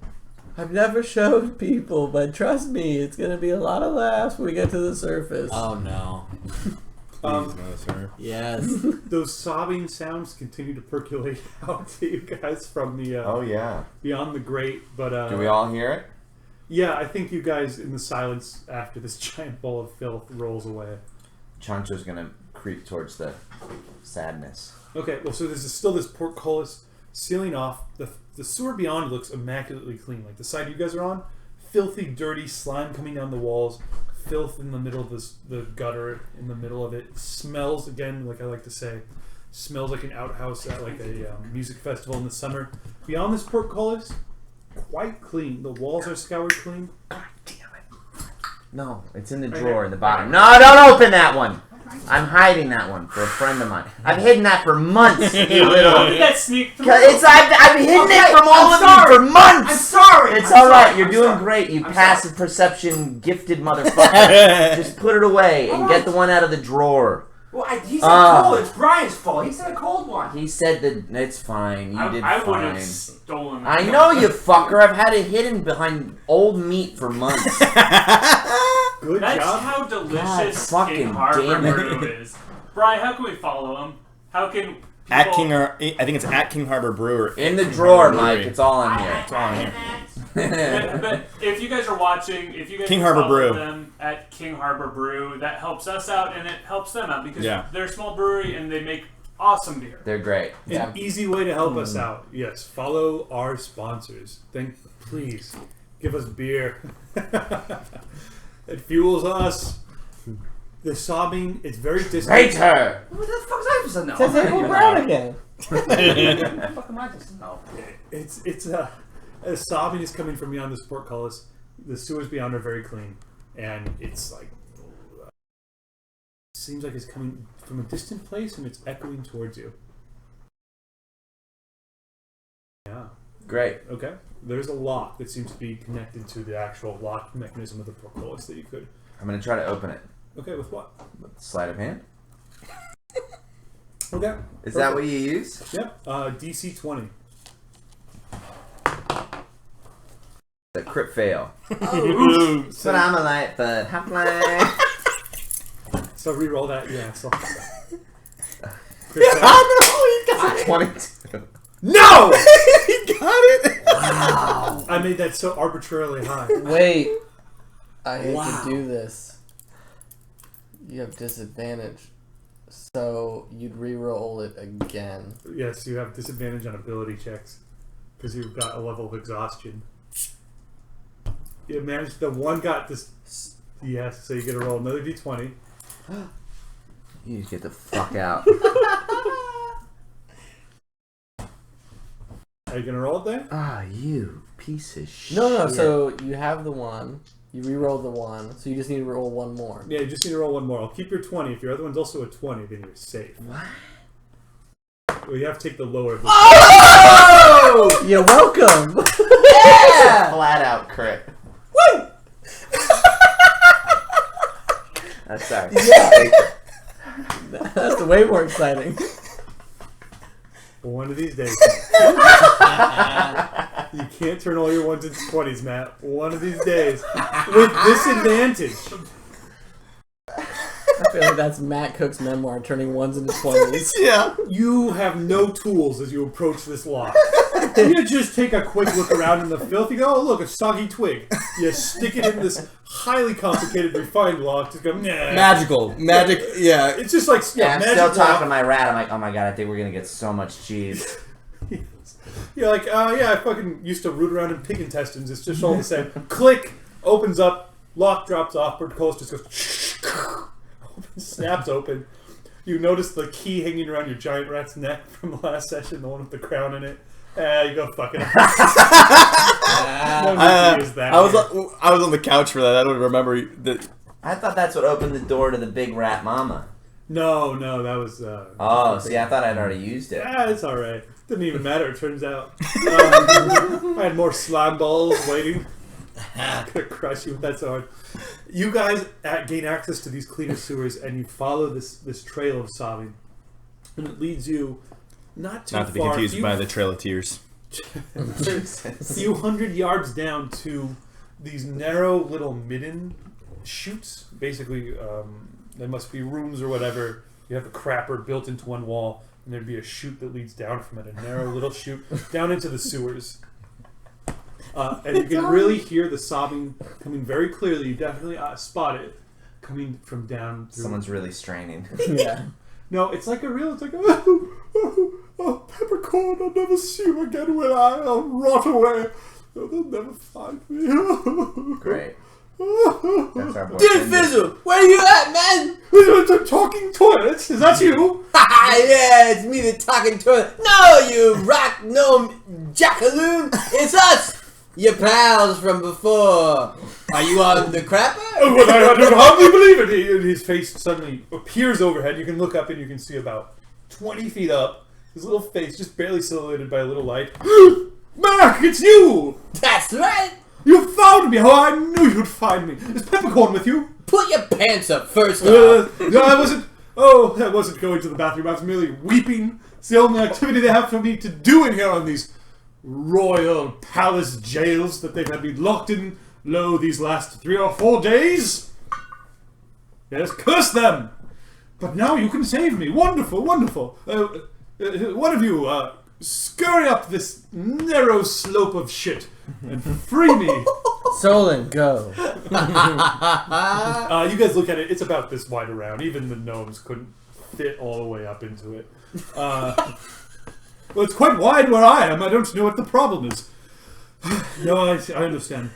I've never showed people, but trust me, it's gonna be a lot of laughs when we get to the surface. Oh no. Yes. Those sobbing sounds continue to percolate out to you guys from the beyond the grate. But do we all hear it? Yeah, I think you guys in the silence after this giant ball of filth rolls away. Chancho's gonna creep towards the sadness. Okay, well, so there's still this portcullis sealing off. The sewer beyond looks immaculately clean. Like the side you guys are on, filthy, dirty slime coming down the walls, filth in the middle of the gutter in the middle of it. Smells, again, like I like to say, smells like an outhouse at like a music festival in the summer. Beyond this portcullis, quite clean. The walls are scoured clean. God damn it. No, it's in the drawer in the bottom. No, don't open that one. I'm hiding that one for a friend of mine. I've hidden that for months. How did that sneak through? I've hidden it from all of you for months. I'm sorry. It's all right. You're doing great. You passive perception gifted motherfucker. Just put it away and get the one out of the drawer. Well, he said cold. It's Brian's fault. He said a cold one. He said that it's fine. You did I fine. would have stolen I know, you fucker. I've had it hidden behind old meat for months. Good That's job. how delicious God King fucking Harbor damn it. Brew is. Brian, how can we follow him? How can people... I think it's at King Harbor Brewer. In the drawer, Mike. It's all in here. It's all in here. but if you guys are watching, if you guys King can Harbor follow Brew. them at King Harbor Brew, that helps us out and it helps them out because Yeah. they're a small brewery and they make awesome beer. They're great. An easy way to help us out. Yes, follow our sponsors. Please give us beer. It fuels us. The sobbing, it's very distant. Rate her. What the fuck is I supposed to know? Says April Brown again. What the fuck am I supposed to know? It's a sobbing is coming from beyond this portcullis. The sewers beyond are very clean, and it's like seems like it's coming from a distant place and it's echoing towards you. Yeah. Great. Okay. There's a lock that seems to be connected to the actual lock mechanism of the portcullis that you could. I'm gonna try to open it. Okay, with what? With sleight of hand. Okay. Is that what you use? Yep. DC 20. The crit fail. Oh, But I'm a light, but half light. so re-roll that, you asshole. I know, he got 22. No! He got it! Wow. I made that so arbitrarily high. Wait. I hate to do this. You have disadvantage. So you'd re-roll it again. Yes, you have disadvantage on ability checks because you've got a level of exhaustion. You managed. The one got this. Yes, so you get to roll another d20. You just get the fuck out. Are you gonna roll it then? Ah, you piece of shit. No. So you have the one. You re-roll the one. So you just need to roll one more. Yeah, you just need to roll one more. I'll keep your 20. If your other one's also a 20, then you're safe. What? Well, you have to take the lower. Oh! You're welcome. Yeah! Flat out crit. Woo! I'm sorry. Yeah. That's way more exciting. One of these days. You can't turn all your 1s into 20s, Matt. One of these days. With disadvantage. I feel like that's Matt Cook's memoir, turning 1s into 20s. Yeah. You have no tools as you approach this lock. You just take a quick look around in the filth. You go, oh, look, a soggy twig. You stick it in this highly complicated, refined lock. Just go, nah. Magic, yeah. It's just like, Yeah, I'm magic still talking lock. to my rat. I'm like, oh my god, I think we're gonna get so much cheese. You're like, yeah, I fucking used to root around in pig intestines. It's just all the same. Click, opens up, lock drops off, Coast just goes, snaps open. You notice the key hanging around your giant rat's neck from the last session, the one with the crown in it. You go fucking up. I was on the couch for that. I don't remember that. I thought that's what opened the door to the big rat mama. No, that was... Oh, see, I thought I'd already used it. It's alright. Didn't even matter, it turns out. I had more slime balls waiting. Gonna crush you with that sword. You guys gain access to these cleaner sewers, and you follow this trail of sobbing. And it leads you not too far. Not to be confused by the Trail of Tears. A few hundred yards down to these narrow little midden chutes. Basically, there must be rooms or whatever. You have a crapper built into one wall, and there'd be a chute that leads down from it, a narrow little chute down into the sewers. And you can really hear the sobbing coming very clearly. You definitely spot it coming from down through. Someone's really straining. Yeah. No, it's like oh, peppercorn, I'll never see you again when I'll rot away. Oh, they'll never find me. Great. That's our boy. Dude, Fizzle, where you at, man? The talking toilets? Is that you? Yeah, it's me, the talking toilet. No, you rock gnome jackaloon. It's us, your pals from before. Are you on the crapper? Oh, well, I don't hardly believe it. And his face suddenly appears overhead. You can look up and you can see about 20 feet up. His little face just barely silhouetted by a little light. Mac, it's you! That's right. You found me! Oh, I knew you'd find me. Is Peppercorn with you? Put your pants up first off. No, I wasn't. Oh, I wasn't going to the bathroom. I was merely weeping. It's the only activity they have for me to do in here on these royal palace jails that they've had me locked in, these last 3 or 4 days. Yes, curse them! But now you can save me. Wonderful, wonderful. One of you, scurry up this narrow slope of shit and free me. Solon, go. You guys look at it. It's about this wide around. Even the gnomes couldn't fit all the way up into it. Well, it's quite wide where I am. I don't know what the problem is. No, I understand.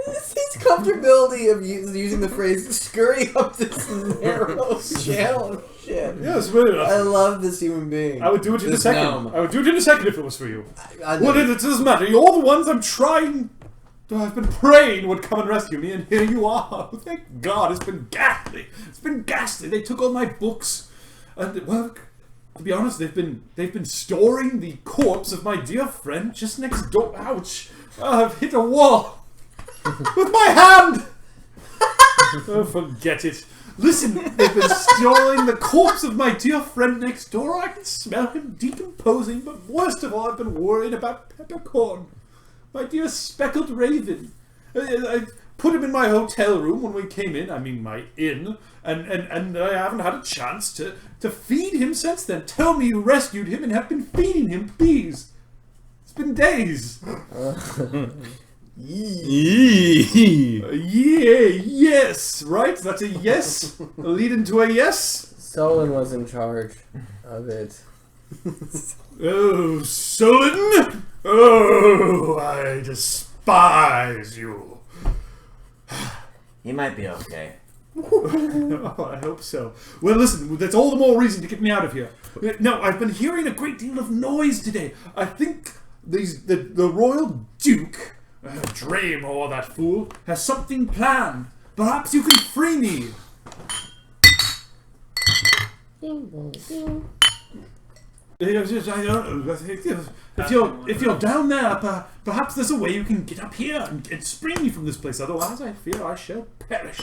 His comfortability of using the phrase "scurry up this narrow channel" of shit. Yes, really. I love this human being. I would do it in a This second. gnome. I would do it in a second if it was for you. I Well, it doesn't matter. You're the ones I'm trying. I've been praying would come and rescue me, and here you are. Thank God, it's been ghastly. It's been ghastly. They took all my books, and well, to be honest, they've been storing the corpse of my dear friend just next door. Ouch! I've hit a wall with my hand. Oh, forget it. Listen, they've been storing the corpse of my dear friend next door. I can smell him decomposing, but worst of all, I've been worried about Peppercorn. My dear speckled raven. I put him in my hotel room when we came in. I mean, my inn. And I haven't had a chance to feed him since then. Tell me you rescued him and have been feeding him, please. It's been days. Yes, right? That's a yes. A lead into a yes. Solon was in charge of it. Oh, Solon! Oh, I despise you. He might be okay. Oh, I hope so. Well, listen, that's all the more reason to get me out of here. No, I've been hearing a great deal of noise today. I think the Royal Duke, Draymore, that fool, has something planned. Perhaps you can free me. I don't know. If you're down there, perhaps there's a way you can get up here and spring me from this place. Otherwise, I fear I shall perish.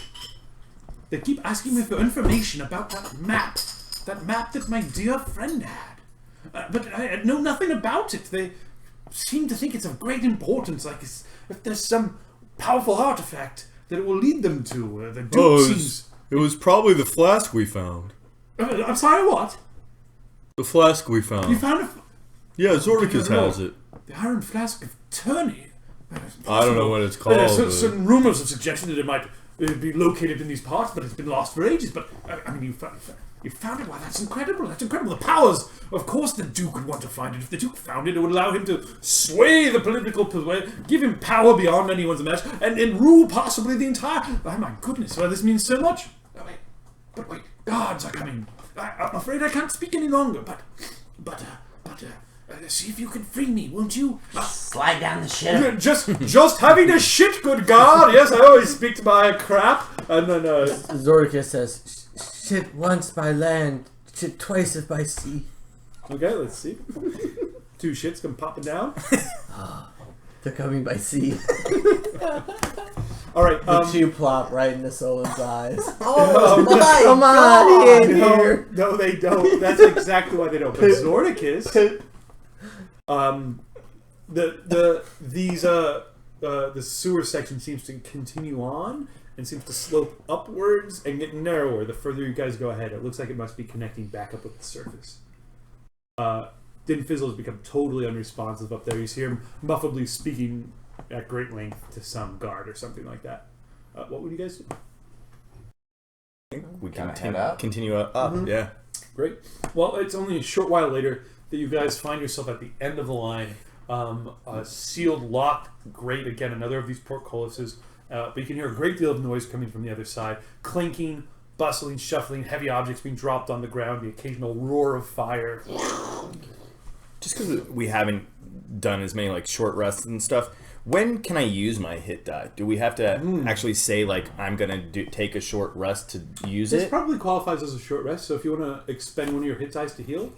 They keep asking me for information about that map that my dear friend had. But I know nothing about it. They seem to think it's of great importance, like if there's some powerful artifact that it will lead them to. The Duke seems... It was probably the flask we found. I'm sorry, what? The flask we found. You found a... Yeah, Zordicus has it. The Iron Flask of Tourney. I don't know what it's called. There's certain rumors have suggested that it might be located in these parts, but it's been lost for ages. But, I mean, you found it. Why, that's incredible. That's incredible. The powers. Of course the Duke would want to find it. If the Duke found it, it would allow him to sway the political persuasion, give him power beyond anyone's imagination, and rule possibly the entire... Oh, my goodness. Well, this means so much. But wait. Guards are coming. I'm afraid I can't speak any longer, but see if you can free me, won't you? Slide down the ship. Just having a shit, good God. Yes, I always speak to my crap. And then, Zordicus says, shit once by land, shit twice if by sea. Okay, let's see. Two shits come popping down. They're coming by sea. All right. The two plop right into Solon's eyes. Oh my Come on, God. he ain't here. No, they don't. That's exactly why they don't. But Zordicus, the sewer section seems to continue on and seems to slope upwards and get narrower the further you guys go ahead. It looks like it must be connecting back up with the surface. Din Fizzle has become totally unresponsive up there. You hear him muffledly speaking at great length to some guard or something like that. What would you guys do? I think we Kinda can head up. continue up. Yeah. Great. Well, it's only a short while later that you guys find yourself at the end of the line. A sealed, locked grate. Again, another of these portcullises. But you can hear a great deal of noise coming from the other side. Clinking, bustling, shuffling, heavy objects being dropped on the ground, the occasional roar of fire. Just because we haven't done as many like short rests and stuff, when can I use my hit die? Do we have to actually say like I'm gonna take a short rest to use This it? probably qualifies as a short rest, so if you want to expend one of your hit dice to heal,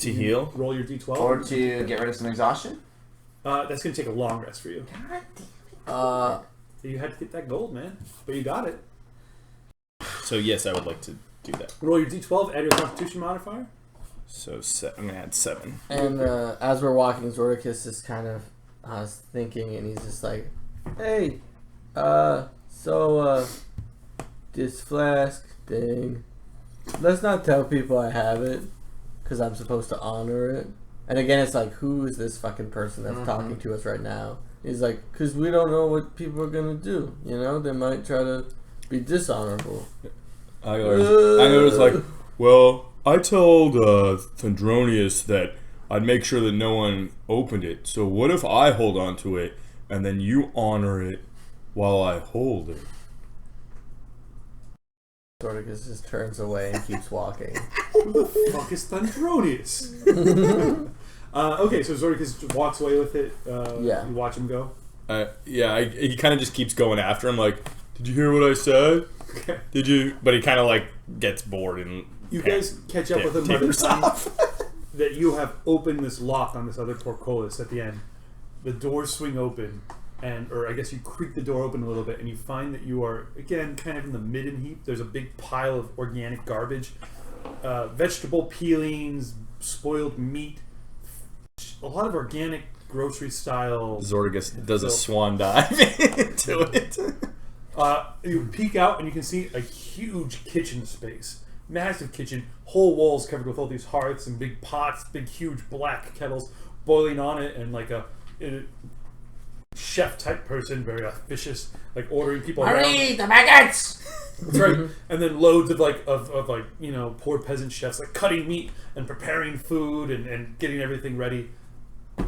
roll your d12. Or to get rid of some exhaustion? That's going to take a long rest for you. You had to get that gold, man, but you got it. So yes, I would like to do that. Roll your d12, add your constitution modifier. So I'm gonna add 7. And as we're walking, Zordicus is kind of thinking, and he's just like, hey, this flask thing, let's not tell people I have it, because I'm supposed to honor it. And again, it's like, who is this fucking person that's talking to us right now? He's like, because we don't know what people are going to do, you know? They might try to be dishonorable. I was like, well, I told Thundronius that I'd make sure that no one opened it. So what if I hold on to it and then you honor it while I hold it? Zordicus just turns away and keeps walking. Who the fuck is Thundronius? Okay, so Zordicus just walks away with it. Yeah. You watch him go. He kind of just keeps going after him. Like, did you hear what I said? Okay. Did you? But he kind of like gets bored and You guys catch up with him by the time that you have opened this lock on this other portcullis at the end. The doors swing open, or I guess you creak the door open a little bit, and you find that you are, again, kind of in the midden heap. There's a big pile of organic garbage, vegetable peelings, spoiled meat, a lot of organic grocery style. Zorgus does a swan dive into it. You peek out and you can see a huge kitchen space. Massive kitchen, whole walls covered with all these hearths and big pots, big huge black kettles boiling on it, and like a chef type person, very officious, like ordering people around. Hurry, the maggots! That's right. And then loads of poor peasant chefs like cutting meat and preparing food and getting everything ready.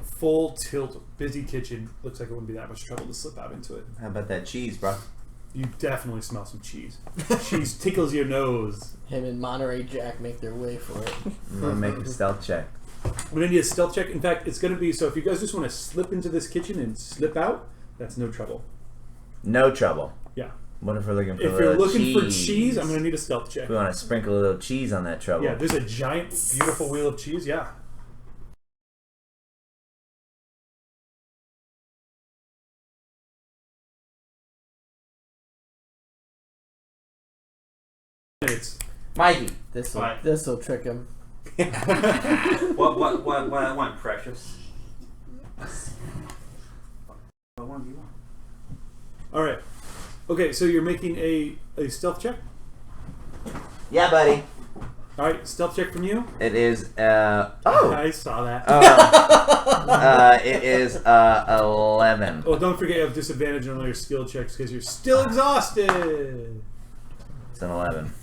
Full tilt, busy kitchen. Looks like it wouldn't be that much trouble to slip out into it. How about that cheese, bro? You definitely smell some cheese. Cheese tickles your nose. Him and Monterey Jack make their way for it. I'm gonna make a stealth check. We're gonna need a stealth check. In fact, it's gonna be so if you guys just want to slip into this kitchen and slip out, that's no trouble. No trouble. Yeah. What if we're looking for If a you're little looking for cheese? cheese, I'm gonna need a stealth check. We want to sprinkle a little cheese on that trouble. Yeah, there's a giant, beautiful wheel of cheese. Yeah. It's Mikey. This What? will trick him. What precious? What one do you want? all right. Okay, so you're making a stealth check. Yeah, buddy. All right, stealth check from you. It is. I saw that. It is 11. Well, don't forget you have disadvantage on all your skill checks because you're still exhausted. It's an 11.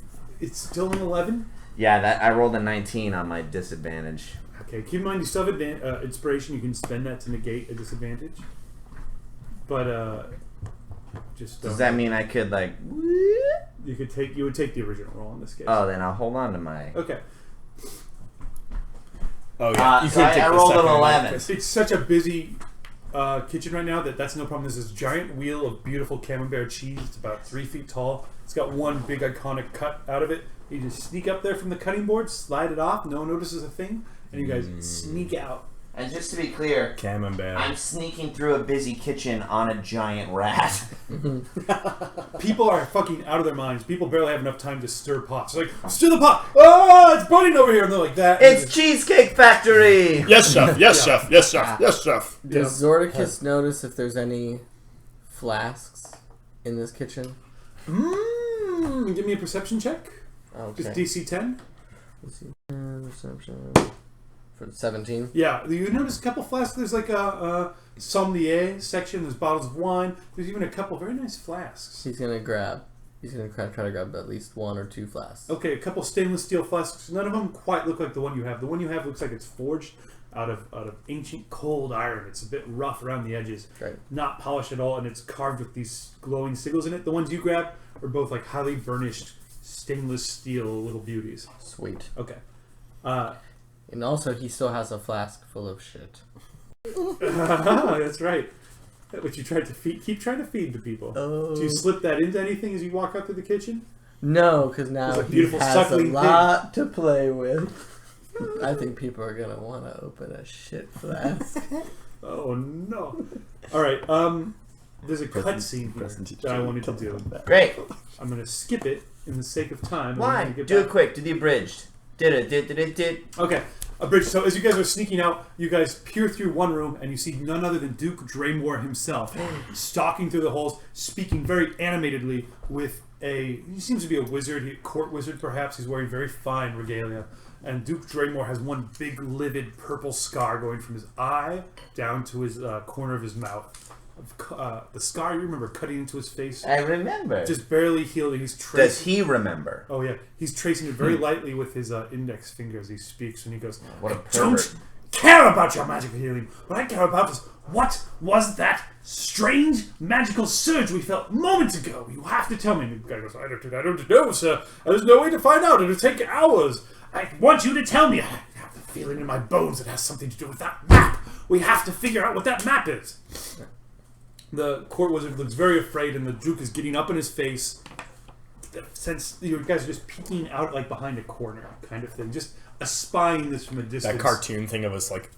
It's still an 11. Yeah, that I rolled a 19 on my disadvantage. Okay, keep in mind you still have inspiration. You can spend that to negate a disadvantage. But just Does that mean I could like? you would take the original roll in this case. Oh, then I'll hold on to my. Okay. Oh yeah, you So can't take I the rolled an second one. 11. It's such a busy kitchen right now that's no problem. There's this giant wheel of beautiful camembert cheese. It's about 3 feet tall. It's got one big iconic cut out of it. You just sneak up there from the cutting board, slide it off. No one notices a thing, and you guys sneak out. And just to be clear, Camembert. I'm sneaking through a busy kitchen on a giant rat. People are fucking out of their minds. People barely have enough time to stir pots. They're like, stir the pot! Oh, it's burning over here! And they're like that. It's Cheesecake Factory! Yes, chef. Yes, chef. Yes, chef. Yes, chef. Does Zordicus notice if there's any flasks in this kitchen? Give me a perception check. Okay. It's DC 10. Perception. For 17. Yeah, you notice a couple flasks. There's like a sommelier section. There's bottles of wine. There's even a couple very nice flasks. He's gonna try to grab at least 1 or 2 flasks. Okay, a couple stainless steel flasks. None of them quite look like the one you have. The one you have looks like it's forged out of ancient cold iron. It's a bit rough around the edges, Right. not polished at all, and it's carved with these glowing sigils in it. The ones you grab are both like highly burnished stainless steel little beauties. Sweet. Okay. And also, he still has a flask full of shit. That's right. Which you tried to keep trying to feed to people. Oh. Do you slip that into anything as you walk out through the kitchen? No, because now There's a he beautiful has a suckling lot to play with. I think people are gonna want to open a shit flask. Oh no! All right. There's a cutscene here that I wanted to do. Great. I'm gonna skip it in the sake of time. and Why? I'm gonna get Do it back. quick. Do the abridged. Did. Okay. A bridge. So as you guys are sneaking out, you guys peer through one room and you see none other than Duke Draymore himself, stalking through the halls, speaking very animatedly with he seems to be a wizard, a court wizard perhaps. He's wearing very fine regalia. And Duke Draymore has one big livid purple scar going from his eye down to his corner of his mouth. The scar, you remember, cutting into his face? I remember. Just barely healed. He's tracing. Does he remember? Oh yeah, he's tracing it very lightly with his index finger as he speaks, and he goes, What a "I don't pervert." care about your magical healing. What I care about is what was that strange magical surge we felt moments ago. You have to tell me." And the guy goes, I don't know, sir. There's no way to find out. It'll take hours. I want you to tell me. I have the feeling in my bones it has something to do with that map. We have to figure out what that map is. The court wizard looks very afraid, and the Duke is getting up in his face. Since you guys are just peeking out like behind a corner, kind of thing, just espying this from a distance. That cartoon thing of us like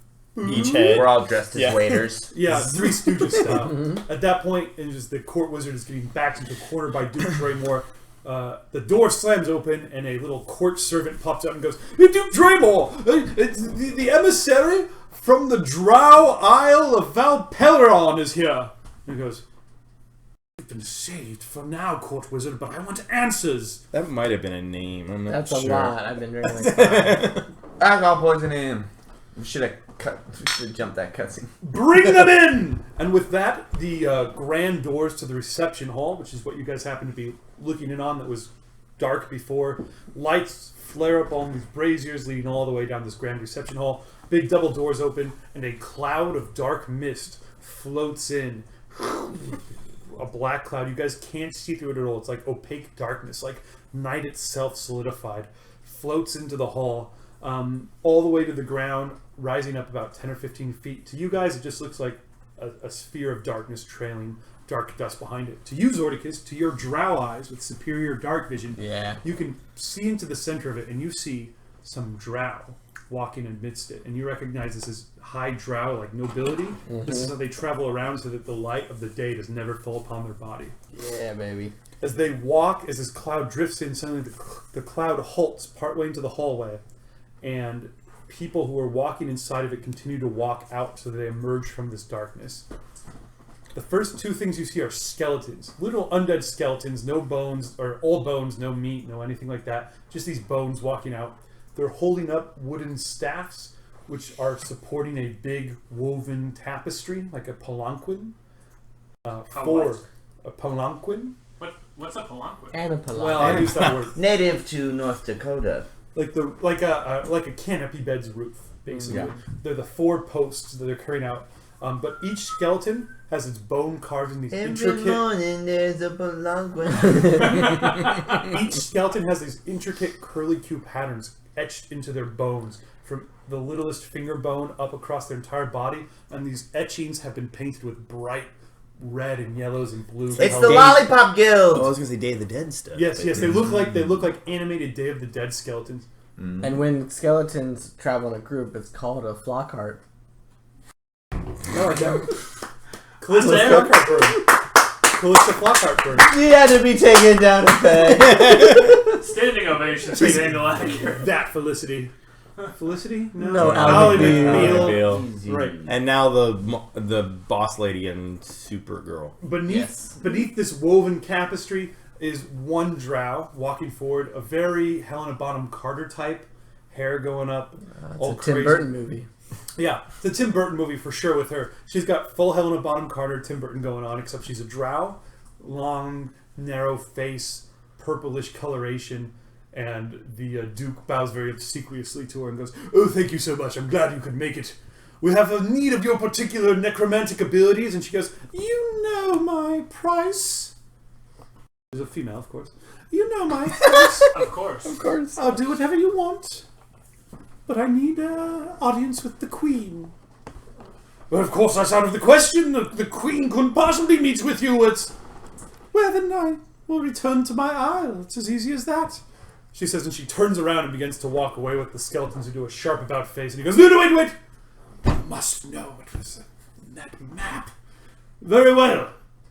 each head. We're all dressed as Yeah. waiters. Yeah, Three Stooges style. At that point, and just the court wizard is getting backed into a corner by Duke Draymore. The door slams open, and a little court servant pops up and goes, "Duke Draymore, it's the emissary from the Drow Isle of Valpelleron is here. And he goes, "You've been saved for now, court wizard, but I want answers." That might have been a name. I'm not That's sure. a lot. I've been drinking like 5. Alcohol poisoning. We should have jumped that cutscene. Bring them in! And with that, the grand doors to the reception hall, which is what you guys happen to be looking in on, that was dark before, lights flare up on these braziers leading all the way down this grand reception hall. Big double doors open, and a cloud of dark mist floats in. A black cloud. You guys can't see through it at all. It's like opaque darkness, like night itself solidified. Floats into the hall, all the way to the ground, rising up about 10 or 15 feet. To you guys, it just looks like a sphere of darkness trailing dark dust behind it. To you, Zordicus, to your drow eyes with superior dark vision, you can see into the center of it, and you see some drow walking amidst it. And you recognize this as high drow, like nobility. This is how they travel around so that the light of the day does never fall upon their body. Yeah, baby. As they walk, as this cloud drifts in, suddenly the cloud halts partway into the hallway, and people who are walking inside of it continue to walk out so that they emerge from this darkness. The first two things you see are skeletons. Little undead skeletons, no bones, or old bones, no meat, no anything like that. Just these bones walking out. They're holding up wooden staffs, which are supporting a big woven tapestry, like a palanquin. A palanquin? What's a palanquin? And a palanquin. Well, I use that word. Native to North Dakota. Like a canopy bed's roof, basically. Yeah. They're the 4 posts that they're carrying out. But each skeleton has its bone carved in these intricate... morning there's a palanquin. Each skeleton has these intricate curly-Q patterns etched into their bones, from the littlest finger bone up across their entire body, and these etchings have been painted with bright red and yellows and blues. It's the Lollipop Guild. Oh, I was gonna say Day of the Dead stuff. Yes, they look like animated Day of the Dead skeletons. And when skeletons travel in a group, it's called a Flockhart. Callista Flockhart bird. Callista Flockhart bird. She had to be taken down a peg. Standing ovation to Daniel Acker. That Felicity. Felicity? No, Ally McBeal. McBeal. Right. And now the boss lady and Supergirl. Beneath this woven tapestry is one drow walking forward, a very Helena Bonham Carter type, hair going up, all It's a Tim crazy. Burton movie. Yeah, it's a Tim Burton movie for sure with her. She's got full Helena Bonham Carter, Tim Burton going on, except she's a drow. Long, narrow face, purplish coloration, and the Duke bows very obsequiously to her and goes, "Oh, thank you so much. I'm glad you could make it. We have a need of your particular necromantic abilities." And she goes, "You know my price." There's a female, of course. "You know my price." Of course. Of course. "I'll do whatever you want. But I need an audience with the Queen." "Well, of course, that's out of the question. The Queen couldn't possibly meet with you. Well, then I will return to my isle. It's as easy as that," she says, and she turns around and begins to walk away with the skeletons who do a sharp about face. And he goes, "No, wait. You must know what was in that map." "Very well.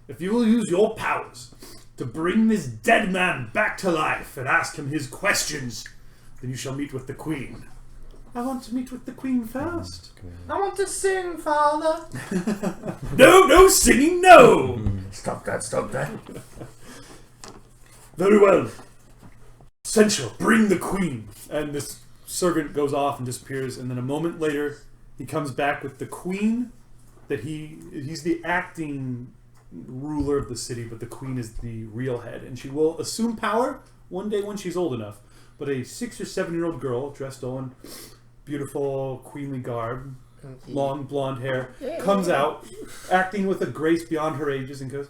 If you will use your powers to bring this dead man back to life and ask him his questions, then you shall meet with the Queen." "I want to meet with the Queen first." I want to sing, Father. No singing, no! Stop that. "Very well. Central, bring the Queen." And this servant goes off and disappears, and then a moment later, he comes back with the Queen. That he's the acting ruler of the city, but the Queen is the real head, and she will assume power one day when she's old enough. But a 6 or 7-year-old girl dressed all in beautiful queenly garb, long blonde hair, comes out acting with a grace beyond her ages and goes,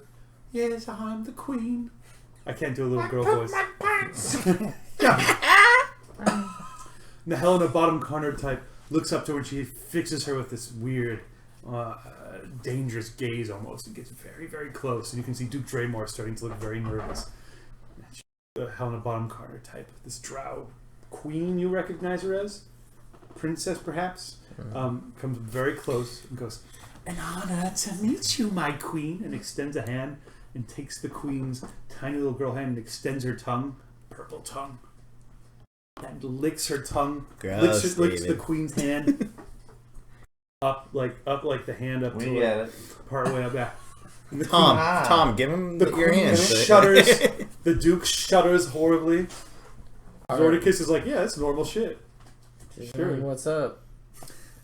"Yes, I'm the Queen." I can't do a little girl voice. The Helena Bottom Carter type looks up to her and she fixes her with this weird, dangerous gaze almost, and gets very, very close. And you can see Duke Draymore starting to look very nervous. The Helena Bottom Carter type, this drow queen, you recognize her as? Princess, perhaps? Comes very close and goes, "An honor to meet you, my queen," and extends a hand and takes the queen's tiny little girl hand and extends her tongue, purple tongue, and licks her tongue, licks the queen's hand. up like the hand up We to get like, it. part way up back. And the Tom, give him the your queen hand. shudders. The Duke shudders horribly. Zordicus is like, yeah, it's normal shit. Sure. What's up?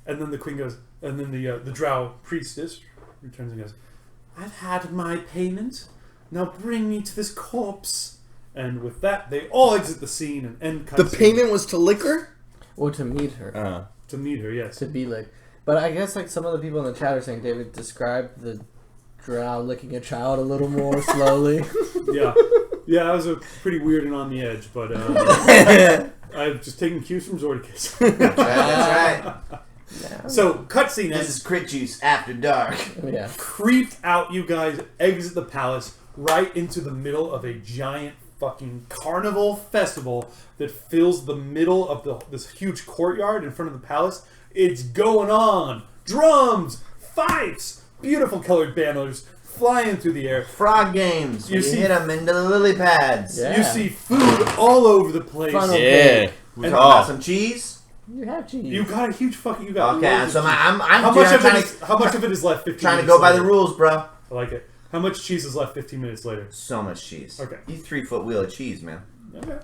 And then the queen goes, and then the drow priestess returns and goes, I've had my payment. Now bring me to this corpse. And with that, they all exit the scene and end cutscene. The payment was to liquor? Or to meet her. To meet her, yes. To be like. But I guess like some of the people in the chat are saying, David, describe the drow licking a child a little more slowly. Yeah, that was a pretty weird and on the edge, but I've just taken cues from Zordicus. That's right. Yeah. So, cutscene This ends. is CritJuice After Dark. Yeah. Creeped out, you guys exit the palace right into the middle of a giant fucking carnival festival that fills the middle of this huge courtyard in front of the palace. It's going on. Drums, fifes, beautiful colored banners flying through the air. Frog games. You You see- hit them into the lily pads. Yeah. You see food all over the place. Funnel Yeah. We And- talking about some cheese? You have cheese. You got a huge fucking. You got. Okay, loads so of cheese. I'm How dude, much I'm of trying it is? How much of it is left? 15 trying to minutes go by the later? rules, bro. I like it. How much cheese is left 15 minutes later? So much cheese. Okay. You 3-foot wheel of cheese, man. Okay.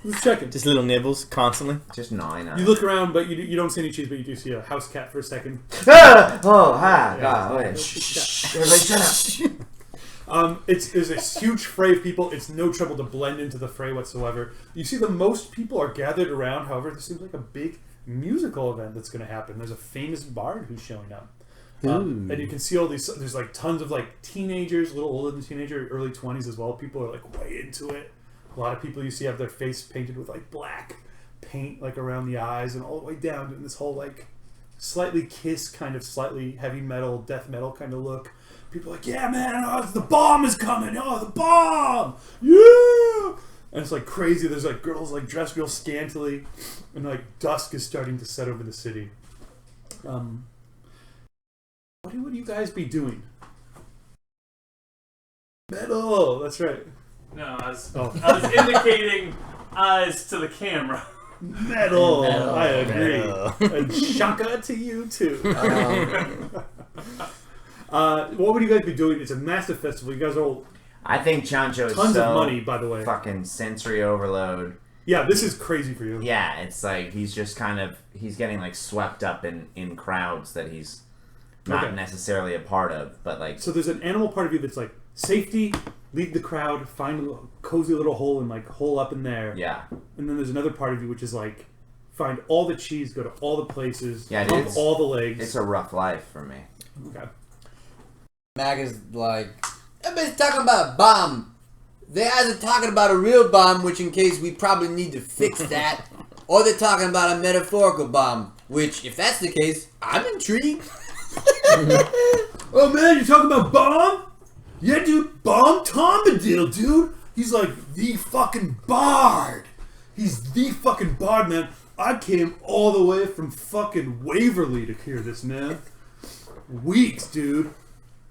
Let's check it. Just little nibbles constantly. Just gnawing on You it. look around, but you don't see any cheese, but you do see a house cat for a second. Oh, hi. Yeah. God, wait. Shh. Everybody shut up. There's a huge fray of people. It's no trouble to blend into the fray whatsoever. You see the most people are gathered around. However, this seems like a big musical event that's going to happen. There's a famous bard who's showing up. And you can see all these, there's like tons of like teenagers, a little older than teenager, early 20s as well. People are like way into it. A lot of people you see have their face painted with like black paint like around the eyes and all the way down to this whole like slightly Kiss kind of slightly heavy metal, death metal kind of look. People are like, yeah man, the bomb is coming, oh the bomb, yeah! And it's like crazy. There's like girls like dressed real scantily and like dusk is starting to set over the city. What would you guys be doing? Metal, that's right. No, I was indicating eyes to the camera. Metal, Metal. I agree. Metal. And shaka to you too. What would you guys be doing? It's a massive festival. You guys are all I think Chancho is tons so of money, by the way. fucking sensory overload. Yeah, this is crazy for you. Yeah, it's like he's just kind of he's getting like swept up in crowds that he's not Okay. necessarily a part of, but like So there's an animal part of you that's like safety, lead the crowd, find a cozy little hole and like hole up in there. yeah. And then there's another part of you which is like find all the cheese, go to all the places, Yeah, pump it's- all the legs. It's a rough life for me. Okay. Mag is like, everybody's talking about a bomb. They either talking about a real bomb, which in case we probably need to fix that, or they're talking about a metaphorical bomb, which if that's the case, I'm intrigued. Oh man, you're talking about Bomb? Yeah, dude, Bomb Tombadil, dude. He's like the fucking bard. He's the fucking bard, man. I came all the way from fucking Waverly to hear this, man. Weeks, dude.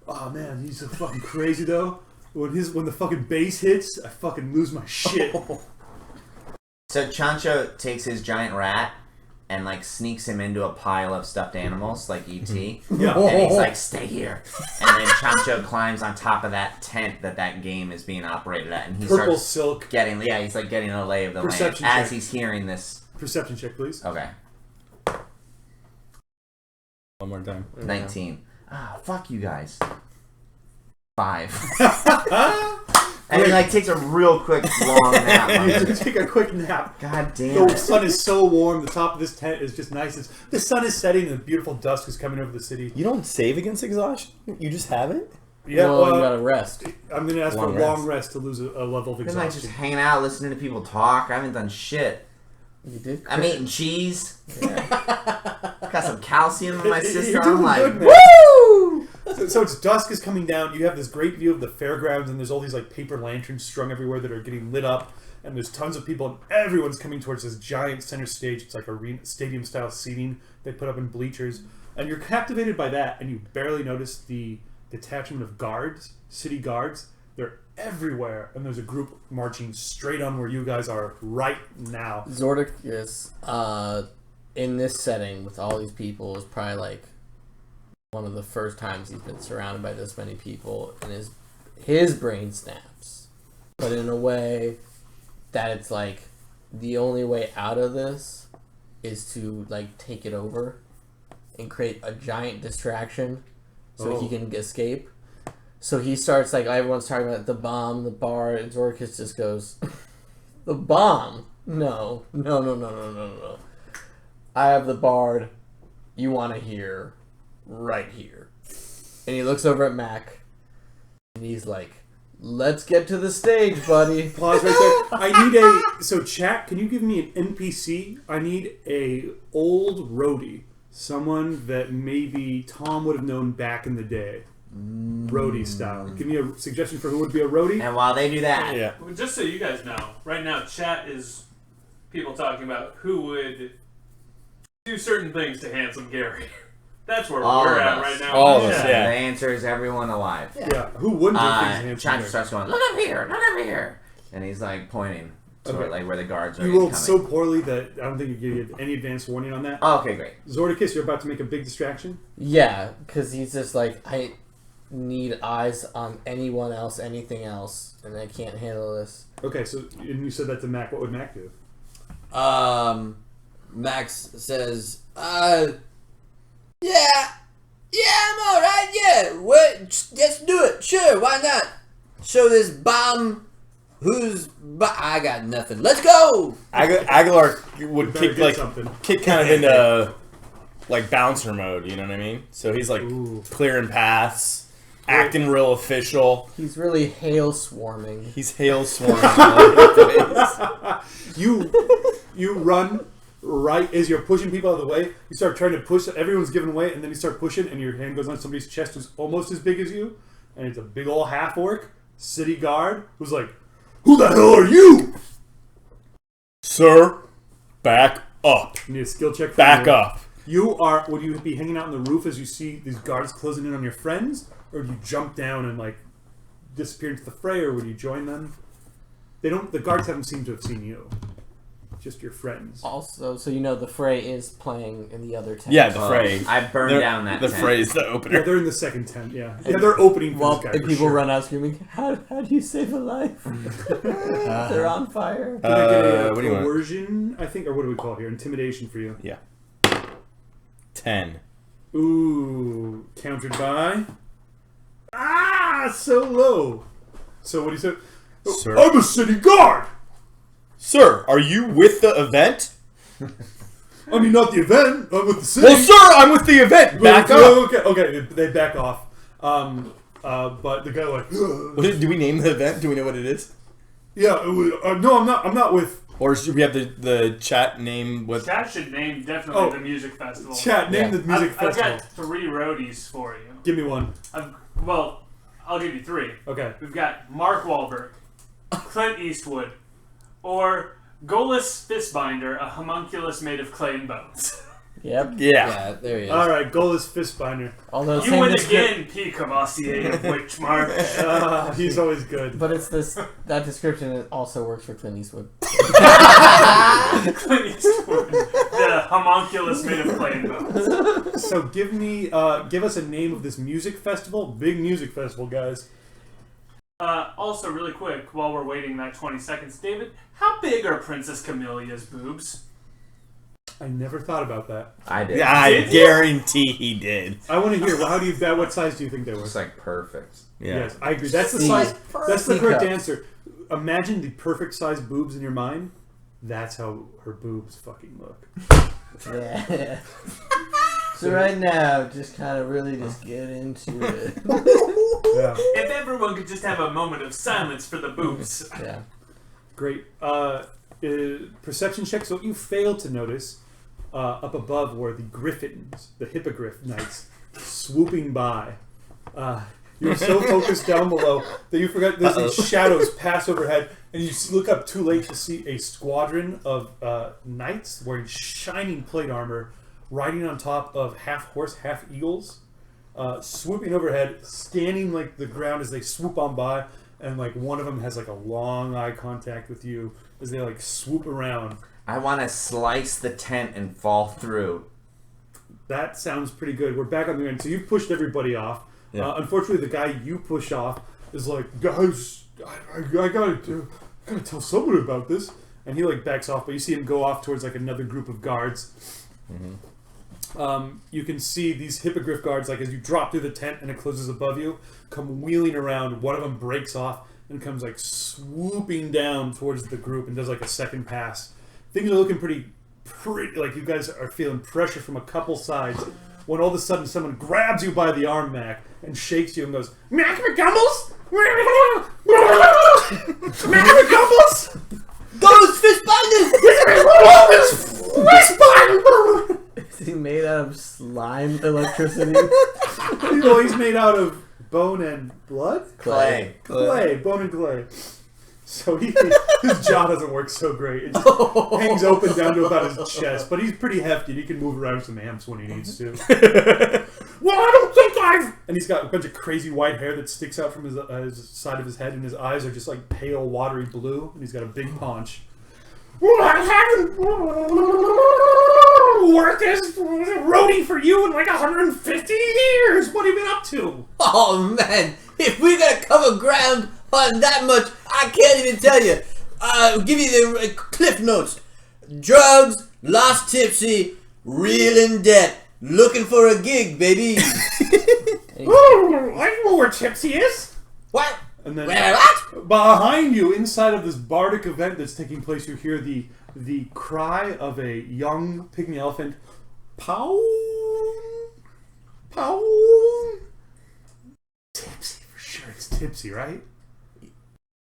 Oh man, he's so fucking crazy though. When the fucking bass hits, I fucking lose my shit. So Chancho takes his giant rat and like sneaks him into a pile of stuffed animals like E.T. Yeah. And he's like, stay here. And then Chancho climbs on top of that tent that game is being operated at, and he Purple starts silk. he's like getting a lay of the land Perception as check. he's hearing this. Perception check, please. Okay, One more time. 19. Ah, fuck you guys. 5. And he like takes a real quick long nap. on You it. take a quick nap. God damn The it. sun is so warm. The top of this tent is just nice. The sun is setting and beautiful dusk is coming over the city. You don't save against exhaustion? You just have it? Yeah, well, you well, gotta rest. I'm going to ask for a Long long rest to lose a level of I've been like exhaustion. just hanging out, listening to people talk. I haven't done shit. You did. I'm eating cheese. Got some calcium in my You're system. doing I'm like, good, man. woo! So it's dusk is coming down. You have this great view of the fairgrounds, and there's all these like paper lanterns strung everywhere that are getting lit up. And there's tons of people, and everyone's coming towards this giant center stage. It's like arena, stadium-style seating they put up in bleachers, and you're captivated by that. And you barely notice the detachment of guards, city guards. They're everywhere, and there's a group marching straight on where you guys are right now. Zordicus, in this setting with all these people, is probably like one of the first times he's been surrounded by this many people, and his brain snaps, but in a way that it's like the only way out of this is to like take it over and create a giant distraction so he can escape. So he starts like everyone's talking about the bomb, the bar, and Zorkis just goes, "The bomb? No. I have the bard you want to hear right here." And he looks over at Mac, and he's like, "Let's get to the stage, buddy." Pause right there. I need so chat, can you give me an NPC? I need a old roadie. Someone that maybe Tom would have known back in the day. Roadie style. Give me a suggestion for who would be a roadie. And while they do that, Yeah. Just so you guys know, right now chat is people talking about who would do certain things to Handsome Gary. That's where All we're of at us. right now. All of us, the yeah. answer is everyone alive. Yeah. Who wouldn't do things to Chad him? starts going, look over here, and he's like pointing toward like where the guards are. You rolled coming. so poorly that I don't think you give you any advance warning on that. Oh, okay, great. Zordicus, you're about to make a big distraction. Yeah, because he's just like, I need eyes on anyone else, anything else, and I can't handle this. Okay, so and you said that to Mac. What would Mac do? Max says, yeah, I'm alright, yeah. Let's do it. Sure, why not? Show this bomb I got nothing. Let's go! Aguilar would Better kick get like something. kick kind of into like bouncer mode. You know what I mean? So he's like Ooh. clearing paths, acting real official. He's really hail swarming. He's hail swarming all over the place. You run right as you're pushing people out of the way. You start trying to push. Everyone's giving way, and then you start pushing, and your hand goes on somebody's chest who's almost as big as you, and it's a big old half orc city guard who's like, "Who the hell are you?" Sir, back up. You need a skill check. Back up. Would you be hanging out on the roof as you see these guards closing in on your friends, or do you jump down and like disappear into the fray, or would you join them? The guards haven't seemed to have seen you. Just your friends. Also, so you know the fray is playing in the other tent. Yeah, the fray. I burned down that The tent. fray is the Yeah, opener. they're in the second tent. Yeah, they're opening for Well, this guy. and for people sure. run out screaming, how do you save a life? They're on fire. Can I get a what do you want? coercion, I think, or what do we call it here? Intimidation for you. Yeah. 10. Ooh, countered by. So low. So what do you say? Sir. I'm a city guard. Sir, are you with the event? I mean, not the event. I'm with the city. Well, sir, I'm with the event. Back up. Okay. They back off. But the guy like, Do we name the event? Do we know what it is? yeah. No, I'm not. I'm not with. Or should we have the chat name with... Chat should name definitely the music festival. Chat. Name the music I've festival. got 3 roadies for you. Give me one. I'll give you 3. Okay. We've got Mark Wahlberg, Clint Eastwood, or Golas Fistbinder, a homunculus made of clay and bones. Yep. Yeah. Yeah, there he is. All right. Golas Fistbinder. Although You win again, P. Cavassier of Witchmark. He's always good. But it's that description also works for Clint Eastwood. Clint Eastwood, the homunculus made of clay and bones. So give us a name of this music festival. Big music festival, guys. Also, really quick, while we're waiting that 20 seconds, David, how big are Princess Camellia's boobs? I never thought about that. I did. I guarantee he did. I want to hear. Well, what size do you think they were? It's like perfect. Yeah. Yes, I agree. That's the C. size. That's the C correct cup. answer. Imagine the perfect size boobs in your mind. That's how her boobs fucking look. Yeah. So right now, just kind of really just get into it. Yeah. If everyone could just have a moment of silence for the boobs. Yeah. Great. Perception check. So what you failed to notice up above were the griffins, the hippogriff knights, swooping by. You were so focused down below that you forgot there's these shadows pass overhead, and you look up too late to see a squadron of knights wearing shining plate armor, riding on top of half horse, half eagles, swooping overhead, scanning like the ground as they swoop on by, and like one of them has like a long eye contact with you as they like swoop around. I want to slice the tent and fall through. That sounds pretty good. We're back on the end. So you've pushed everybody off. Yeah. Unfortunately, the guy you push off is like, guys, I gotta tell someone about this. And he like backs off, but you see him go off towards like another group of guards. You can see these hippogriff guards, like as you drop through the tent and it closes above you, come wheeling around. One of them breaks off and comes like swooping down towards the group and does like a second pass. Things are looking pretty like you guys are feeling pressure from a couple sides when all of a sudden someone grabs you by the arm, Mac, and shakes you and goes, Mac McGumbles! Mac McGumbles! Ghost fist binders! Is he made out of slime electricity? No, he's made out of bone and blood? Clay. Bone and clay. So his jaw doesn't work so great. It just hangs open down to about his chest, but he's pretty hefty and he can move around some amps when he needs to. Well, I don't think And he's got a bunch of crazy white hair that sticks out from his side of his head, and his eyes are just like pale, watery blue, and he's got a big paunch. Well, I haven't worked as a roadie for you in like 150 years. What have you been up to? Oh man, if we gotta cover ground on that much, I can't even tell you. I'll give you the cliff notes. Drugs, lost tipsy, real in debt, looking for a gig, baby. Oh, I know where Tipsy is. What? And then What? behind you, inside of this bardic event that's taking place, you hear the cry of a young pygmy elephant. Pow! Pow! Tipsy, for sure. It's Tipsy, right?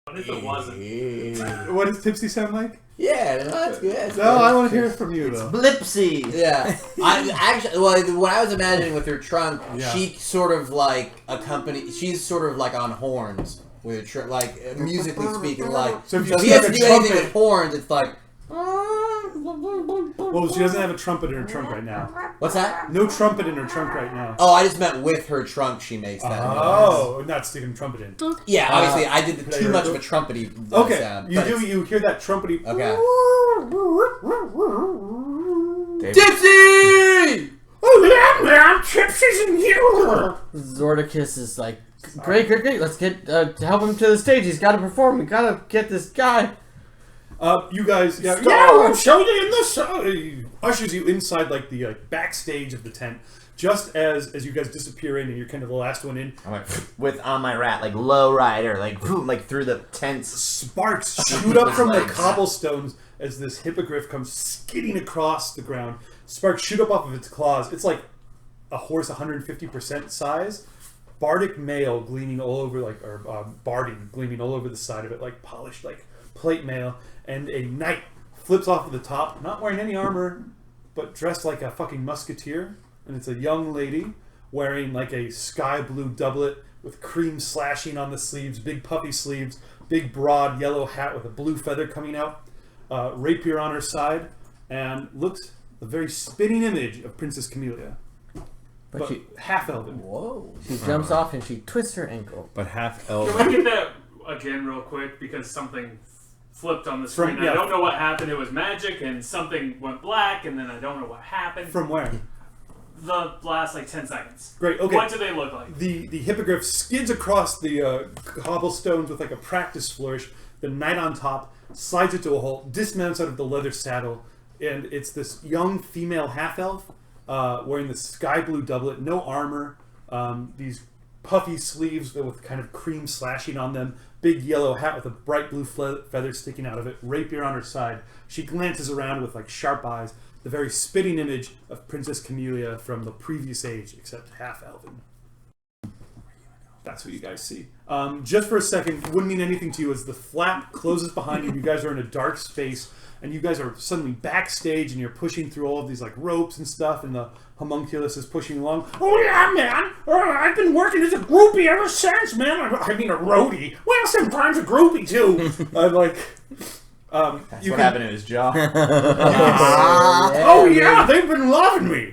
What if it wasn't? What does Tipsy sound like? Yeah, no, that's good. That's No, good. I want to hear it from you, though. Blipsy. Yeah, I actually, well, what I was imagining with her trunk, Yeah. she sort of like she's sort of like on horns with her trunk, like musically speaking, like. So if you if he has take to a do anything trumpet- with horns, it's like. Well, she doesn't have a trumpet in her trunk right now. What's that? No trumpet in her trunk right now. Oh, I just meant with her trunk, she makes that. Oh, not sticking a trumpet in. Yeah, obviously, I did could I too hear much it? of a trumpety Okay, sound. you but do. it's- You hear that trumpety. Okay. David. Tipsy! Oh yeah, man, Tipsy's in here. Zordicus is like, great. Let's get help him to the stage. He's got to perform. We gotta get this guy. You guys, yeah, I'll show you in this. Ushers you inside like the backstage of the tent. Just as you guys disappear in, and you're kind of the last one in. I'm like, with on my rat, like low rider, like through the tents. Sparks shoot up from the Legs. cobblestones as this hippogriff comes skidding across the ground. Sparks shoot up off of its claws. It's like a horse 150% size. Bardic mail gleaming all over, barding gleaming all over the side of it, like polished, like plate mail. And a knight flips off of the top, not wearing any armor, but dressed like a fucking musketeer. And it's a young lady wearing like a sky blue doublet with cream slashing on the sleeves, big puffy sleeves, big broad yellow hat with a blue feather coming out, rapier on her side, and looks a very spitting image of Princess Camellia. But she- half elven. Whoa. She jumps off and she twists her ankle. But half elf. Can we get that again real quick? Because something flipped on the screen. yeah. I don't know what happened. It was magic, and something went black, and then I don't know what happened. From where? The last, 10 seconds. Great, okay. What do they look like? The hippogriff skids across the cobblestones with like a practice flourish. The knight on top slides it to a halt, dismounts out of the leather saddle, and it's this young female half-elf wearing the sky blue doublet, no armor, these puffy sleeves with kind of cream slashing on them, big yellow hat with a bright blue feather sticking out of it, rapier on her side. She glances around with like sharp eyes, the very spitting image of Princess Camellia from the previous age, except half-elven. That's what you guys see. Just for a second, it wouldn't mean anything to you as the flap closes behind you. You guys are in a dark space, and you guys are suddenly backstage, and you're pushing through all of these like ropes and stuff, and the homunculus is pushing along. Oh yeah, man! I've been working as a groupie ever since, man. I mean a roadie. Well, sometimes a groupie too. That's what happened to his jaw. Oh yeah, they've been loving me.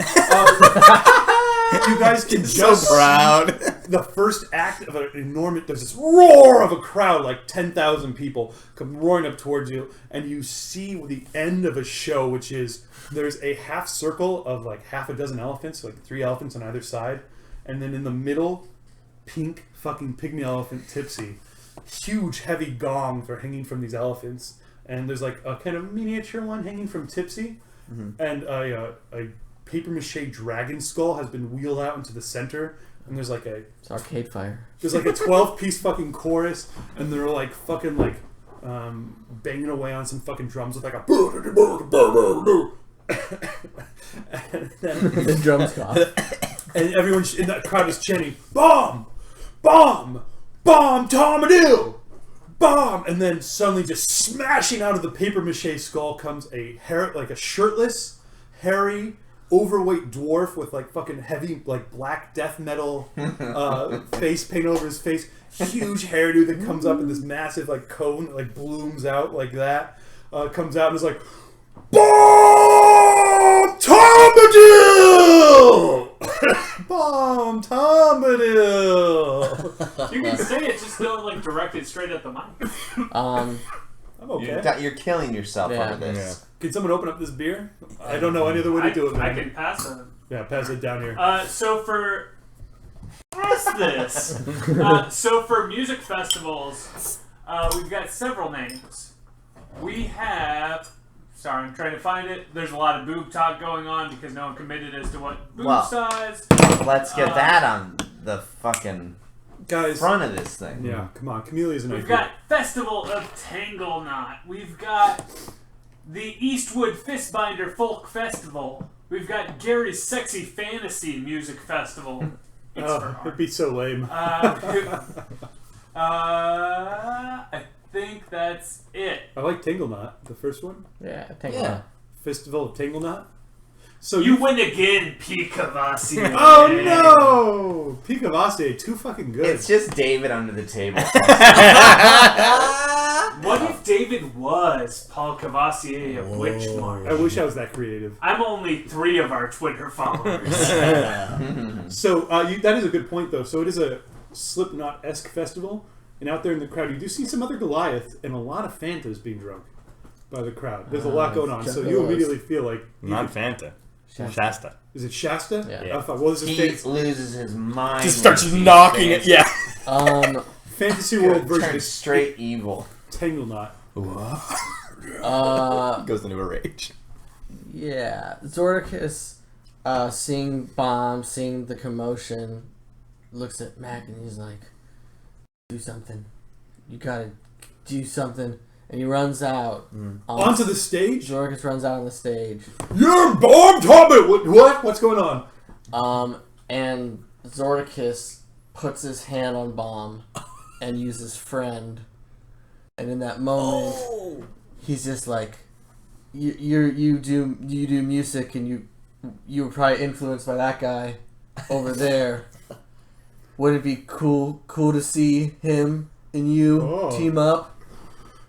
You guys can So just proud. see the first act of an enormous. There's this roar of a crowd, like 10,000 people come roaring up towards you, and you see the end of a show, which is there's a half circle of like half a dozen elephants, like 3 elephants on either side, and then in the middle, pink fucking pygmy elephant Tipsy. Huge heavy gongs are hanging from these elephants, and there's like a kind of miniature one hanging from Tipsy, and a paper mache dragon skull has been wheeled out into the center, and there's like It's Arcade Fire. There's like a 12-piece fucking chorus, and they're like fucking like banging away on some fucking drums with like a and then, The drums go off. and everyone in that crowd is chanting "Bomb! Bomb! Bomb! Tomadil! Bomb!" And then suddenly, just smashing out of the paper mache skull comes a shirtless, hairy, overweight dwarf with like fucking heavy like black death metal face paint over his face, huge hairdo that comes up in this massive like cone that like blooms out like that, comes out and is like, "Bomb Tomadil! Bomb Tomadil!" You can say it, just don't like direct it straight at the mic. I'm okay. You're killing yourself Yeah. over this. Can someone open up this beer? I don't know any other way to do it, man. I can pass it. Yeah, pass it down here. So for music festivals, we've got several names. We have. Sorry, I'm trying to find it. There's a lot of boob talk going on because no one committed as to what boob size. Let's get that on the fucking Guys, front of this thing. yeah, come on. Camellia's an We've idea. got Festival of Tangle Knot. We've got the Eastwood Fistbinder Folk Festival. We've got Gary's Sexy Fantasy Music Festival. It'd be so lame. I think that's it. I like Tangle Knot, the first one. Yeah, take Yeah. Festival of Tangle Knot. So You win again, P. Cavassi. Oh no! Picavassi, too fucking good. It's just David under the table. What if David was Paul Cavassier of Witchmark? I wish I was that creative. I'm only 3 of our Twitter followers. So that is a good point, though. So it is a Slipknot-esque festival, and out there in the crowd, you do see some other Goliath and a lot of Fantas being drunk by the crowd. There's a lot going on, so you immediately feel like Not Fanta. Shasta. Is it Shasta? Yeah. I thought, well, this is He loses his mind. Just when starts he sees knocking it. Fantasy. Yeah. Fantasy World version Turns is straight evil. Tangle Knot. Goes into a rage. Yeah, Zordicus, seeing Bomb, seeing the commotion, looks at Mac and he's like, "Do something. You gotta do something." And he runs out. Onto the stage? Zordicus runs out on the stage. You're Bomb Tommy! What? What's going on? And Zordicus puts his hand on Bomb and uses friend. And in that moment, he's just like, you do music, and you were probably influenced by that guy over there. Would it be cool to see him and you team up?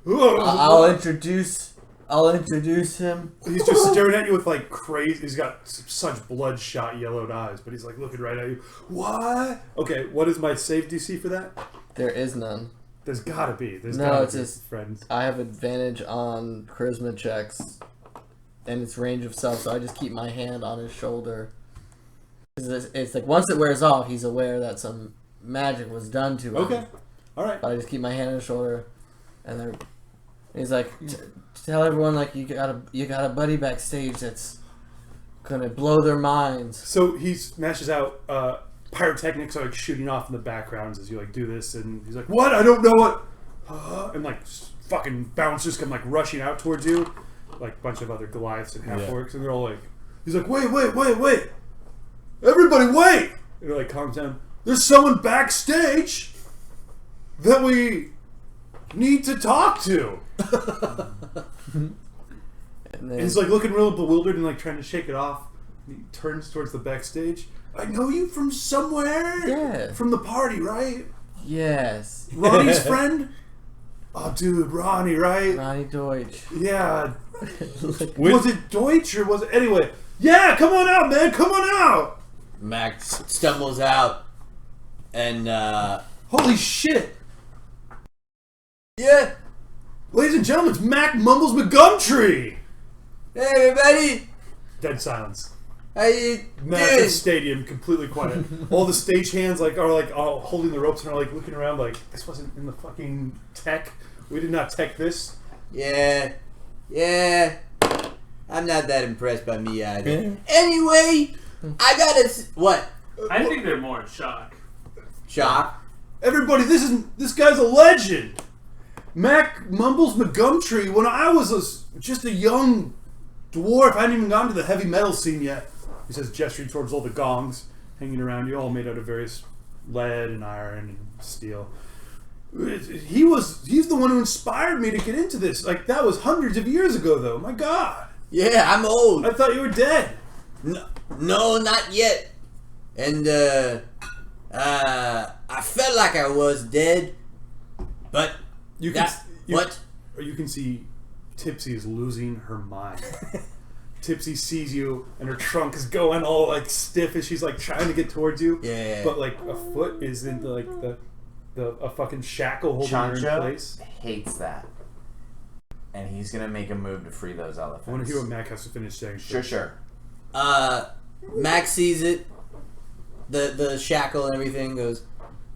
I'll introduce him. He's just staring at you with like crazy. He's got such bloodshot yellowed eyes, but he's like looking right at you. What? Okay, what is my save DC for that? There is none. There's gotta be. There's No, gotta it's be, just friends. I have advantage on charisma checks, and it's range of self, so I just keep my hand on his shoulder. 'Cause it's like once it wears off, he's aware that some magic was done to him. Okay, all right. But I just keep my hand on his shoulder, and he's like, "Tell everyone like you got a buddy backstage that's gonna blow their minds." So he smashes out. Pyrotechnics are like shooting off in the backgrounds as you like do this, and he's like, "What? I don't know what." And like fucking bouncers come like rushing out towards you, like a bunch of other Goliaths and half-orcs, and they're all like, he's like, "Wait, everybody, wait!" And it like calms down. There's someone backstage that we need to talk to. And then And he's like looking real bewildered and like trying to shake it off. And he turns towards the backstage. I know you from somewhere. Yeah. From the party, right? yes, Ronnie's friend? Oh, dude, Ronnie, right? Ronnie Deutsch. Yeah. Was it Deutsch or was it... Anyway. Yeah, come on out, man. Come on out. Max stumbles out and Holy shit! yeah. Ladies and gentlemen, it's Mac Mumbles McGumtree! Hey everybody, Dead silence. how you Massive doing? stadium, completely quiet. All the stagehands are all holding the ropes and are like looking around like, this wasn't in the fucking tech. We did not tech this. Yeah. I'm not that impressed by me either. Anyway, I gotta what? I think they're more in shock. Shock. Everybody, this guy's a legend. Mac Mumbles McGumtree. When I was just a young dwarf, I hadn't even gotten to the heavy metal scene yet. He says, gesturing towards all the gongs hanging around you, all made out of various lead and iron and steel. He's the one who inspired me to get into this. Like, that was hundreds of years ago, though. My God. Yeah, I'm old. I thought you were dead. No, not yet. And I felt like I was dead, but You can see Tipsy is losing her mind. Tipsy sees you, and her trunk is going all like stiff as she's like trying to get towards you. Yeah. But like a foot is in a fucking shackle holding her in Chancho place. hates that. And he's gonna make a move to free those elephants. I want to hear what Mac has to finish saying. Sure. Max sees it, the shackle and everything, goes,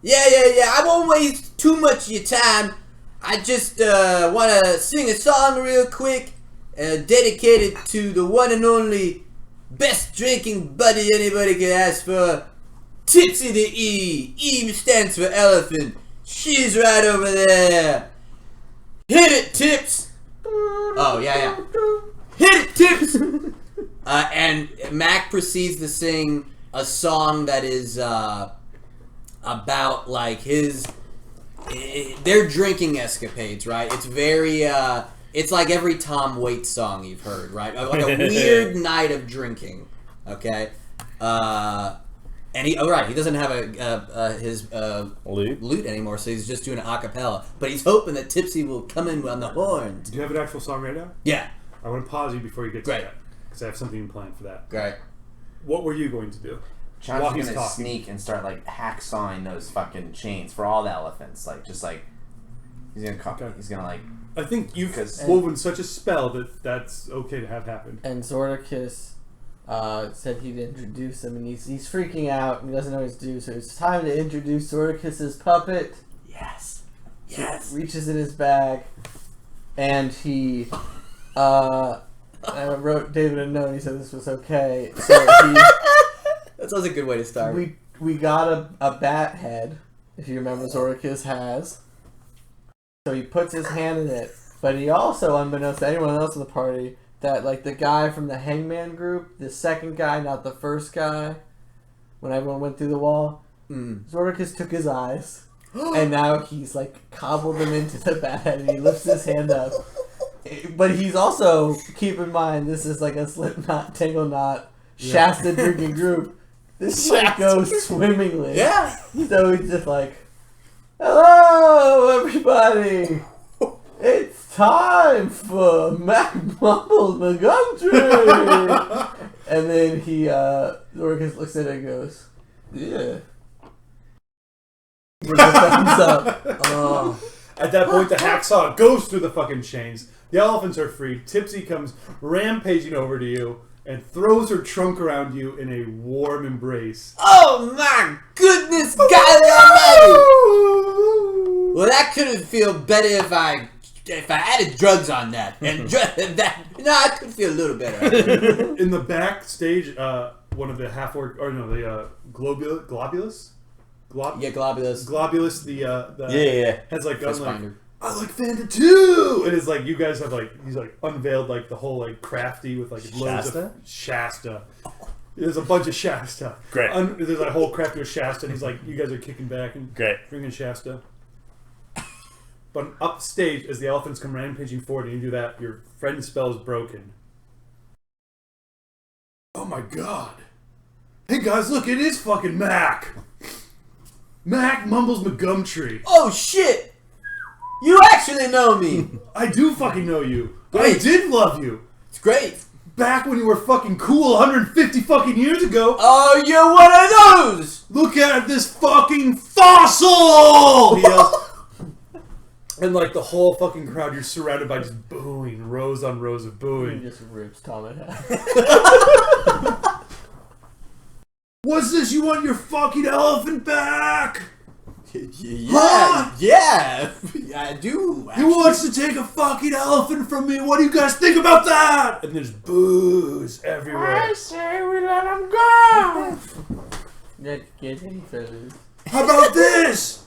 yeah, I won't waste too much of your time. I just want to sing a song real quick, dedicated to the one and only best drinking buddy anybody could ask for, Tipsy the E. E stands for elephant. She's right over there. Hit it, Tips. Oh, yeah. Hit it, Tips. And Mac proceeds to sing a song that is about like their drinking escapades, right? It's very it's like every Tom Waits song you've heard, right? Like a weird night of drinking. Okay, and he doesn't have his lute anymore, so he's just doing it a cappella. But he's hoping that Tipsy will come in on the horns. Do you have an actual song right now? Yeah. I want to pause you before you get to Great. that, because I have something planned for that. Great. What were you going to do? While Chancho's he's gonna talking. sneak and start like hacksawing those fucking chains for all the elephants. Like he's gonna he's gonna like. I think you've 'Cause- woven such a spell that's okay to have happen. And Zordicus said he'd introduce him, and he's freaking out, and he doesn't know what to do, so it's time to introduce Zordicus's puppet. Yes. Reaches in his bag, and he I wrote David a note, he said this was okay. So That sounds a good way to start. we got a bat head, if you remember Zordicus has. So he puts his hand in it, but he also, unbeknownst to anyone else in the party, that like the guy from the Hangman group, the second guy, not the first guy, when everyone went through the wall, Zordicus took his eyes, and now he's like cobbled them into the bat head, and he lifts his hand up. But he's also, keep in mind, this is like a Slipknot, Tangle Knot, Shasta drinking group. This might go swimmingly. Yeah. So he's just like, hello, everybody. It's time for Mac Mumbles McGumtree. And then he, Zordicus looks at it and goes, yeah. With a thumbs up. Oh. At that point, the hacksaw goes through the fucking chains. The elephants are free. Tipsy comes rampaging over to you and throws her trunk around you in a warm embrace. Oh my goodness, God Almighty! Well, that couldn't feel better if I added drugs on that. And I could feel a little better. In the backstage, one of the Globulus. Globulus, the has like gone like, I like Fanta too, and it's like you guys have like he's like unveiled like the whole like crafty with like loads of Shasta. There's a bunch of Shasta. Great. There's a whole crafty with Shasta, and he's like, you guys are kicking back and drinking Shasta. But upstage, as the elephants come rampaging forward, and you do that, your friend spell is broken. Oh my God! Hey guys, look, it is fucking Mac. Mac Mumbles McGumtree. Oh shit! You actually know me. I do fucking know you. But Great. I did love you. It's great. back when you were fucking cool 150 fucking years ago. Oh, you're one of those! Look at this fucking fossil! He yells. And like the whole fucking crowd, you're surrounded by just booing, rows on rows of He booing. just rips Tom in half. What's this? You want your fucking elephant back? Yeah, yeah, I do. He wants to take a fucking elephant from me. What do you guys think about that? And there's boos everywhere. I say we let him go. Get him finished. How about this?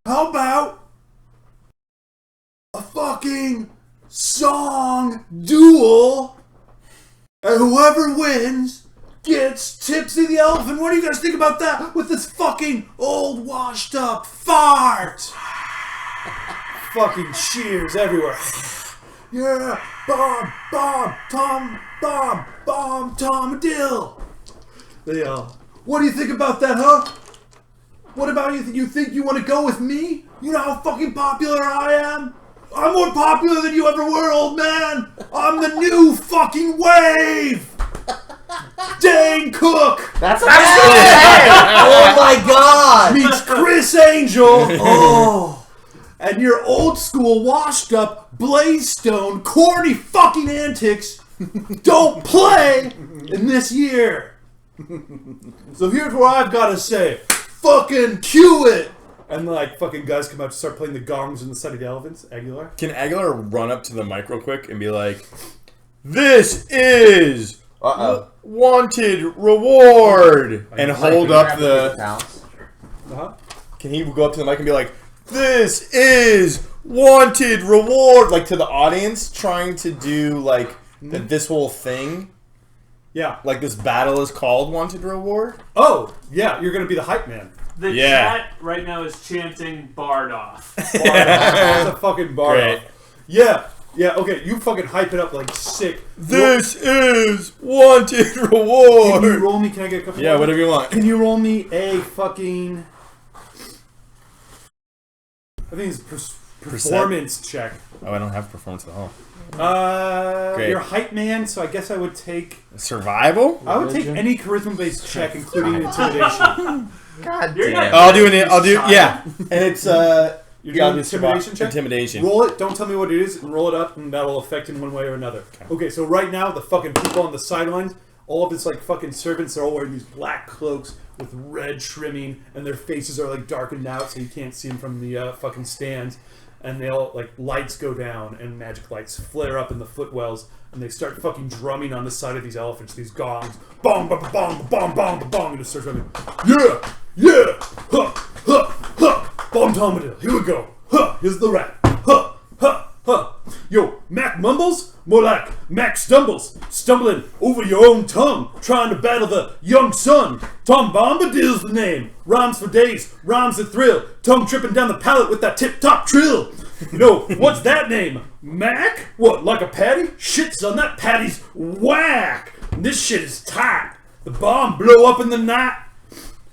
How about a fucking song duel? And whoever wins gets Tipsy the Elephant. What do you guys think about that? With this fucking old washed up fart. Fucking cheers everywhere. Yeah, Tom Dill. They what do you think about that, huh? What about you? You think you want to go with me? You know how fucking popular I am? I'm more popular than you ever were, old man. I'm the new fucking wave. Dane Cook That's Oh my God! meets Chris Angel. Oh. And your old school washed up Blaze-Stone corny fucking antics don't play in this year. So here's what I've got to say. Fucking cue it. And like fucking guys come out to start playing the gongs on the side of the elephants. Aguilar. Can Aguilar run up to the mic real quick and be like, "This is wanted reward," and hold up the. Uh-huh. Can he go up to the mic and be like, "This is wanted reward," like to the audience, trying to do like this whole thing? Yeah. Like this battle is called wanted reward. Oh, yeah. You're going to be the hype man. The Yeah. chat right now is chanting "Bard off." That's a fucking bar. Great. Yeah. Yeah, okay. You fucking hype it up like sick. This is wanted Can you reward. roll me? Can I get a couple? Yeah, whatever you want. Can you roll me a fucking... I think it's performance check. Oh, I don't have performance at all. You're hype man, so I guess I would take... Survival? I would take any charisma-based check, including intimidation. God You're damn. not- I'll do it. I'll do. Yeah, and it's You're yeah, I'll doing do intimidation check? Intimidation. Roll it, don't tell me what it is, and roll it up, and that'll affect in one way or another. Okay, so right now, the fucking people on the sidelines, all of it's like fucking servants, they're all wearing these black cloaks with red trimming, and their faces are like darkened out so you can't see them from the fucking stands. And they all, like, lights go down, and magic lights flare up in the footwells, and they start fucking drumming on the side of these elephants, these gongs. Bong, bong, bong, bong, bong, bong, and it starts drumming. Yeah! Yeah! Huh! Huh! Huh! Bomb Tomadil, here we go. Huh! Here's the rap. Huh! Huh! Huh! Yo, Mac mumbles? More like Mac stumbles, stumbling over your own tongue, trying to battle the young sun. Tom Bombadil's the name. Rhymes for days, rhymes that thrill. Tongue tripping down the palate with that tip-top trill. You know, what's that name? Mac? What, like a patty? Shit, son, that patty's whack. And this shit is tight. The bomb blow up in the night.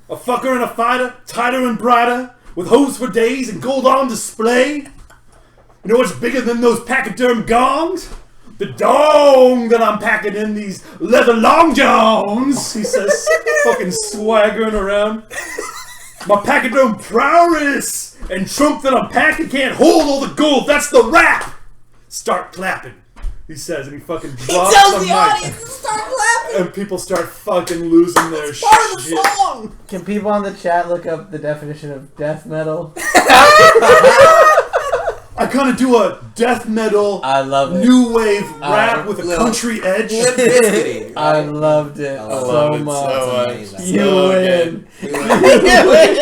A fucker and a fighter, tighter and brighter, with hose for days and gold on display. You know what's bigger than those pachyderm gongs? The dong that I'm packing in these leather long johns, he says, fucking swaggering around. My pachyderm prowess and trunk that I'm packing can't hold all the gold. That's the rap. Start clapping, he says, and he fucking drops Tells the the mic. audience to start clapping. And people start fucking losing their shit. Part of the song. Can people on the chat look up the definition of death metal? I kind of do a death metal, I love it. new wave rap with a little country edge. Limp Bizkit-y, I right? loved it I so love it much. so much. Amazing. You So win.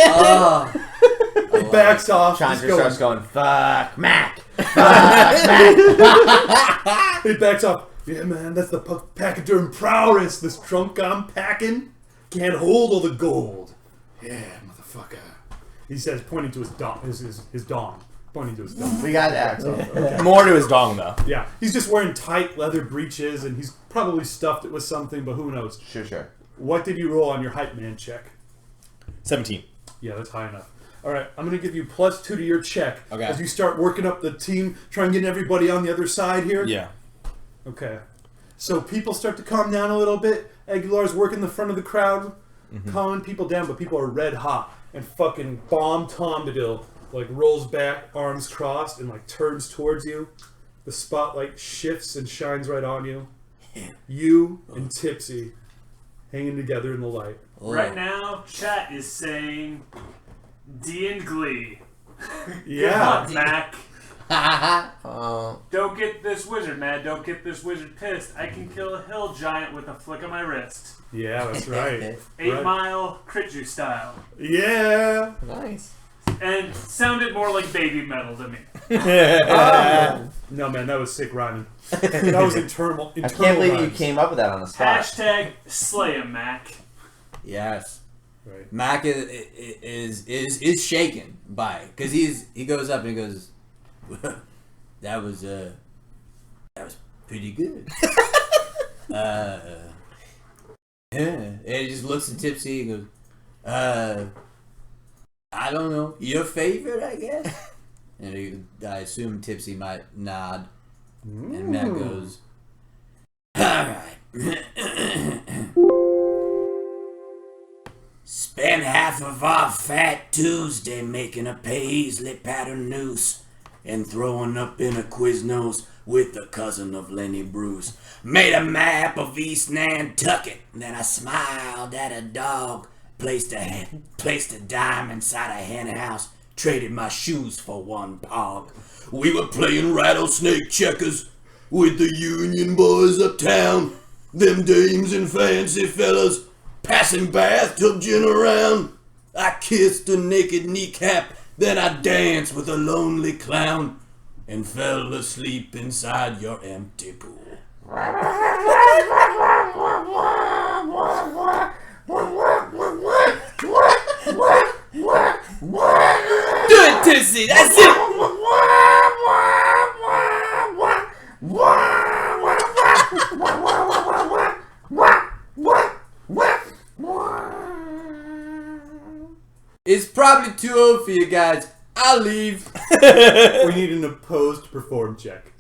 Oh. He backs off. He's Chandra going. starts going, fuck Mac. He backs off. Yeah, man, that's the pachyderm prowess. This trunk I'm packing can't hold all the gold. Yeah, motherfucker. He says, pointing to his dong. His dong. Pointing to his dong. We got that. More to his dong though. Yeah, he's just wearing tight leather breeches, and he's probably stuffed it with something, but who knows? Sure. What did you roll on your hype man check? 17. Yeah, that's high enough. All right, I'm going to give you +2 to your check Okay. as you start working up the team, trying to get everybody on the other side here. Yeah. Okay. So people start to calm down a little bit. Aguilar's working the front of the crowd, calming people down, but people are red hot. And fucking Bomb Tombadil like rolls back, arms crossed, and like turns towards you. The spotlight shifts and shines right on you. You and Tipsy hanging together in the light. Right now, chat is saying D and Glee. Yeah. Good luck, Mac. Oh. Don't get this wizard mad. Don't get this wizard pissed. I can kill a hill giant with a flick of my wrist. Yeah, that's right. 8 Mile CritJuice style. Yeah. Nice. And sounded more like baby metal to me. No, man, that was sick rhyming. That was internal. I can't believe you rhymes. came up with that on the spot. Hashtag slay 'em, Mac. Yes. Right. Mac is shaken by it because he goes up and he goes, that was pretty good. And he just looks at Tipsy and goes, I don't know, your favorite, I guess. And I assume Tipsy might nod. And Mac goes, alright. Spent half of our Fat Tuesday making a paisley pattern noose and throwing up in a Quiznos with the cousin of Lenny Bruce. Made a map of East Nantucket, then I smiled at a dog. Placed a dime inside a hen house, traded my shoes for one pog. We were playing rattlesnake checkers with the Union boys uptown. Them dames and fancy fellas passing bathtub gin around. I kissed a naked kneecap, then I danced with a lonely clown and fell asleep inside your empty pool. Do it, Tipsy, that's it! It's probably too old for you guys. I'll leave. We need an opposed perform check.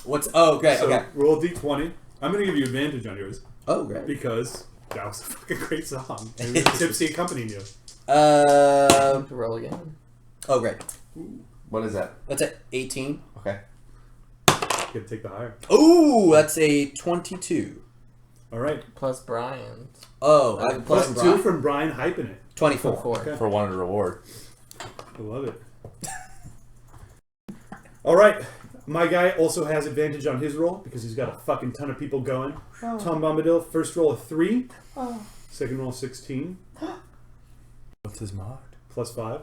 Okay, So okay. roll a d20. I'm going to give you advantage on yours. Oh, great. Because that was a fucking great song. And it was Tipsy accompanying you. To roll again. Oh, great. What is that? That's at 18. Okay. You got to take the higher. Ooh, that's a 22. All right. Plus Brian. Oh, I have a Plus plus 2 from Brian hyping it. 24. Okay. For wanted reward. I love it. All right. My guy also has advantage on his roll because he's got a fucking ton of people going. Tom Bombadil, first roll a 3. Second roll 16. What's his mod? Plus 5.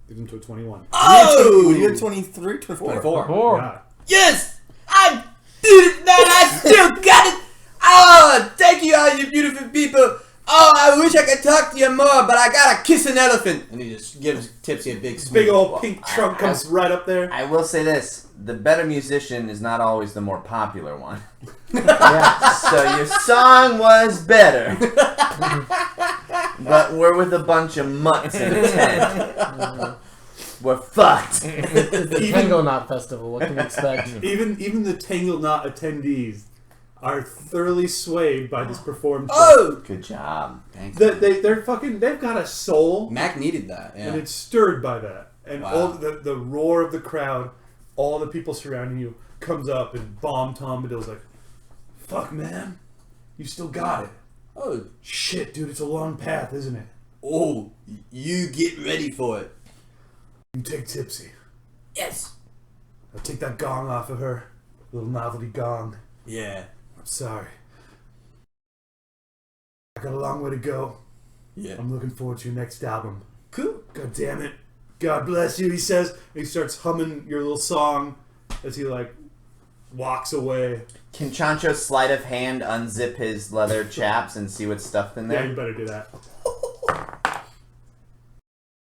Gives him to a 21. Oh! You had 23, 24. 24. Yeah. Yes! I did it, man! I still got it! Oh, thank you, all you beautiful people! Oh, I wish I could talk to you more, but I gotta kiss an elephant! And he just gives Tipsy a big smooch. Big old pink trunk comes right up there. I will say this: the better musician is not always the more popular one. So your song was better, but we're with a bunch of mutts in a tent. We're fucked. It's the Tango Knot Festival. What can you expect? Even the Tangled Knot attendees are thoroughly swayed by this performance. Oh! Good job. Thank you. They've got a soul, Mac needed that, yeah. and it's stirred by that. And Wow. all the roar of the crowd, all the people surrounding you comes up, and Bomb Tombadil's like, "Fuck, man, you still got it." Oh, Shit, dude, it's a long path, isn't it? oh, you get ready for it. You take Tipsy. Yes. I'll take that gong off of her, little novelty gong. Yeah. I'm sorry. I got a long way to go. Yeah. I'm looking forward to your next album. Cool. God damn it. God bless you, he says. And he starts humming your little song as he, like, walks away. Can Chancho sleight of hand unzip his leather chaps and see what's stuffed in Yeah, there? you better do that.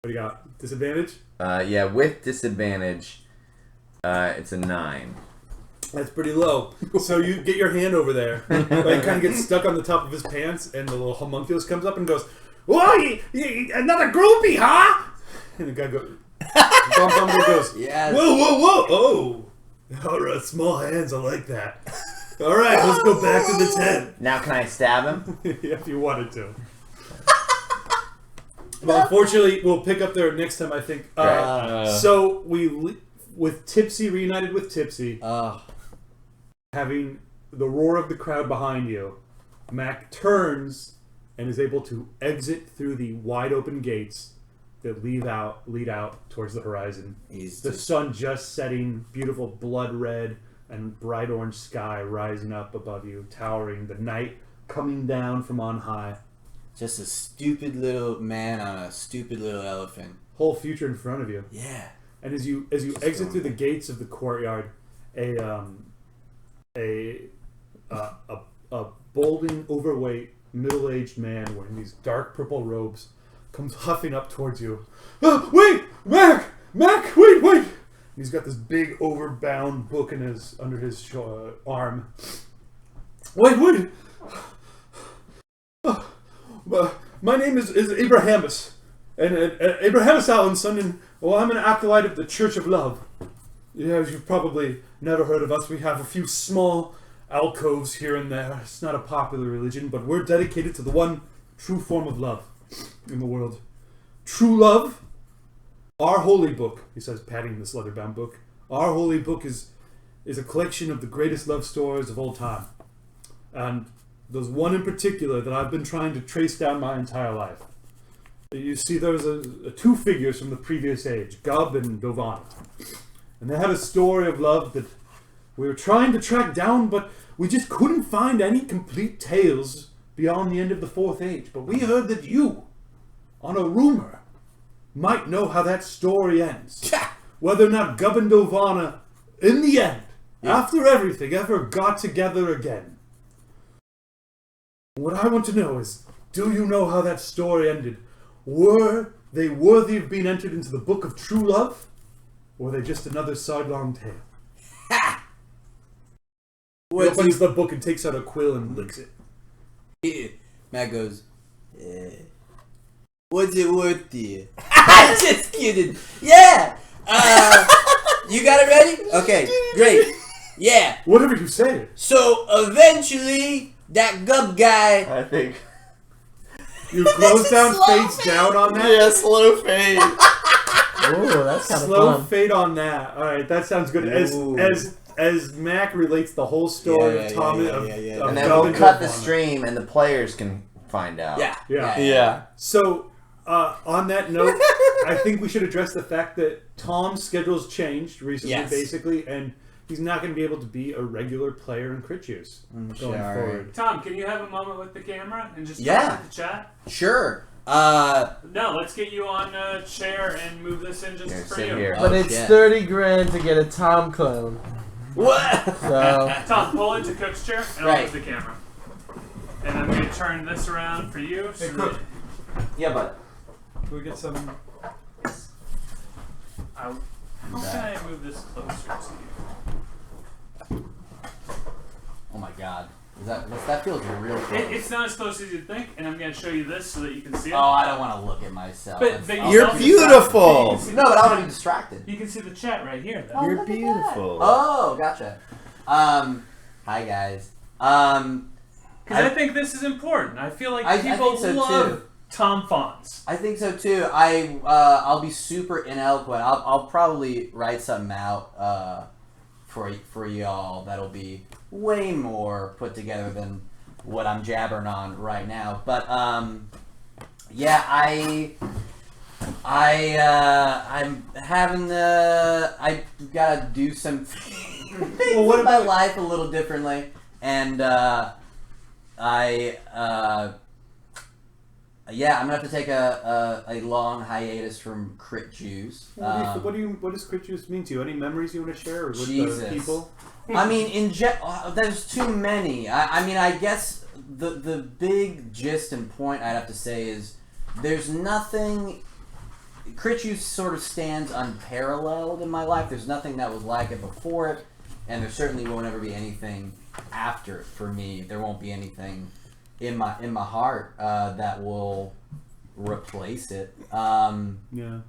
What do you got? Disadvantage? Yeah, with disadvantage, it's a 9. That's pretty low. So you get your hand over there. Like, kind of gets stuck on the top of his pants, and the little homunculus comes up and goes, "Whoa, another groupie, huh?" And the guy goes, Bomb goes, Yes. "Whoa, whoa, whoa, oh. All right, small hands, I like that." All right, let's go back to the tent. Now can I stab him? If you wanted to. Well, unfortunately, we'll pick up there next time, I think. So with Tipsy reunited with Tipsy, having the roar of the crowd behind you, Mac turns and is able to exit through the wide open gates that lead out towards the horizon. The sun just setting, beautiful blood red and bright orange sky rising up above you, towering, the night coming down from on high. Just a stupid little man on a stupid little elephant. Whole future in front of you. Yeah. And as you exit through the gates of the courtyard, a balding, overweight, middle-aged man wearing these dark purple robes comes huffing up towards you. Oh, wait, Mac, wait. And he's got this big, overbound book under his arm. Wait. My name is Abrahamus, and Abrahamus Allenson, and I'm an acolyte of the Church of Love. As you've probably never heard of us, we have a few small alcoves here and there. It's not a popular religion, but we're dedicated to the one true form of love in the world. True love, our holy book, he says, patting this leather-bound book. Our holy book is a collection of the greatest love stories of all time. And there's one in particular that I've been trying to trace down my entire life. You see, there's two figures from the previous age, Gub and Dovana. And they had a story of love that we were trying to track down, but we just couldn't find any complete tales beyond the end of the fourth age. But we heard that you, on a rumor, might know how that story ends. Whether or not Gub and Dovana, in the end, after everything, ever got together again. What I want to know is, do you know how that story ended? Were they worthy of being entered into the book of true love? Or were they just another sidelong tale? Ha! He opens the book and takes out a quill and licks it. Matt goes, what's it worth to you? Just kidding. Yeah! You got it ready? Okay, great. Yeah. Whatever you say. So, eventually, that Gub guy... I think... You close down, fades down on that? Yeah, slow fade. Ooh, that's kind of slow fun. fade on that. All right, that sounds good. As Mac relates the whole story of Tom and then we'll cut the stream, and the players can find out. Yeah. So, on that note, I think we should address the fact that Tom's schedule's changed recently, basically, and he's not going to be able to be a regular player in CritJuice going forward. Tom, can you have a moment with the camera and just talk with the chat? Sure. No, let's get you on a chair and move this in just for you. Here. But it's 30 grand to get a Tom clone. What? So. Tom, pull into Cook's chair and I'll move the camera. And I'm going to turn this around for you. Hey, Cook. Yeah, but... Can we get some... How can I move this closer to you? Oh my god. That feels real close. It's not as close as you'd think, and I'm going to show you this so that you can see it. Oh, I don't want to look at myself. But you're beautiful! No, but I want to be distracted. You can see the chat right here, though. You're beautiful. Oh, gotcha. Hi, guys. Because I think this is important. I feel like people love Tom fonts. I think so, too. I'll be super ineloquent. I'll probably write something out for y'all that'll be way more put together than what I'm jabbering on right now. But yeah, I'm having I gotta do some things in my life a little differently, and yeah, I'm gonna have to take a long hiatus from CritJuice. What does CritJuice mean to you? Any memories you want to share with the people? I mean, there's too many. I mean, I guess the big gist and point I'd have to say is there's nothing. CritJuice sort of stands unparalleled in my life. There's nothing that was like it before it, and there certainly won't ever be anything after it for me. There won't be anything in my heart that will replace it. Yeah.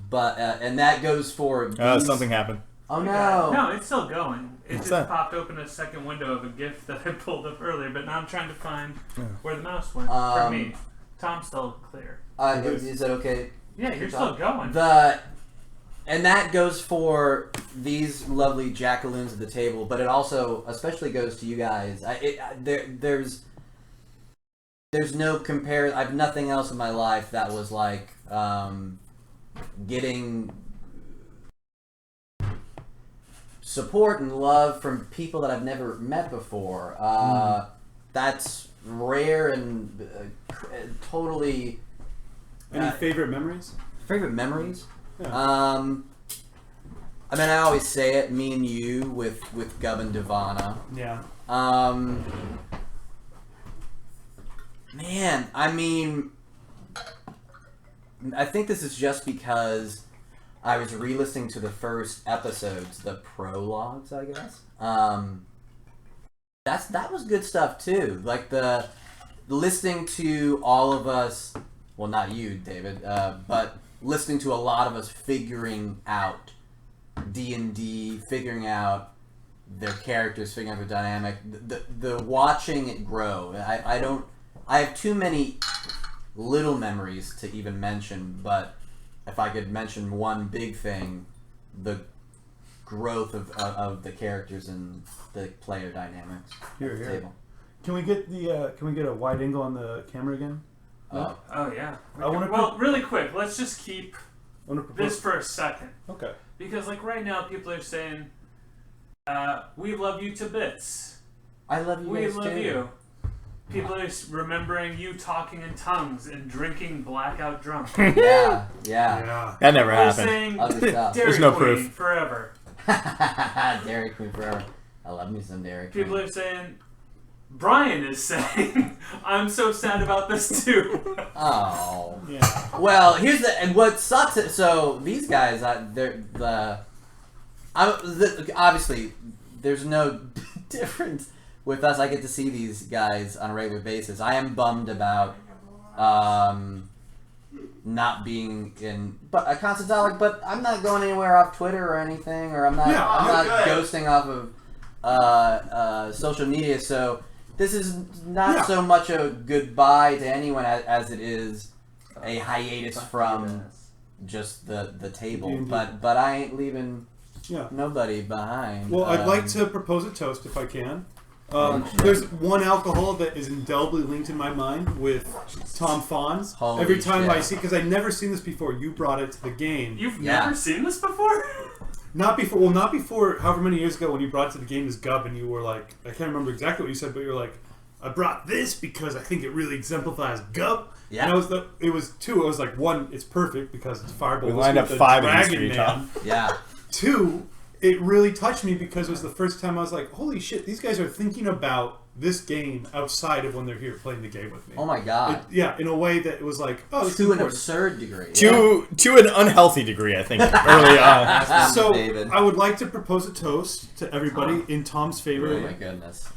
But and that goes for something happened. Oh no! No, it's still going. It What's just that? popped open a second window of a GIF that I pulled up earlier, but now I'm trying to find where the mouse went for me. Tom's still clear. Is it okay? Yeah, you're still going. And that goes for these lovely jackaloons at the table, but it also especially goes to you guys. There's no compare. I have nothing else in my life that was like getting support and love from people that I've never met before. That's rare and totally. Any favorite memories? Favorite memories? Yeah. I mean, I always say it. Me and you with Gub and Devana. Yeah. Man, I mean, I think this is just because I was re-listening to the first episodes, the prologues, I guess. That was good stuff too. Like the listening to all of us. Well, not you, David, but listening to a lot of us figuring out D&D, figuring out their characters, figuring out their dynamic, the watching it grow. I have too many little memories to even mention, but if I could mention one big thing, the growth of the characters and the player dynamics at the table. Can we get a wide angle on the camera again? Oh yeah. Well, really quick, let's just keep this for a second. Okay. Because like right now, people are saying, "We love you to bits." I love you. We love you. People are remembering you talking in tongues and drinking blackout drunk. Yeah. That never They're happened. saying Other stuff. Dairy There's no Queen proof. forever. Dairy Queen forever. I love me some Dairy Queen. People are saying, Brian is saying, I'm so sad about this too. Oh. Yeah. Well, here's and what sucks. So these guys, obviously, there's no difference with us. I get to see these guys on a regular basis. I am bummed about not being in a constant dialogue, but I'm not going anywhere off Twitter or anything, or I'm not ghosting off of social media. So this is not so much a goodbye to anyone as it is a hiatus from just the table. But I ain't leaving nobody behind. Well, I'd like to propose a toast if I can. There's one alcohol that is indelibly linked in my mind with Tom Fonz. Holy Every time shit. I see, because I'd never seen this before. You brought it to the game. You've never seen this before? Not before. Well, not before. However many years ago, when you brought it to the game as Gub, and you were like, I can't remember exactly what you said, but you were like, I brought this because I think it really exemplifies Gub. Yeah. And it was two. It was like, one, it's perfect because it's Fireball. We lined up 5 in history, Tom. Yeah. 2, it really touched me because it was the first time I was like, holy shit, these guys are thinking about this game outside of when they're here playing the game with me. Oh my god. In a way that it was like, oh, this is To an important. absurd degree. To an unhealthy degree, I think, early on. So David. I would like to propose a toast to everybody in Tom's favor. Oh my goodness.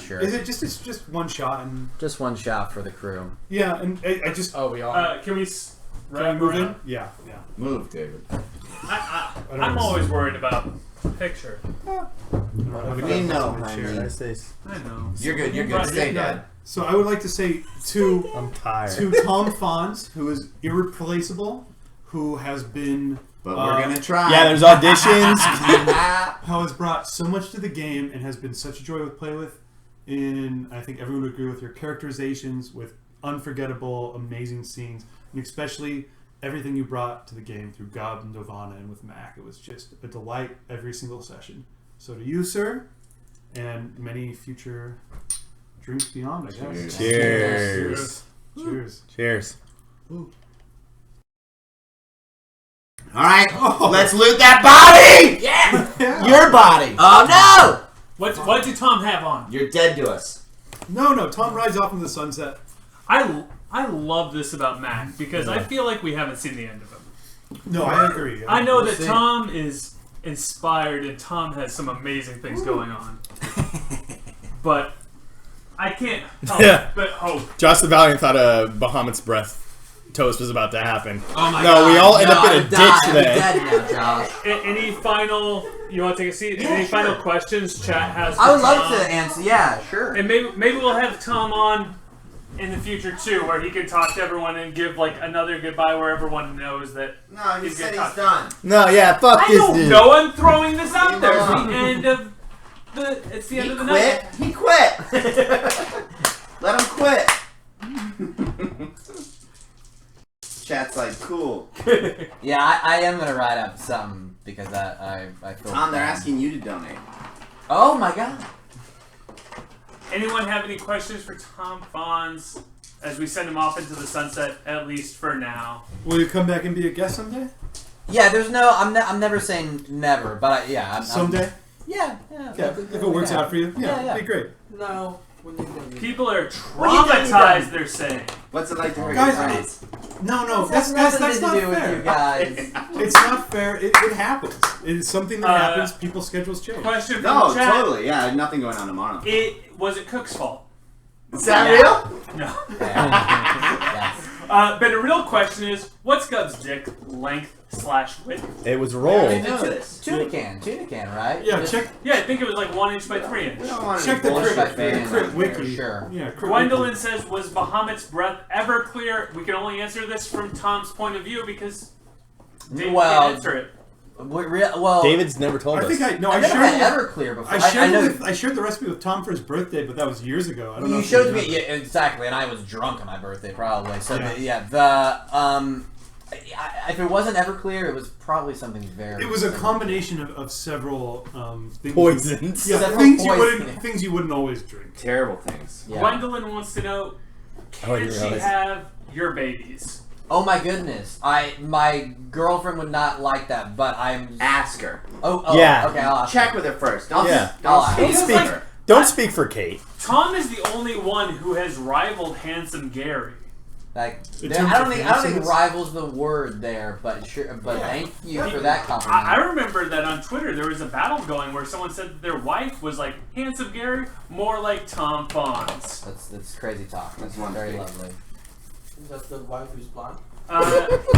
Sure. Is it it's just one shot and Just one shot for the crew. yeah, and I just We all. Can we can I move in? Yeah. Move, David. I'm always worried about picture. We know, honey. I know. You're good. You're good. Stay dead. So I would like to say to I'm tired. Tom Fonz, who is irreplaceable, who has been But we're gonna try. Yeah, there's auditions. who has brought so much to the game and has been such a joy to play with. I think everyone would agree with your characterizations, with unforgettable, amazing scenes, and especially everything you brought to the game through Gob and Dovana and with Mac. It was just a delight every single session. So to you, sir, and many future drinks beyond, I guess. Cheers. Cheers. Cheers. Ooh. All right, let's loot that body. Yeah! Your body. Oh What did Tom have on? You're dead to us. No, Tom rides off into the sunset. I love this about Mac because I feel like we haven't seen the end of him. No, I agree. I know that Tom is inspired and Tom has some amazing things going on. But I can't help but hope. Josh the Valiant thought of Bahamut's breath toast was about to happen. Oh my no, God. we all end up in a I'm ditch I'm then. dead now, Josh. Any final? You want to take a seat? Any final questions? Chat has. I would for love Tom? to answer. Yeah, sure. And maybe we'll have Tom on in the future too, where he can talk to everyone and give like another goodbye, where everyone knows that. No, he said gonna he's done. No, yeah, fuck I this don't dude. know. I'm throwing this out there. It's the end of the. It's the end of the night. He quit. Let him quit. Chat's like, cool. Yeah, I am gonna write up something because I feel. Tom, they're bad. asking you to donate. Oh my God. Anyone have any questions for Tom Fonz as we send him off into the sunset, at least for now? Will you come back and be a guest someday? Yeah, there's no. I'm never saying never, but I'm Someday? Yeah. Yeah, if it works out for you. Yeah, it'd be great. No. People are traumatized, they're saying. What's it like to hurt Guys, your friends? No, That's that's nothing not to do with fair. you guys. It's not fair. It happens. It's something that happens. People's schedules change. Question from No, the chat. totally. Yeah, I have nothing going on tomorrow. Was it Cook's fault? Is that real? No. Yes. But a real question is, what's Gov's dick length/width? It was I rolled. know this. Tuna can, right? Yeah, Just check Yeah, I think it was like 1 inch by 3 inch. We don't want check any the bullshit crit fans crit out wiki. there. Sure. Yeah, crit Gwendolyn wiki. says, was Bahamut's breath ever clear? We can only answer this from Tom's point of view because Dave Well, can't answer it. Well, David's never told I us. think I I never had Everclear before. I shared, know I shared the recipe with Tom for his birthday, but that was years ago. I don't know. you if showed remember. me, yeah, exactly, and I was drunk on my birthday probably. So Yeah. if it wasn't Everclear, it was probably something very. It was a similar. combination of several things. Poisons. Yeah, Several things you wouldn't always drink. Terrible things. Yeah. Gwendolyn wants to know, can she have your babies? Oh my goodness! My girlfriend would not like that, but I'm. Ask her. Oh Yeah. Okay, I'll ask Check her. with her first. Don't Yeah. I'll don't ask. speak Because, to like, her. Don't speak for Kate. Tom is the only one who has rivaled Handsome Gary. Like, In there- terms I of don't think handsomeness? rivals the word there, but sure. But thank you for that compliment. I remember that on Twitter there was a battle going where someone said that their wife was like Handsome Gary, more like Tom Fonz. That's crazy talk. That's one very thing. lovely. That's the wife who's blonde.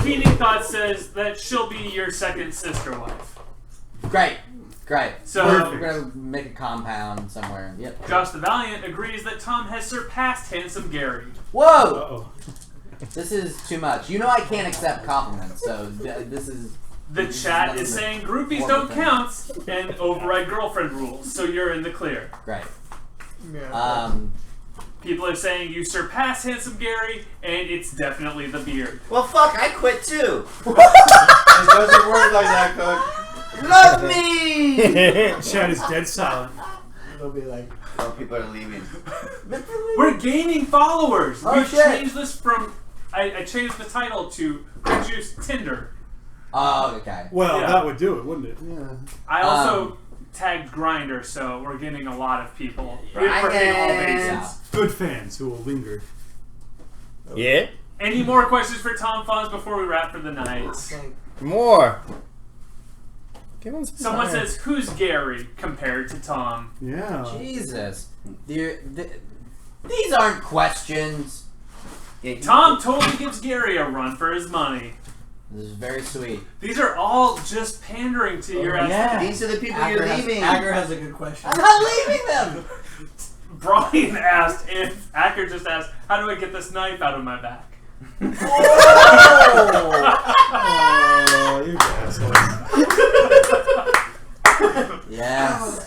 Keening Thought says that she'll be your second sister wife. Great. So We're gonna make a compound somewhere. Yep. Josh the Valiant agrees that Tom has surpassed Handsome Gary. Whoa! Uh-oh. This is too much. You know I can't accept compliments, so this is. The chat is saying groupies don't count and override girlfriend rules, so you're in the clear. Great. Yeah. People are saying you surpass Handsome Gary, and it's definitely the beard. Well, fuck, I quit too. It doesn't work like that, Cook. Love me! Chat is dead silent. It'll be like. Oh, people are leaving. We're gaining followers. Oh, We've shit. changed this from. I changed the title to CritJuice Tinder. Oh, okay. Well, Yeah. that would do it, wouldn't it? Yeah. I also tagged Grindr, so we're getting a lot of people. We're Grindr. hitting all bases. Good fans who will linger. Yeah? Any more questions for Tom Fonz before we wrap for the night? More. Give him some Someone time. says, "Who's Gary compared to Tom?" Yeah. Jesus. These aren't questions. Tom totally gives Gary a run for his money. This is very sweet. These are all just pandering to your aesthetic. These are the people Agar you're has- leaving. Agar has a good question. I'm not leaving them! Brian asked if Acker just asked, "How do I get this knife out of my back?" Oh, you assholes. Yes.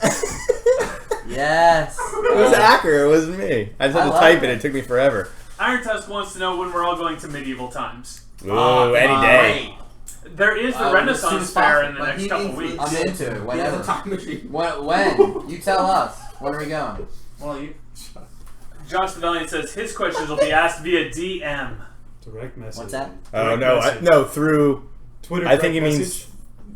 Yes. It was Acker, it wasn't me. I just had I to love type it. it. It took me forever. Iron Tusk wants to know when we're all going to medieval times. Ooh, any day. There is the As soon Renaissance as Fair in possible, the but next he couple needs weeks. I'm into it. Whenever. Time machine. When? You tell us. When are we going? Well, you. Josh the Valiant says his questions will be asked via DM. Direct message. What's that? Oh, Direct no. message. No, through... Twitter. I think he direct means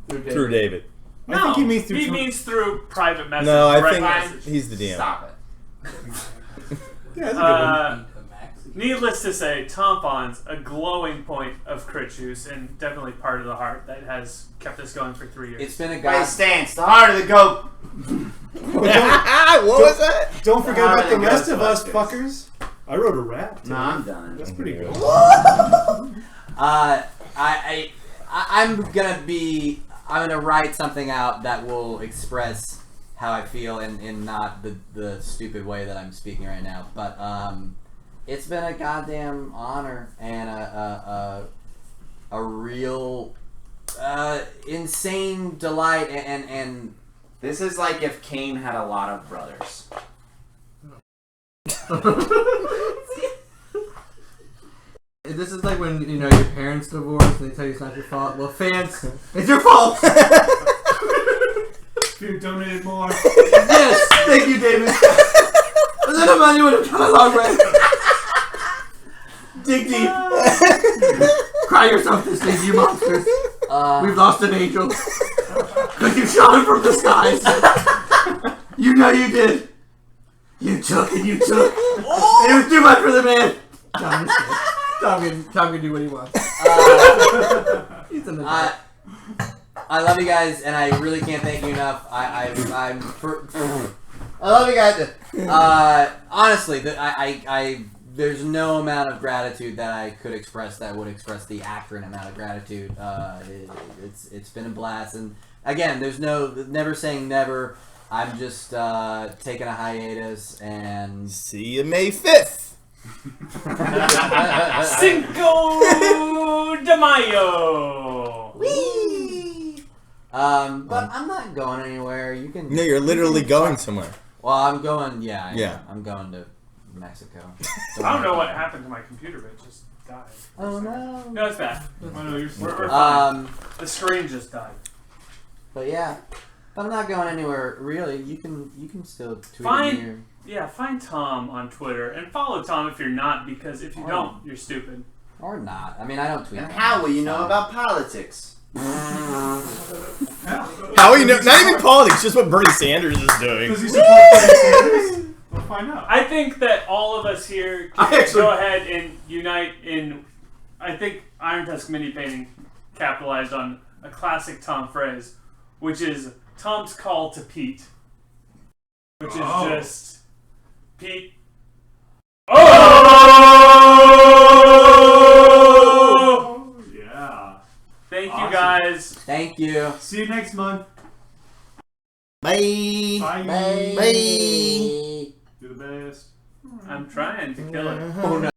message. through David. I think he means through. He means through private message. No, I direct think message. he's the DM. Stop it. Yeah, that's a good one. Needless to say, Tom Fonz, a glowing point of CritJuice, and definitely part of the heart that has kept us going for 3 years. It's been a Right god. stance. The heart of the goat. What was that? Don't forget about the Alright, rest of us, Ghostbusters. fuckers. I wrote a rap. No, I'm done. That's pretty good. I'm gonna write something out that will express how I feel in not the stupid way that I'm speaking right now. But it's been a goddamn honor and a real insane delight and This is like if Cain had a lot of brothers. This is like when, you know, your parents divorce and they tell you it's not your fault. Well, fans, it's your fault! If you donated more. Yes! Thank you, David. Without the money would have come a long way. Dig deep. Cry yourself to sleep, you monsters. We've lost an angel. Because you shot him from the skies. You know you did. You took and you took. And it was too much for the man. Tom can do what he wants. He's in the dark. I love you guys, and I really can't thank you enough. I love you guys. Honestly, there's no amount of gratitude that I could express that would express the accurate amount of gratitude. It's been a blast, and again, there's never saying never. I'm just taking a hiatus, and See you May 5th. Cinco de Mayo. Whee! But I'm not going anywhere. You can. No, you're literally going somewhere. Well, I'm going. Yeah. Yeah. I'm going to Mexico. I don't know what happened to my computer, but it just died. Oh no. No, it's bad. Oh, no, you're We're fine. The screen just died. But yeah, I'm not going anywhere really. You can still tweet Fine. me. Or... Yeah, find Tom on Twitter and follow Tom if you're not, because if you don't, you're stupid. Or not. I mean, I don't tweet. And how will you know about politics? How are you know? Not even politics, just what Bernie Sanders is doing. Does he support Bernie Sanders? We'll find out. I think that all of us here can go ahead and unite in. I think Iron Tusk mini painting capitalized on a classic Tom phrase, which is Tom's call to Pete, which is just Pete. Oh! Yeah. Thank you guys. Thank you. See you next month. Bye. Bye. Bye. Do the best. I'm trying to kill it. Oh, no.